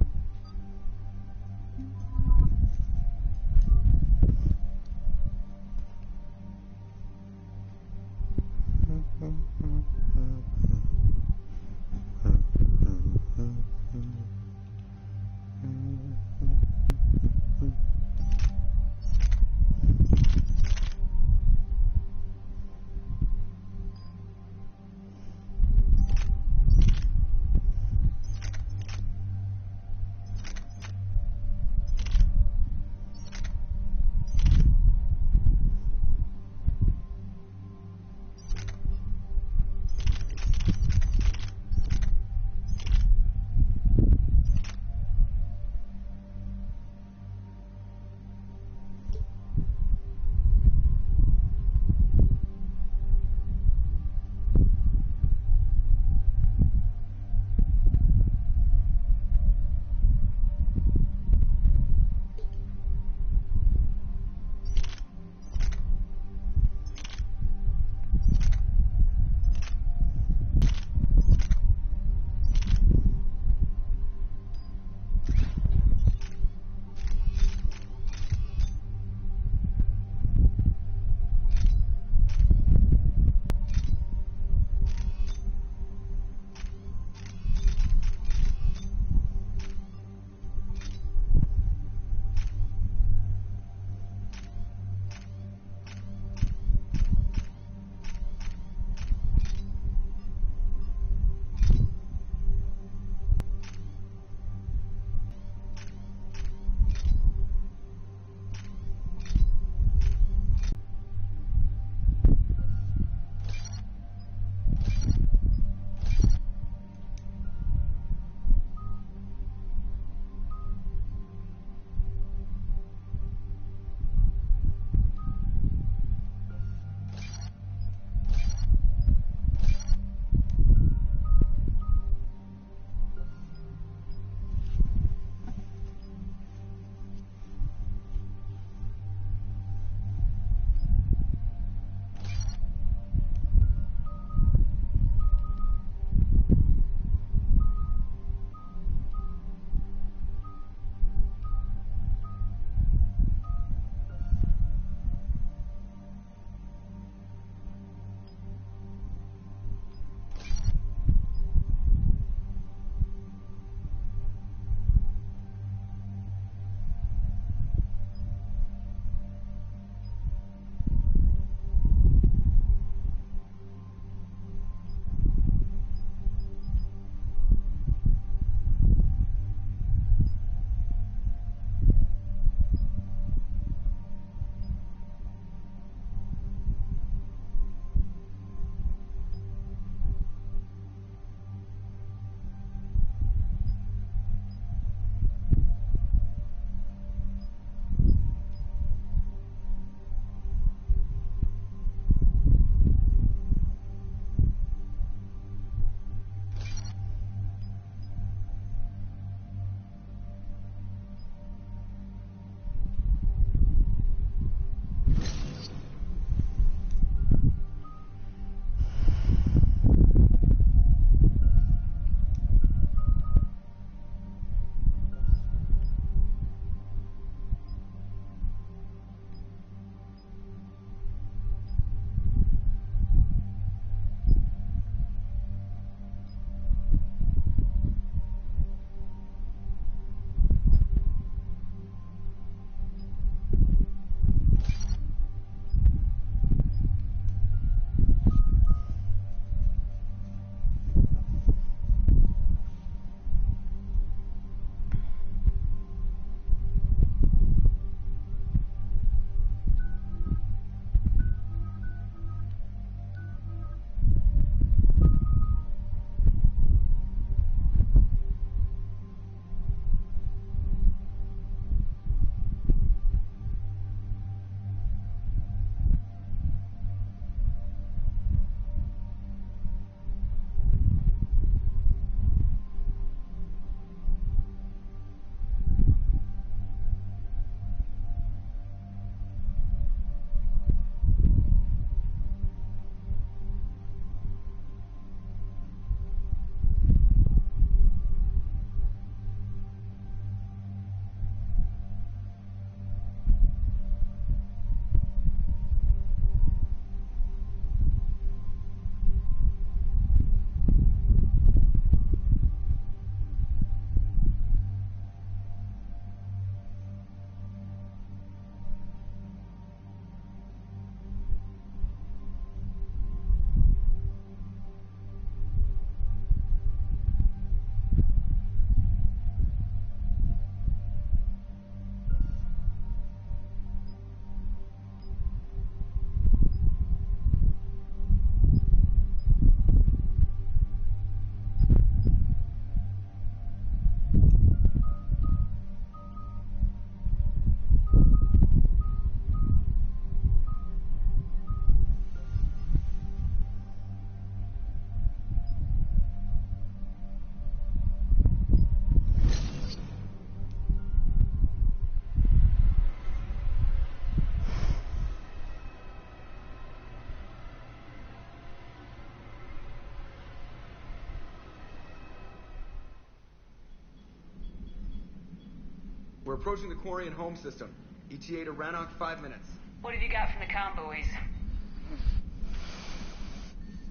We're approaching the quarry and home system. ETA to Rannoch, 5 minutes. What have you got from the comm buoys?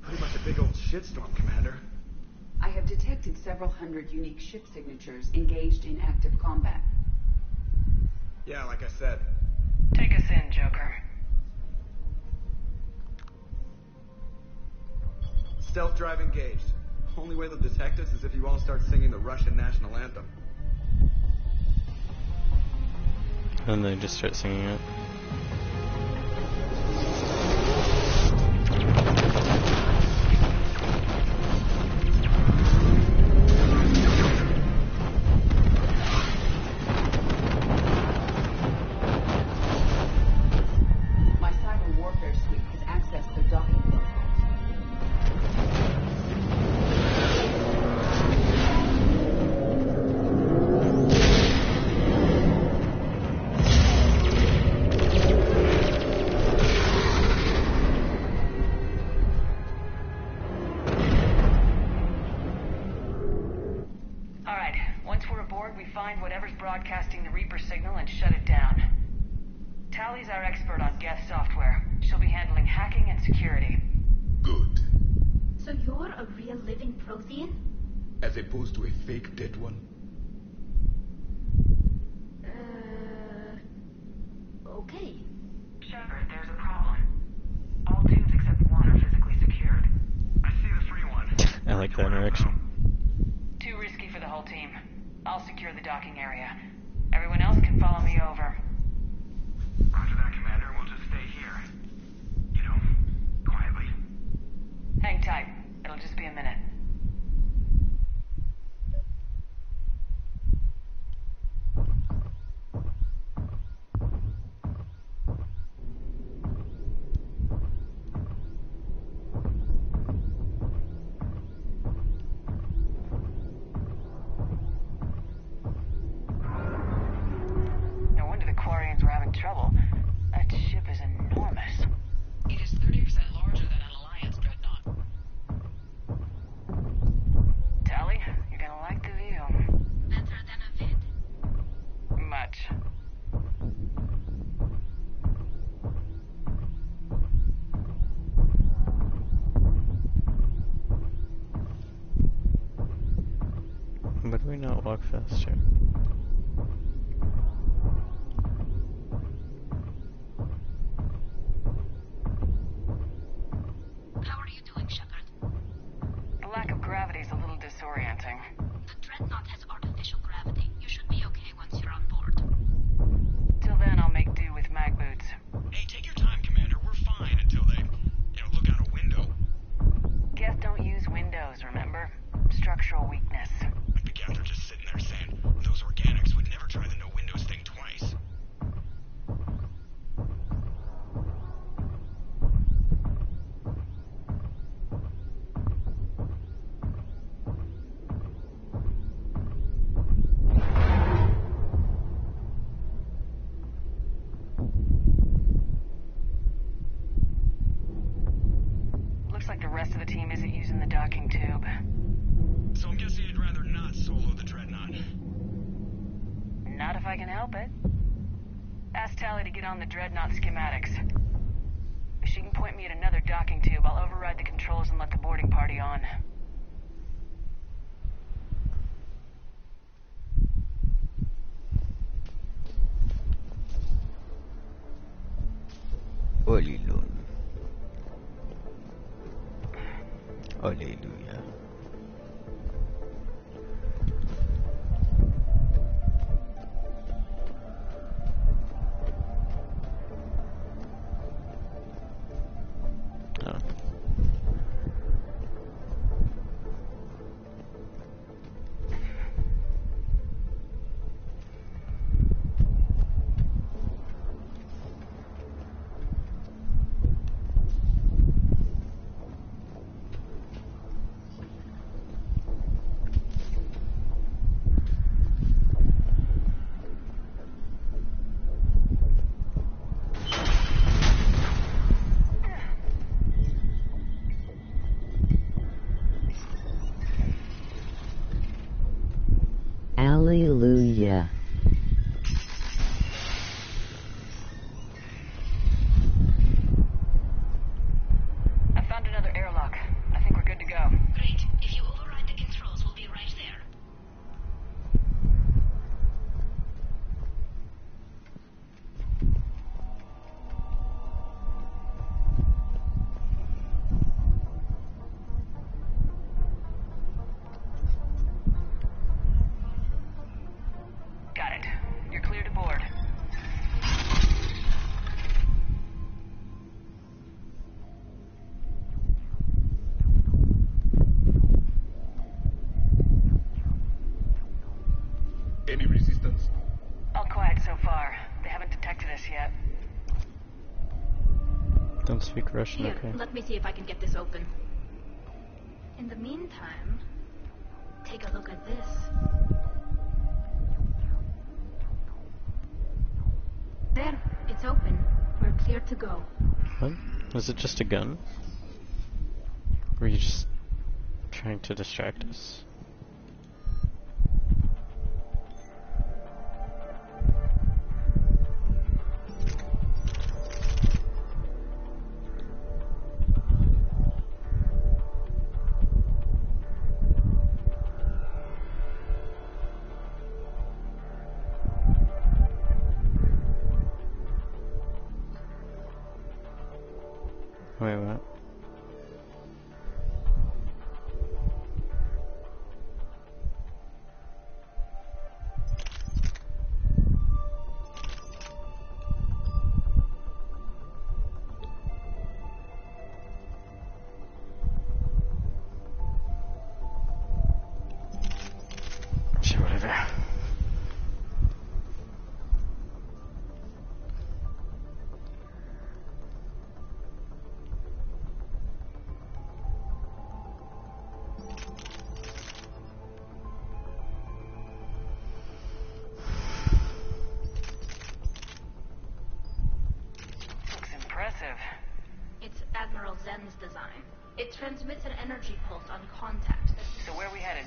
Pretty much a big old shitstorm, Commander. I have detected several hundred unique ship signatures engaged in active combat. Yeah, like I said. Take us in, Joker. Stealth drive engaged. Only way they'll detect us is if you all start singing the Russian national anthem. And they just start singing it. My cyber warfare suite has accessed the docking protocols. Alright, once we're aboard, we find whatever's broadcasting the Reaper signal and shut it down. Tally's our expert on Geth software. She'll be handling hacking and security. Good. So you're a real living Prothean? As opposed to a fake dead one? Okay. Shepard, there's a problem. All tubes except one are physically secured. I see the free one. I like that interaction. Too risky for the whole team. I'll secure the docking area. Everyone else can follow me over. Roger that, Commander. We'll just stay here. You know, quietly. Hang tight. It'll just be a minute. No wonder the Quarians were having trouble. That ship is enormous. It is 30% larger than an Alliance dreadnought. Tally, you're gonna like the view. Better than a vid? Much. Why do we not walk faster? How are you doing, Shepard? The lack of gravity is a little disorienting. The Dreadnought has artificial gravity. You should be okay once you're on board. Till then, I'll make do with mag boots. Hey, take your time, Commander. We're fine until they, look out a window. Geth don't use windows, remember? Structural weakness. The Geth are just sitting there saying, those organics would never try the no windows thing twice. Looks like the rest of the team isn't using the docking tube. So I'm guessing you'd rather not solo the Dreadnought. Not if I can help it. Ask Tally to get on the Dreadnought schematics. If she can point me at another docking tube, I'll override the controls and let the boarding party on. Hallelujah. Hallelujah. Oh. Alleluia. speak Russian, Here, okay. let me see if I can get this open. In the meantime, take a look at this. There, it's open. We're clear to go. What? Was it just a gun? Were you just trying to distract us? Wait, what? Sure, whatever. Impressive. It's Admiral Zen's design. It transmits an energy pulse on contact. So where are we headed?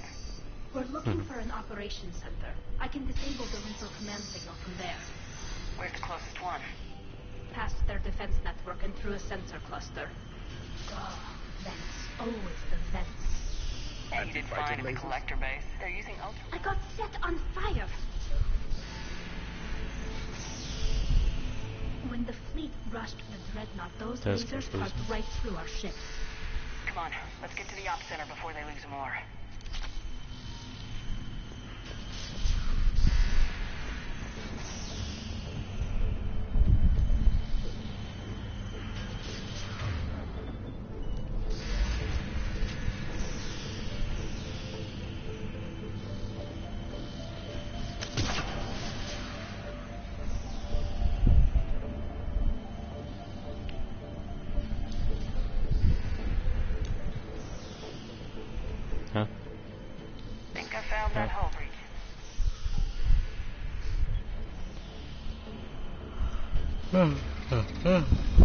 We're looking for an operations center. I can disable the Reaper command signal from there. Where's the closest one? Past their defense network and through a sensor cluster. Oh, vents. Always the vents. You did fine in the collector base. They're using ultra... I got set on fire. When the fleet rushed the dreadnought, those lasers cut right through our ship. Come on, let's get to the op center before they lose more. Huh? Think I found that hole breach.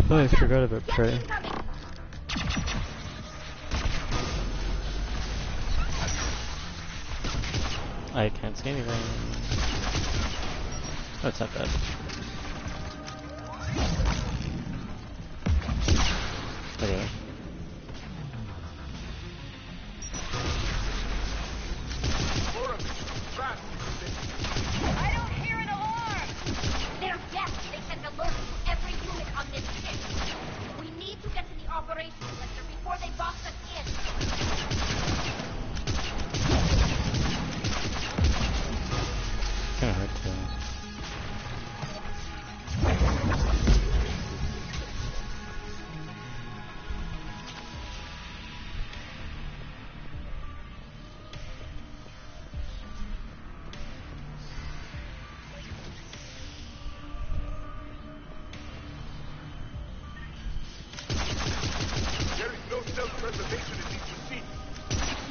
Oh, I forgot about prey. I can't see anything. Oh, it's not bad. Okay. I don't hear an alarm! They're deaf. They sent alerts to every unit on this ship. We need to get to the operations center before they box us in. Kinda hard to... There is no self-preservation in these machines.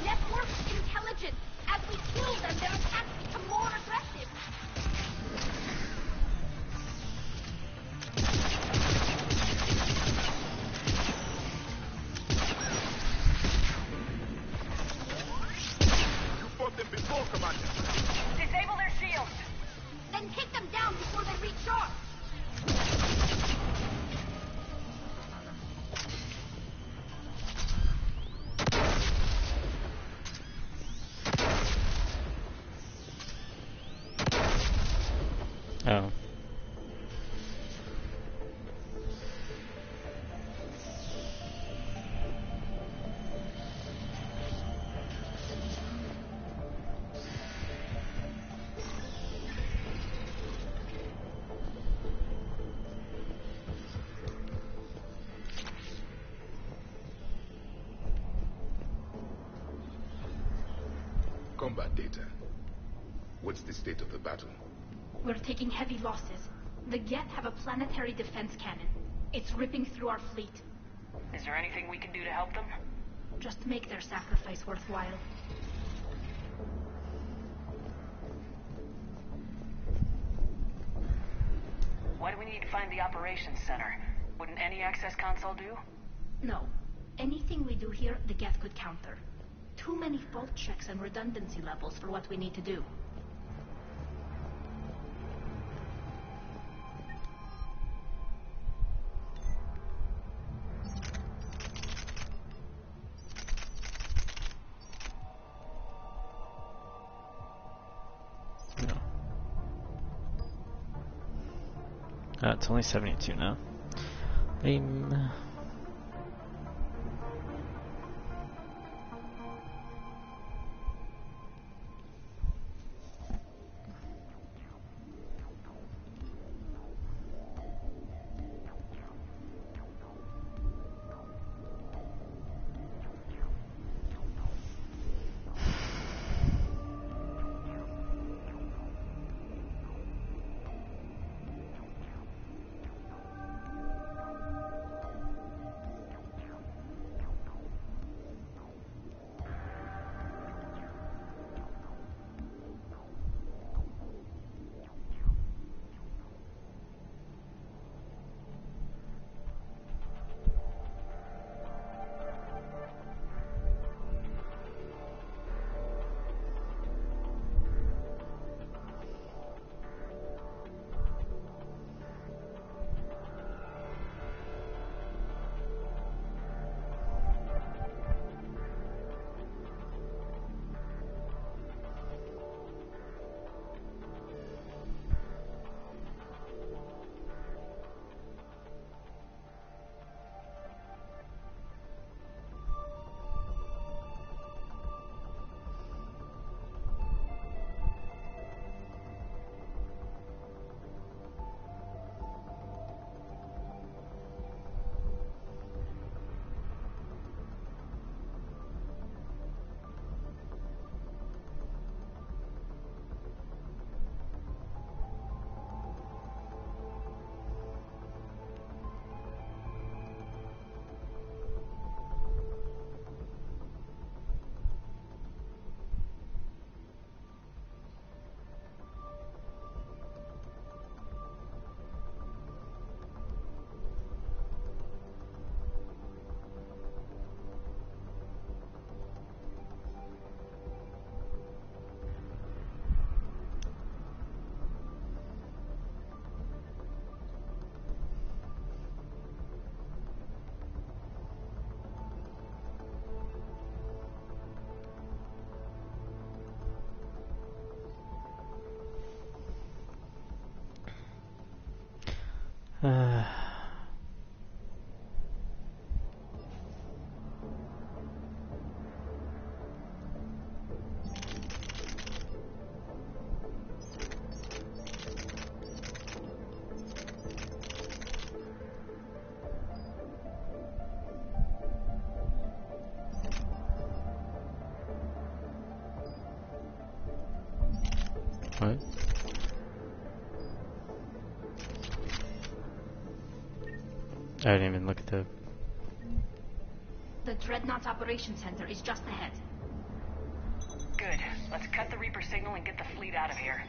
Network intelligence. As we kill them, their attacks become more aggressive. You fought them before, Commander. Disable their shields! Then take them down before they reach shore. Oh. Combat data. What's the state of the battle? We're taking heavy losses. The Geth have a planetary defense cannon. It's ripping through our fleet. there anything we can do to help them? Just make their sacrifice worthwhile. Why do we need to find the operations center? Wouldn't any access console do? No. Anything we do here, the Geth could counter. Too many fault checks and redundancy levels for what we need to do. It's only 72 now. What? I didn't even look at the... The Dreadnought Operations Center is just ahead. Good. Let's cut the Reaper signal and get the fleet out of here.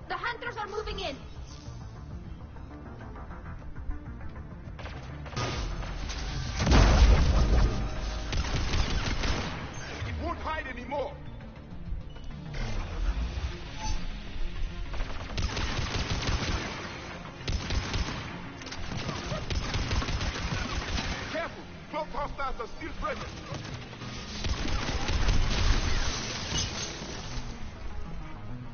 The Hunters are moving in! It won't hide anymore! Careful! Close hostiles are still present!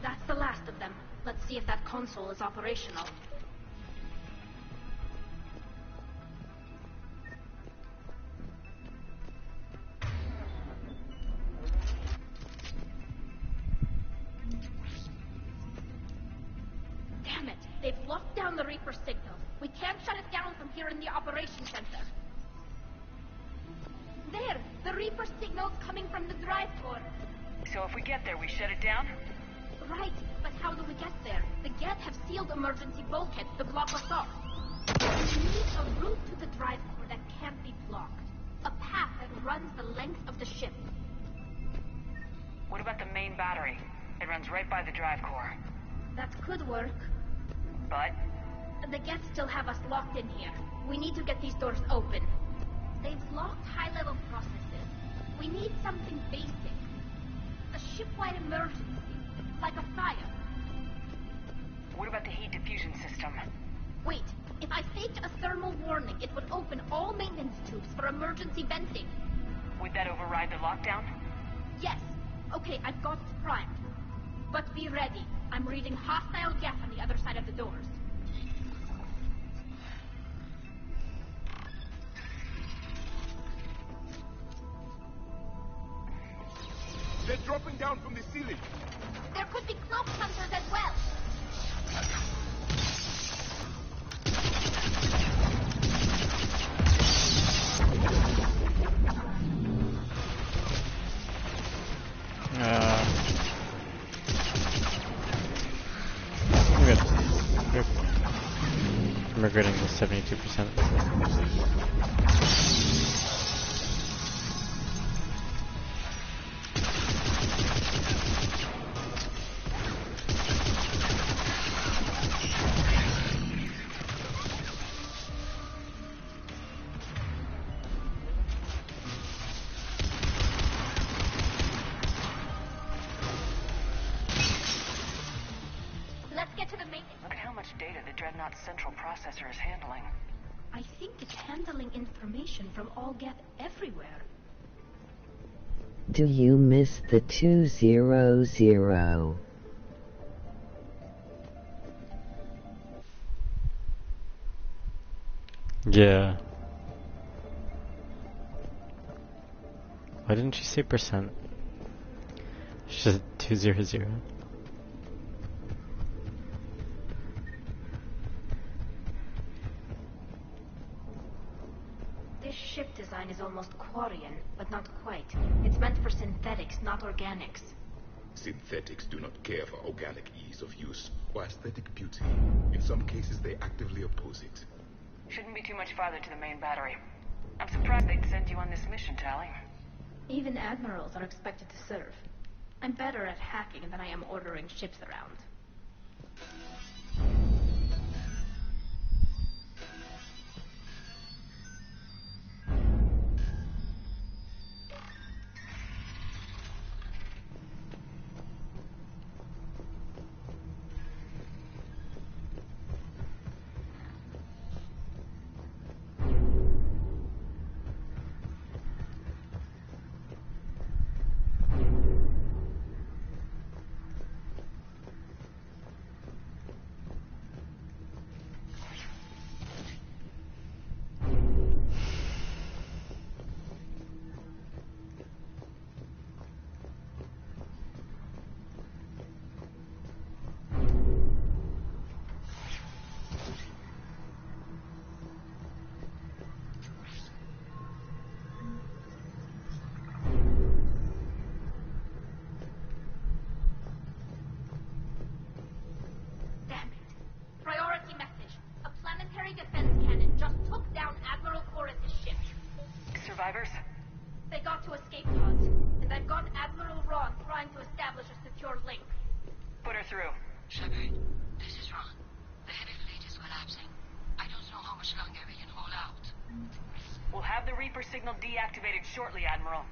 That's the last of them. Let's see if that console is operational. Damn it! They've locked down the Reaper signal. We can't shut it down from here in the operations center. There! The Reaper signal's coming from the drive core. So if we get there, we shut it down? Right, but how do we get there? The Geth have sealed emergency bulkheads to block us off. We need a route to the drive core that can't be blocked. A path that runs the length of the ship. What about the main battery? It runs right by the drive core. That could work. But? The Geth still have us locked in here. We need to get these doors open. They've locked high-level processes. We need something basic. A ship-wide emergency. Like a fire. What about the heat diffusion system? Wait, if I faked a thermal warning, it would open all maintenance tubes for emergency venting. Would that override the lockdown? Yes. Okay, I've got it primed. But be ready. I'm reading hostile Geth on the other side of the doors. They're dropping down from the ceiling. There could be cloak hunters as well. I'm good. I'm regretting the 72%. Central processor is handling. I think it's handling information from all Geth everywhere. Do you miss the 200? Yeah. Why didn't she say percent? She said 200. This ship design is almost Quarian, but not quite. It's meant for synthetics, not organics. Synthetics do not care for organic ease of use or aesthetic beauty. In some cases, they actively oppose it. Shouldn't be too much farther to the main battery. I'm surprised they'd send you on this mission, Tally. Even admirals are expected to serve. I'm better at hacking than I am ordering ships around. Survivors? They got to escape pods, and I've got Admiral Ron trying to establish a secure link. Put her through. Shepard, this is Ron. The heavy fleet is collapsing. I don't know how much longer we can hold out. We'll have the Reaper signal deactivated shortly, Admiral.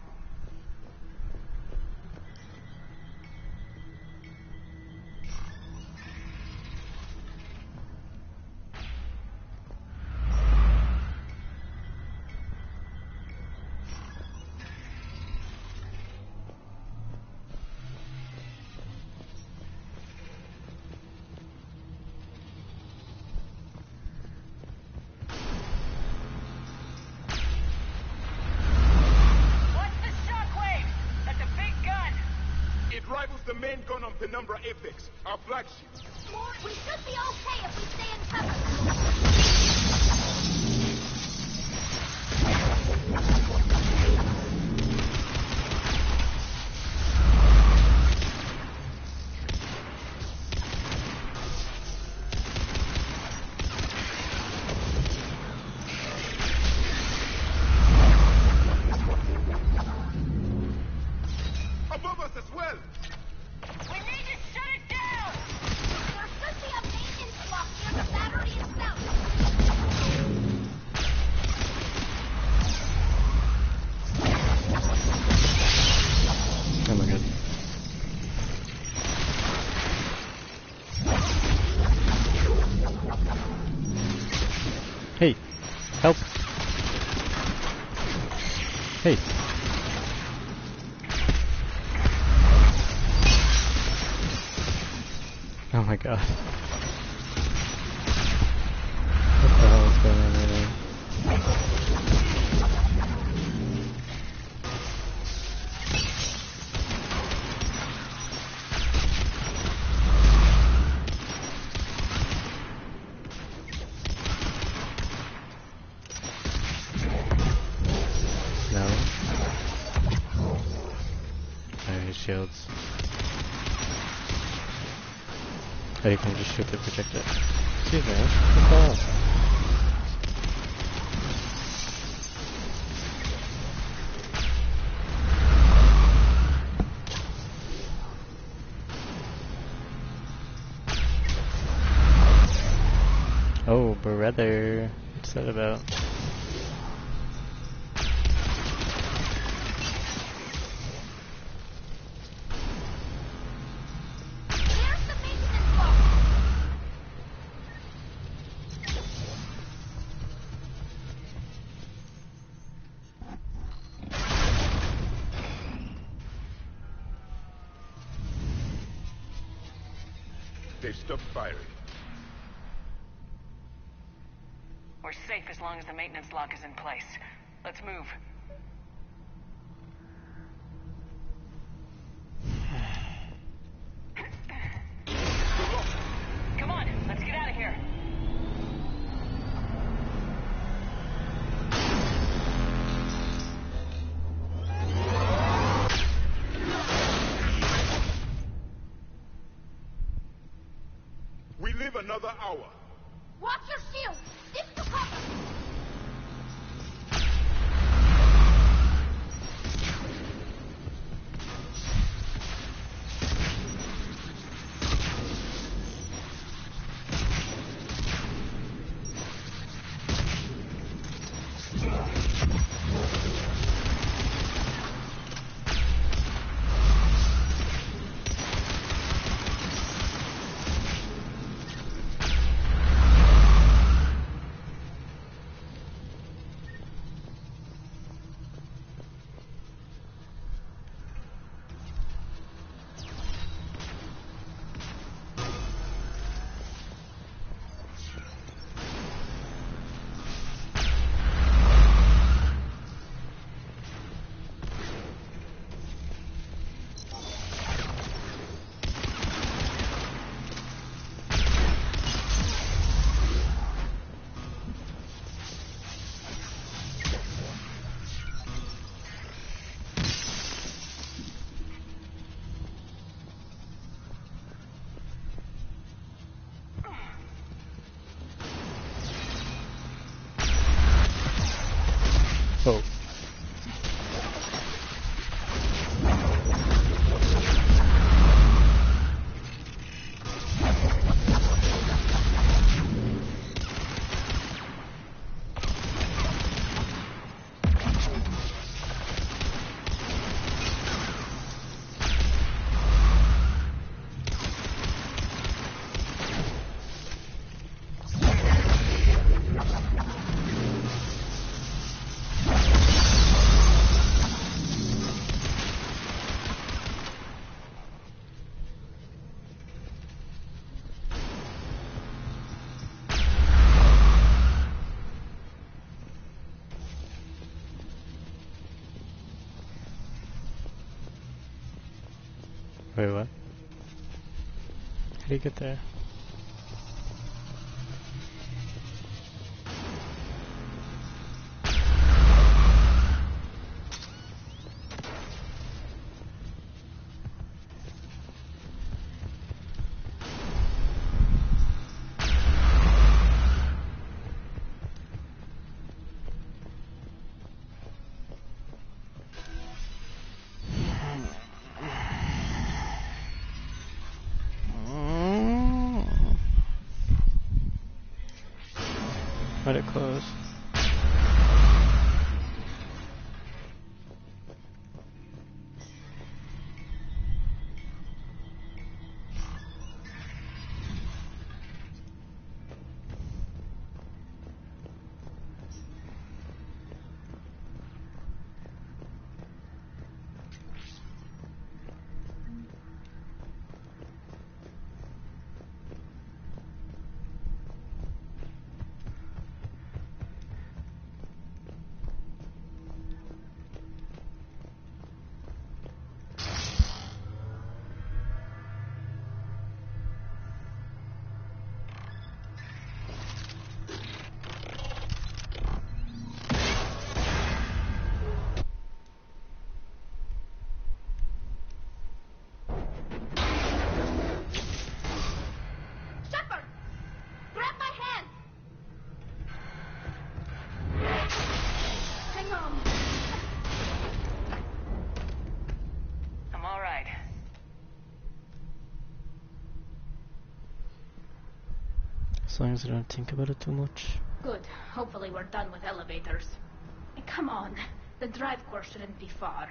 The main gun of the Penumbra Apex, our flagship. We should be okay if we stay in cover. above us as well! We need to shut it down! There should be a maintenance block near the battery itself! Oh my god. Hey! Help! Hey! Oh my god. What the hell is going on right now? No. Alright, shields. Oh, you can just shoot the projectile. Excuse me, what the hell? Oh, brother. What's that about? They've stopped firing. We're safe as long as the maintenance lock is in place. Let's move. Come on, let's get out of here. We live another hour. Watch your shield! Stick to cover! Oh. Wait, what? How do you get there? Try to close. As long as I don't think about it too much. Good. Hopefully we're done with elevators. Come on. The drive course shouldn't be far.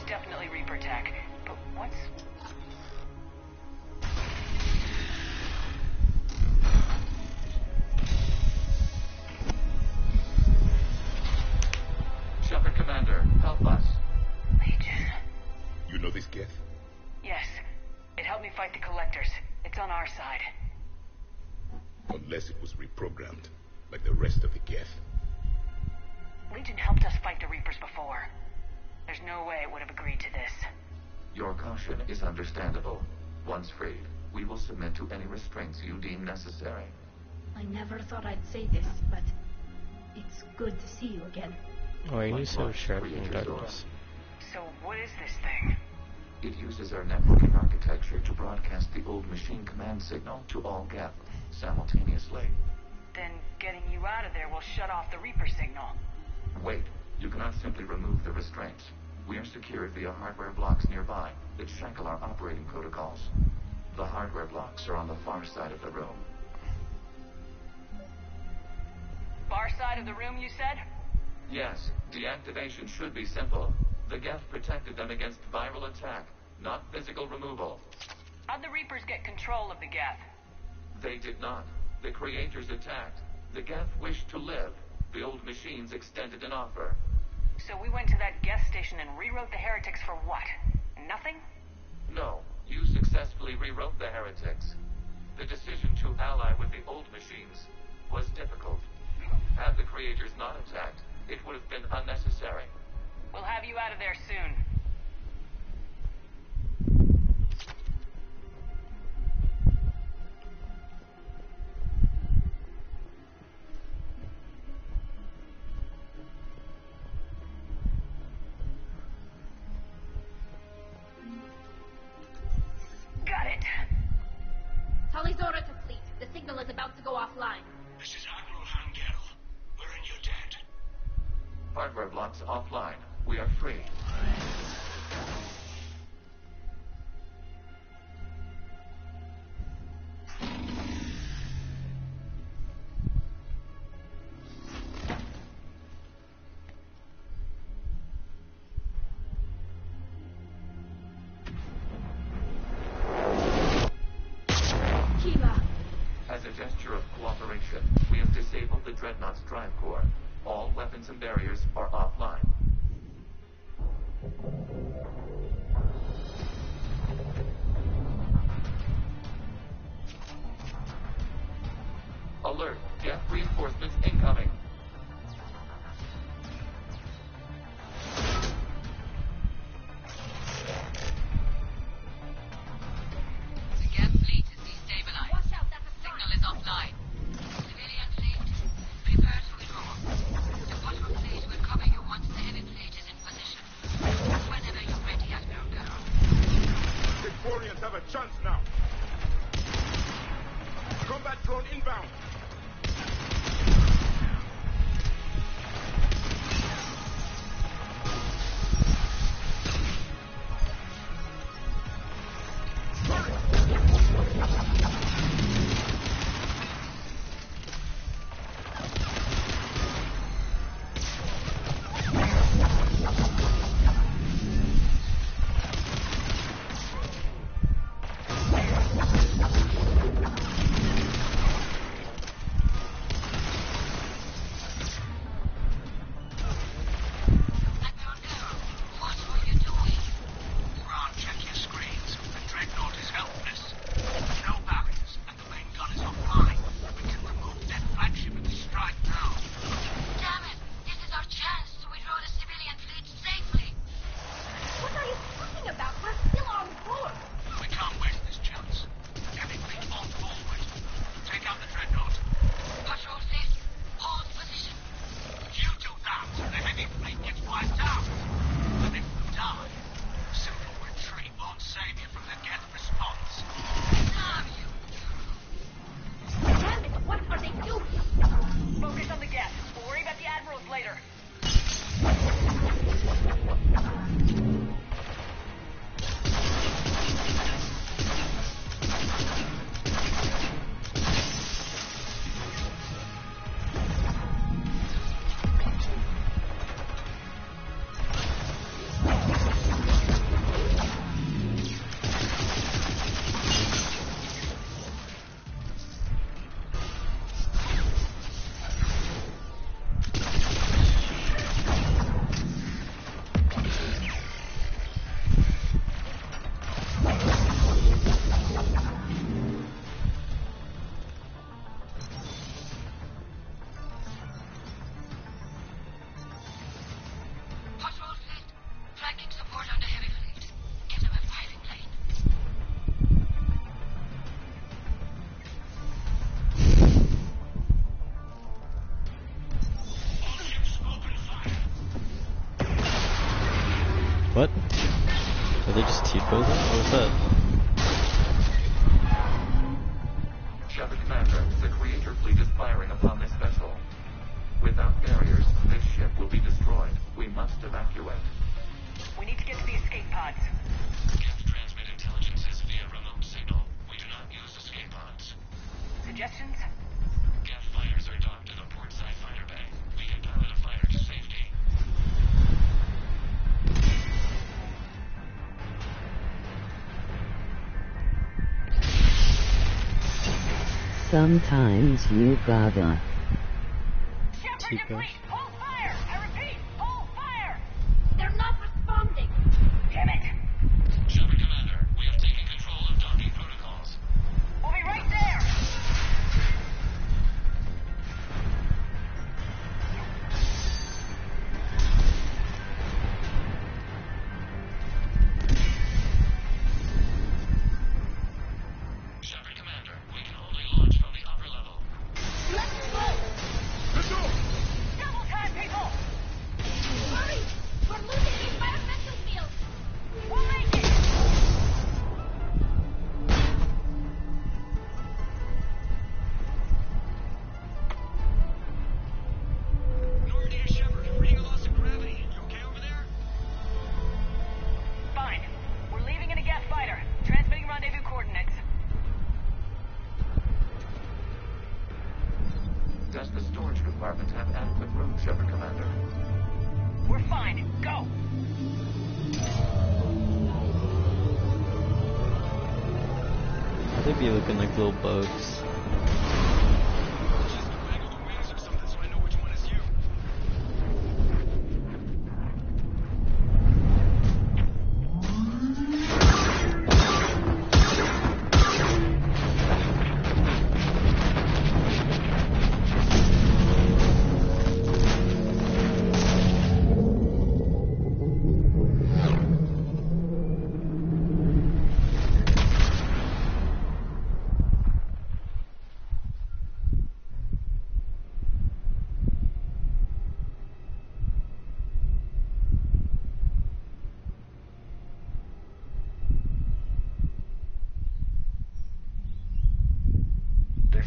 Definitely Reaper tech, but what's... Shepard Commander, help us. Legion. You know this Geth? Yes. It helped me fight the Collectors. It's on our side. Unless it was reprogrammed, like the rest of the Geth. Legion helped us fight the Reapers before. There's no way it would have agreed to this. Your caution is understandable. Once freed, we will submit to any restraints you deem necessary. I never thought I'd say this, but it's good to see you again. Why are you so sharp in darkness? So what is this thing? It uses our networking architecture to broadcast the old machine command signal to all Geth simultaneously. Then getting you out of there will shut off the Reaper signal. Wait, you cannot simply remove the restraints. We are secured via hardware blocks nearby that shackle our operating protocols. The hardware blocks are on the far side of the room. Far side of the room, you said? Yes, deactivation should be simple. The Geth protected them against viral attack, not physical removal. How'd the Reapers get control of the Geth? They did not. The creators attacked. The Geth wished to live. The old machines extended an offer. So we went to that Geth station and rewrote the heretics for what? Nothing? No, you successfully rewrote the heretics. The decision to ally with the old machines was difficult. Had the creators not attacked, it would have been unnecessary. We'll have you out of there soon. Got it. Tully's order complete. The signal is about to go offline. This is Admiral Hangel. We're in your debt. Hardware blocks offline. We are free. As a gesture of cooperation, we have disabled the Dreadnought's drive core. All weapons and barriers are offline. Alert! Geth reinforcements incoming. The Geth fleet is destabilized. Signal is offline. Civilian fleet, prepare to withdraw. The patrol fleet will cover you once the heavy fleet is in position. Whenever you're ready, Admiral Girl. The Quarians have a chance now. Combat drone inbound. What? Are they just T-posing? What was that? Shepard Commander, the Creator fleet is firing upon this vessel. Without barriers, this ship will be destroyed. We must evacuate. We need to get to the escape pods. Geth transmit intelligences via remote signal. We do not use escape pods. Suggestions? Geth fighters are docked at a portside fighter bay. We can pilot a fighter to safety. Sometimes you gotta. Shepard, deplete! Hold fire! I repeat, hold fire! They're not responding. Damn it! Shepard Commander, we have taken control of docking protocols. We'll be right there! Shepard Commander, we can only launch from the upper level. Let's go! Let's go! Double time, people! Hurry! We're losing the environmental field! We'll make it! Normandy to Shepard, reading a loss of gravity. You okay over there? Fine. We're leaving in a Geth fighter. Transmitting rendezvous coordinates. Does the storage compartment have adequate room, Shepard Commander? We're fine. Go! They be looking like little bugs. Just wrangled the wings or something so I know which one is you.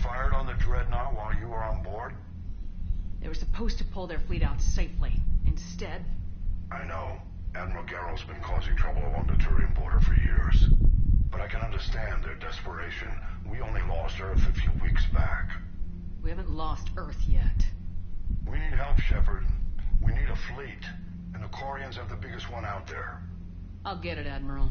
fired on the Dreadnought while you were on board? They were supposed to pull their fleet out safely. Instead... I know. Admiral Garrow's been causing trouble along the Turian border for years. But I can understand their desperation. We only lost Earth a few weeks back. We haven't lost Earth yet. We need help, Shepard. We need a fleet. And the Corians have the biggest one out there. I'll get it, Admiral.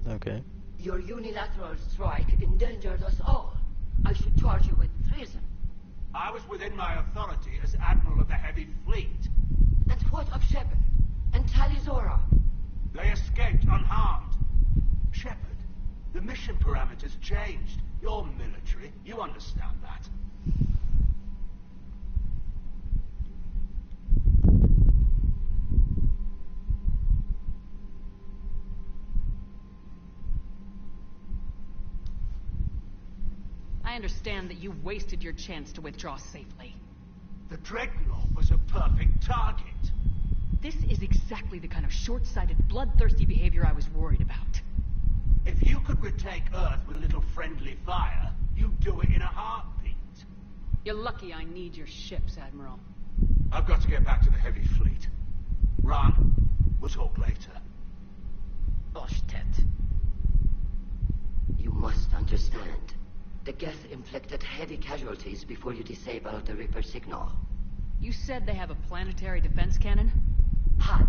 Okay. Your unilateral strike endangered us all. I should charge you with treason. I was within my authority as Admiral of the Heavy Fleet. And what of Shepard? And Talizora? They escaped unharmed. Shepard, the mission parameters changed. You're military. You understand that. I understand that you wasted your chance to withdraw safely. The Dreadnought was a perfect target. This is exactly the kind of short-sighted, bloodthirsty behavior I was worried about. If you could retake Earth with a little friendly fire, you'd do it in a heartbeat. You're lucky I need your ships, Admiral. I've got to get back to the Heavy Fleet. Ron, we'll talk later. Oshtet. You must understand. The Geth inflicted heavy casualties before you disabled the Reaper signal. You said they have a planetary defense cannon? Had.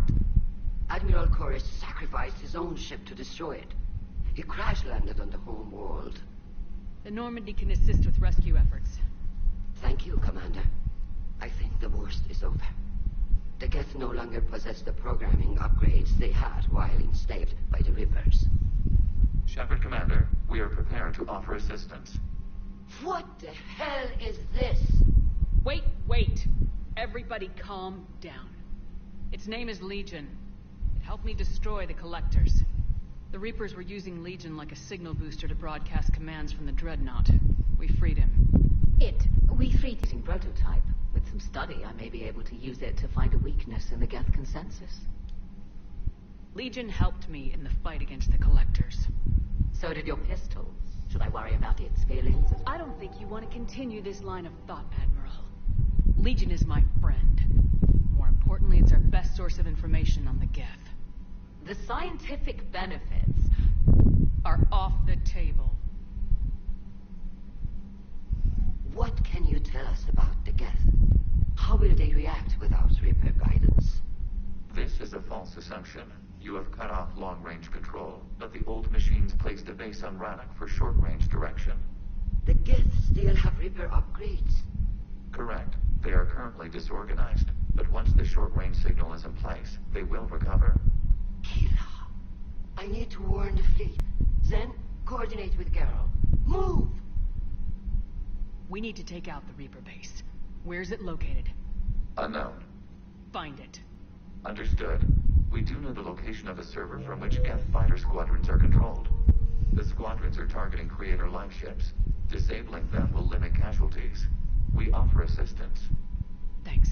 Admiral Corus sacrificed his own ship to destroy it. He crash-landed on the home world. The Normandy can assist with rescue efforts. Thank you, Commander. I think the worst is over. The Geth no longer possess the programming upgrades they had while enslaved by the Reapers. Shepard, Commander, we are prepared to offer assistance. What the hell is this? Wait. Everybody calm down. Its name is Legion. It helped me destroy the Collectors. The Reapers were using Legion like a signal booster to broadcast commands from the Dreadnought. We freed him. We freed it in prototype. With some study, I may be able to use it to find a weakness in the Geth consensus. Legion helped me in the fight against the Collectors. So did your pistols. Should I worry about its feelings? I don't think you want to continue this line of thought, Admiral. Legion is my friend. More importantly, it's our best source of information on the Geth. The scientific benefits are off the table. What can you tell us about the Geth? How will they react without Reaper guidance? This is a false assumption. You have cut off long-range control, but the old machines placed a base on Rannoch for short-range direction. The Geth still have Reaper upgrades? Correct. They are currently disorganized, but once the short-range signal is in place, they will recover. Kila, I need to warn the fleet. Then, coordinate with Garrow. Move! We need to take out the Reaper base. Where's it located? Unknown. Find it. Understood. We do know the location of a server from which Geth fighter squadrons are controlled. The squadrons are targeting Creator life ships. Disabling them will limit casualties. We offer assistance. Thanks.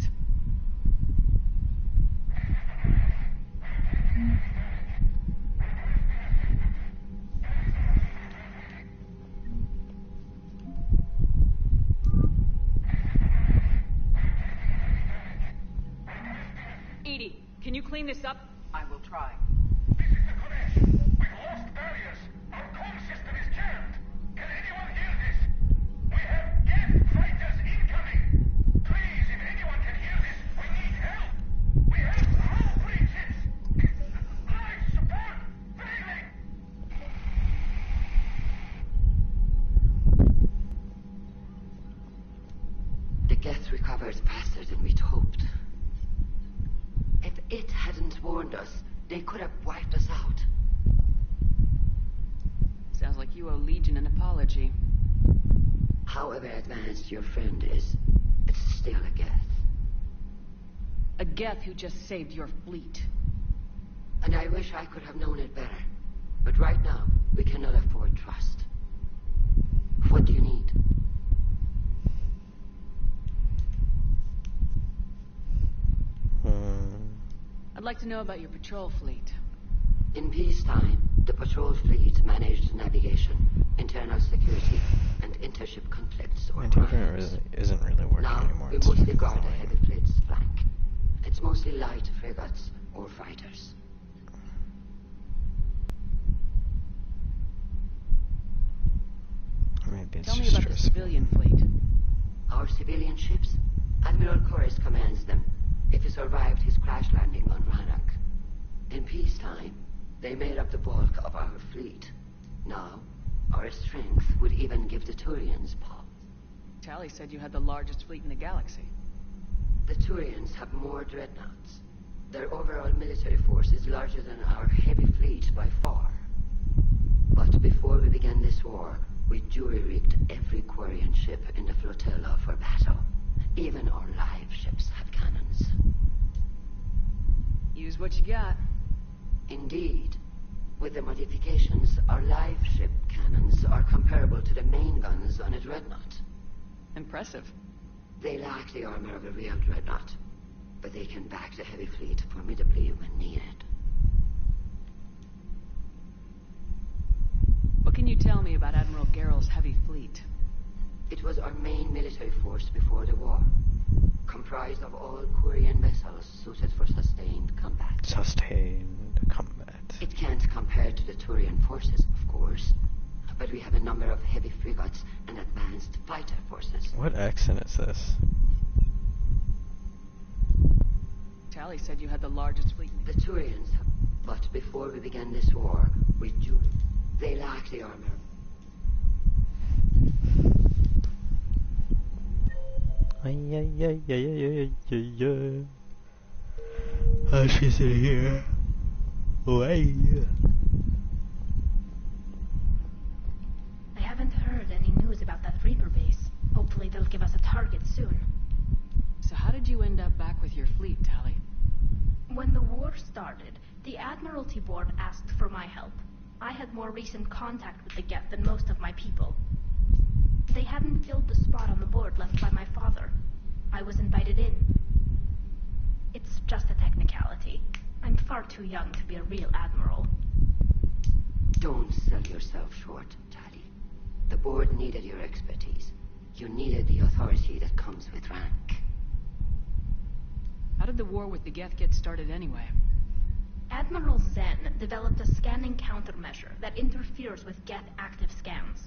Edie, can you clean this up? I will try. This is the Kodesh. We've lost barriers. Our comm system is jammed. Can anyone hear this? We have Geth fighters incoming. Please, if anyone can hear this, we need help. We have hull breaches. Life support failing. The Geth recovered faster than we'd hoped. If it hadn't warned us, they could have wiped us out. Sounds like you owe Legion an apology. However advanced your friend is, it's still a Geth. A Geth who just saved your fleet. And I wish I could have known it better. But right now, we cannot afford trust. What do you need? I'd like to know about your patrol fleet. In peacetime, The patrol fleet managed navigation, internal security, and intership conflicts or crimes. Isn't really working Now, anymore. we mostly guard the heavy fleet's flank. It's mostly light frigates or fighters. Maybe it's Tell me just about the stressful. civilian fleet. Our civilian ships? Admiral Corus commands them, if he survived his crash landing on Rannoch. In peacetime, they made up the bulk of our fleet. Now, our strength would even give the Turians pause. Tally said you had the largest fleet in the galaxy. The Turians have more dreadnoughts. Their overall military force is larger than our heavy fleet by far. But before we began this war, we jury-rigged every Quarian ship in the flotilla for battle. Even our live ships have cannons. Use what you got. Indeed. With the modifications, our live ship cannons are comparable to the main guns on a dreadnought. Impressive. They lack the armor of a real dreadnought, but they can back the heavy fleet formidably when needed. What can you tell me about Admiral Geral's heavy fleet? It was our main military force before the war, comprised of all Quarian vessels suited for sustained combat. Sustained combat. It can't compare to the Turian forces, of course, but we have a number of heavy frigates and advanced fighter forces. What accent is this? Tally said you had the largest fleet. The Turians, but before we began this war, we jury. They lack the armor. She's in here. Way. I haven't heard any news about that Reaper base. Hopefully they'll give us a target soon. So how did you end up back with your fleet, Tally? When the war started, the Admiralty Board asked for my help. I had more recent contact with the Geth than most of my people. They hadn't filled the spot on the board left by my father. I was invited in. It's just a technicality. I'm far too young to be a real admiral. Don't sell yourself short, Tally. The board needed your expertise. You needed the authority that comes with rank. How did the war with the Geth get started anyway? Admiral Zen developed a scanning countermeasure that interferes with Geth active scans.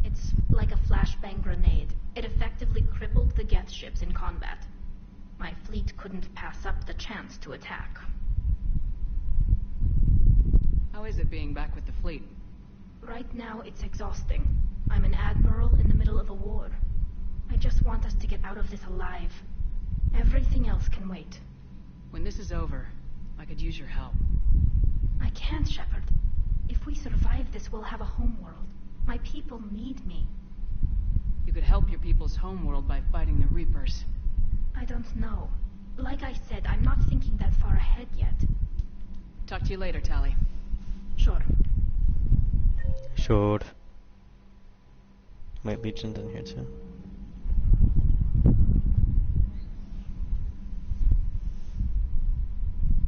It's like a flashbang grenade. It effectively crippled the Geth ships in combat. My fleet couldn't pass up the chance to attack. How is it being back with the fleet? Right now, it's exhausting. I'm an admiral in the middle of a war. I just want us to get out of this alive. Everything else can wait. When this is over, I could use your help. I can't, Shepard. If we survive this, we'll have a homeworld. My people need me. You could help your people's homeworld by fighting the Reapers. I don't know. Like I said, I'm not thinking that far ahead yet. Talk to you later, Tally. Sure. Sure. Wait, Legion's in here too.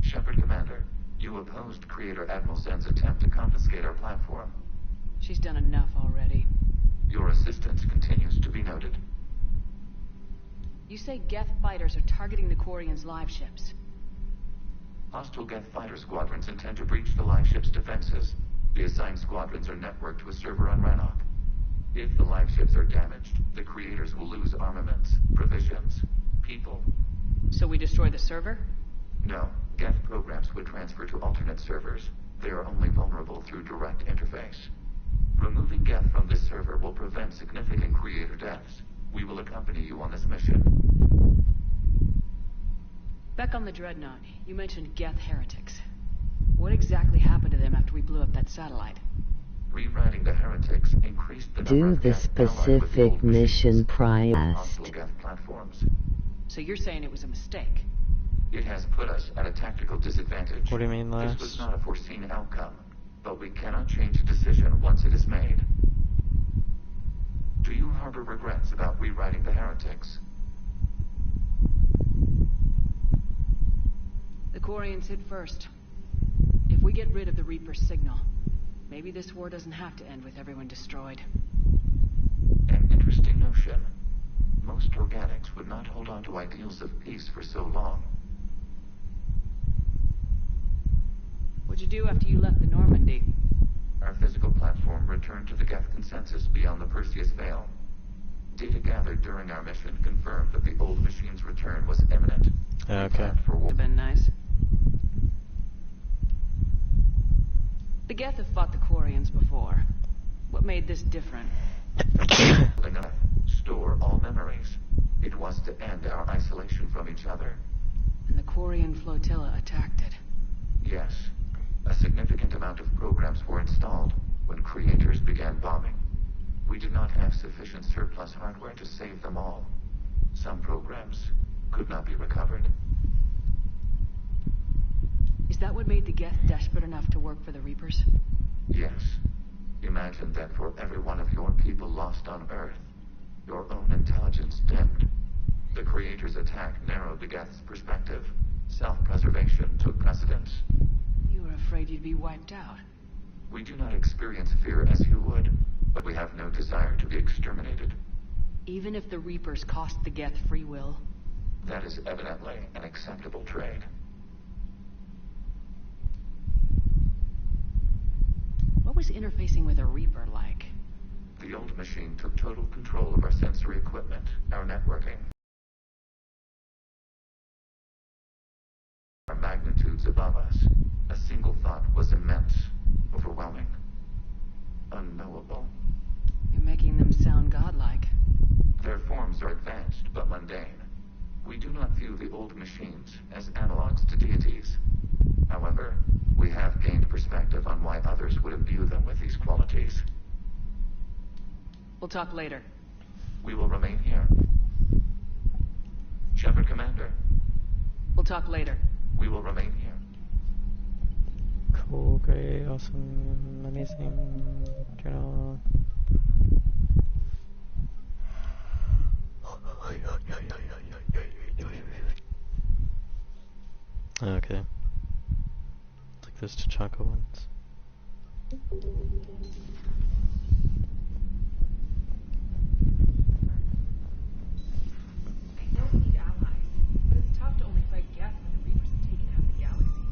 Shepard Commander, you opposed Creator Admiral Zen's attempt to confiscate our platform. She's done enough already. Your assistance continues to be noted. You say Geth fighters are targeting the Quarians' live ships. Hostile Geth fighter squadrons intend to breach the live ship's defenses. The assigned squadrons are networked to a server on Rannoch. If the live ships are damaged, the creators will lose armaments, provisions, people. So we destroy the server? No, Geth programs would transfer to alternate servers. They are only vulnerable through direct interface. Removing Geth from this server will prevent significant creator deaths. We will accompany you on this mission. Back on the Dreadnought, you mentioned Geth heretics. What exactly happened to them after we blew up that satellite? Rewriting the heretics increased the number Do of the Geth allied with specific old mission machines, hostile priest. Geth platforms. So you're saying it was a mistake? It has put us at a tactical disadvantage. What do you mean, This Lars? was not a foreseen outcome, but we cannot change a decision once it is made. Do you harbor regrets about rewriting the heretics? The Quarians hit first. If we get rid of the Reaper's signal, Maybe this war doesn't have to end with everyone destroyed. An interesting notion. Most organics would not hold on to ideals of peace for so long. What'd you do after you left the Normandy? Our physical platform returned to the Geth consensus beyond the Perseus Veil. Data gathered during our mission confirmed that the old machine's return was imminent. Okay. Would have been nice. The Geth have fought the Quarians before. What made this different? Store all memories. It was to end our isolation from each other. And the Quarian flotilla attacked it. Yes. A significant amount of programs were installed when creators began bombing. We did not have sufficient surplus hardware to save them all. Some programs could not be recovered. Is that what made the Geth desperate enough to work for the Reapers? Yes. Imagine that for every one of your people lost on Earth, your own intelligence dimmed. The Creator's attack narrowed the Geth's perspective. Self-preservation took precedence. You were afraid you'd be wiped out. We do not experience fear as you would, but we have no desire to be exterminated. Even if the Reapers cost the Geth free will? That is evidently an acceptable trade. What was interfacing with a Reaper like? The old machine took total control of our sensory equipment, our networking. Our magnitudes above us. A single thought was immense, overwhelming, unknowable. You're making them sound godlike. Their forms are advanced but mundane. We do not view the old machines as analogs to deities. However, we have gained perspective on why others would imbue them with these qualities. We'll talk later. We will remain here. Shepard Commander. We'll talk later. We will remain here. Cool, great, awesome, amazing, journal. Okay. Like those T'Chaka ones. I know we need allies, but it's tough to only fight Geth when the Reapers have taken half the galaxy.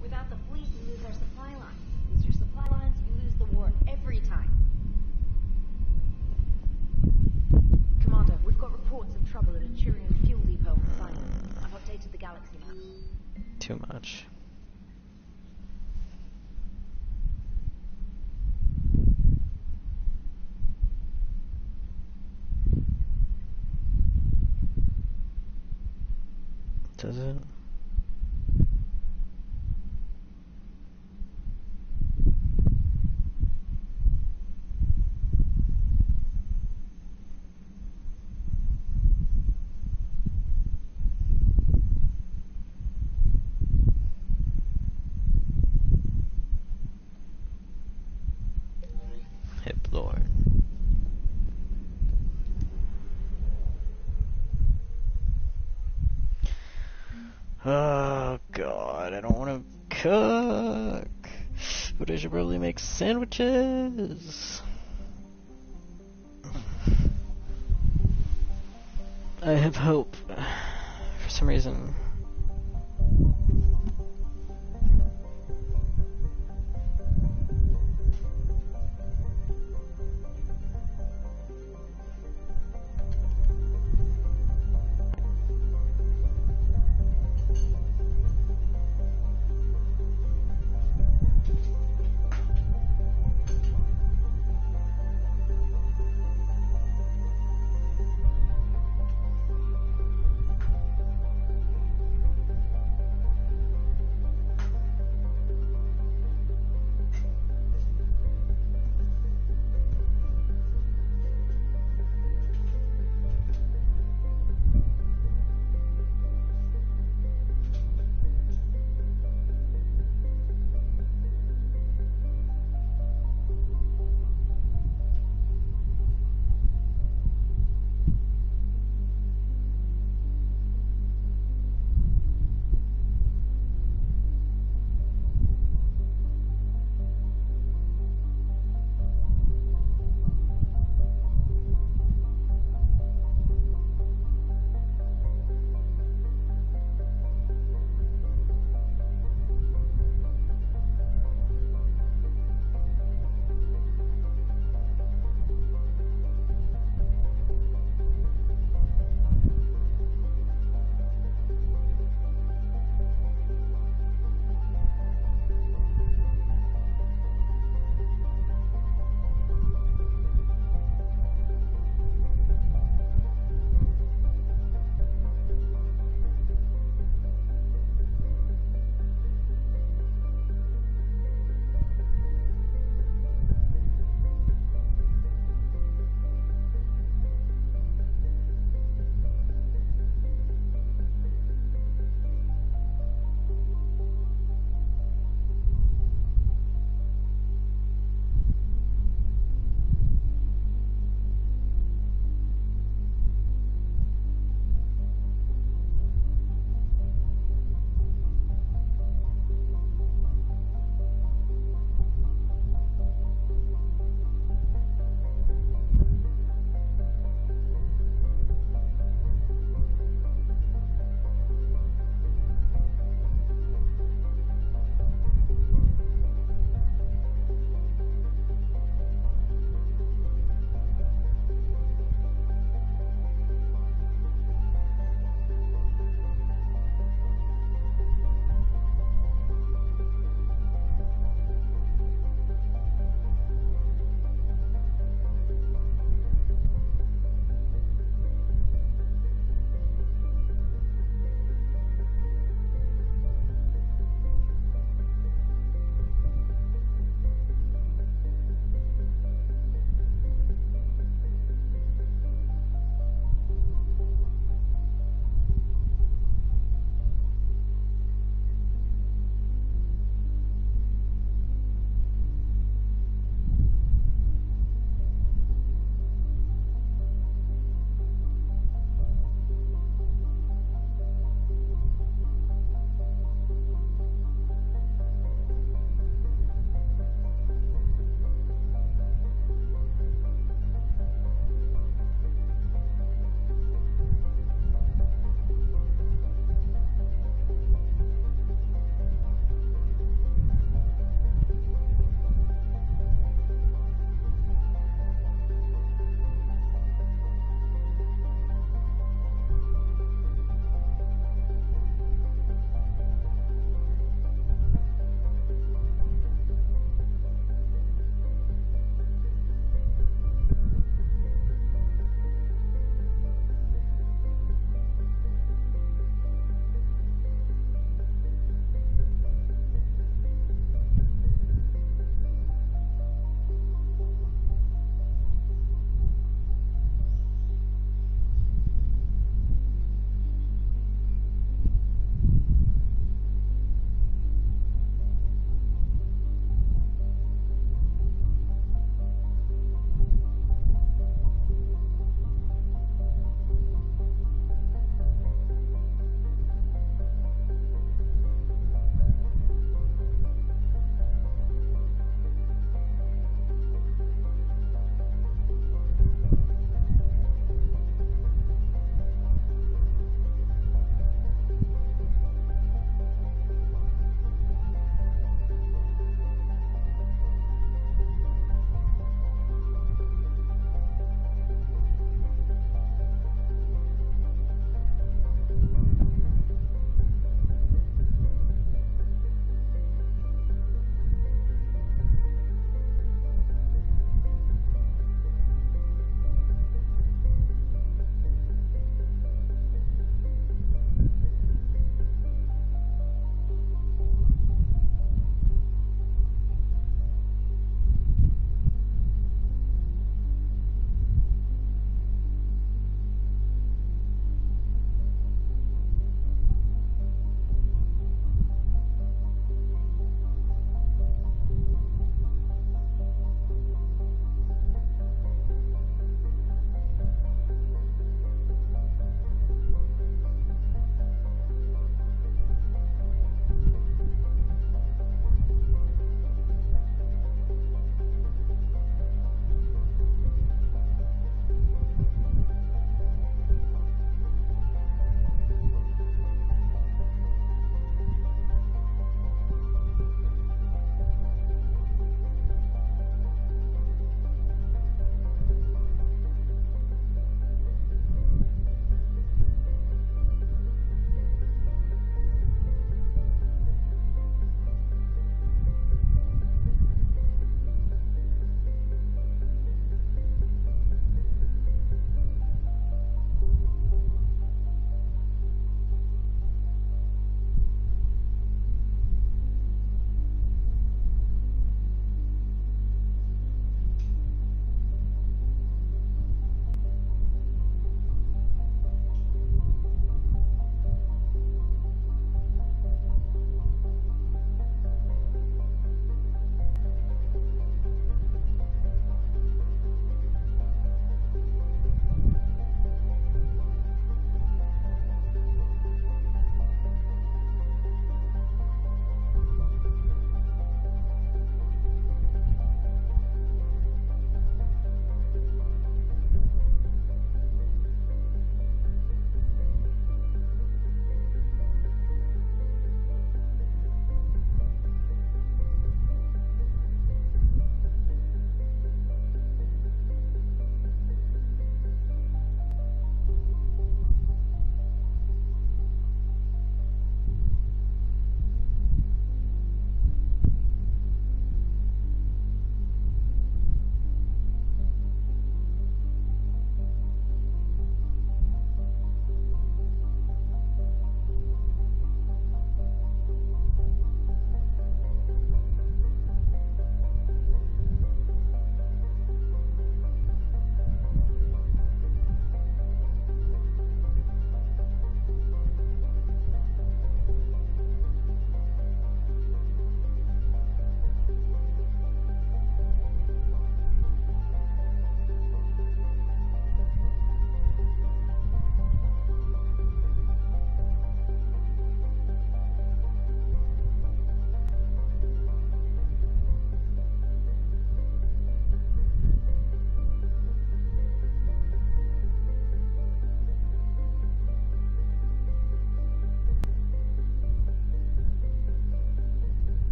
Without the fleet, we lose our supply lines. Lose your supply lines, you lose the war every time. Commander, we've got reports of trouble at a Turian fuel depot on Sinai. I've updated the galaxy map. Too much. Does it? Hip Lord. Oh god, I don't want to cook, but I should probably make sandwiches. I have hope for some reason.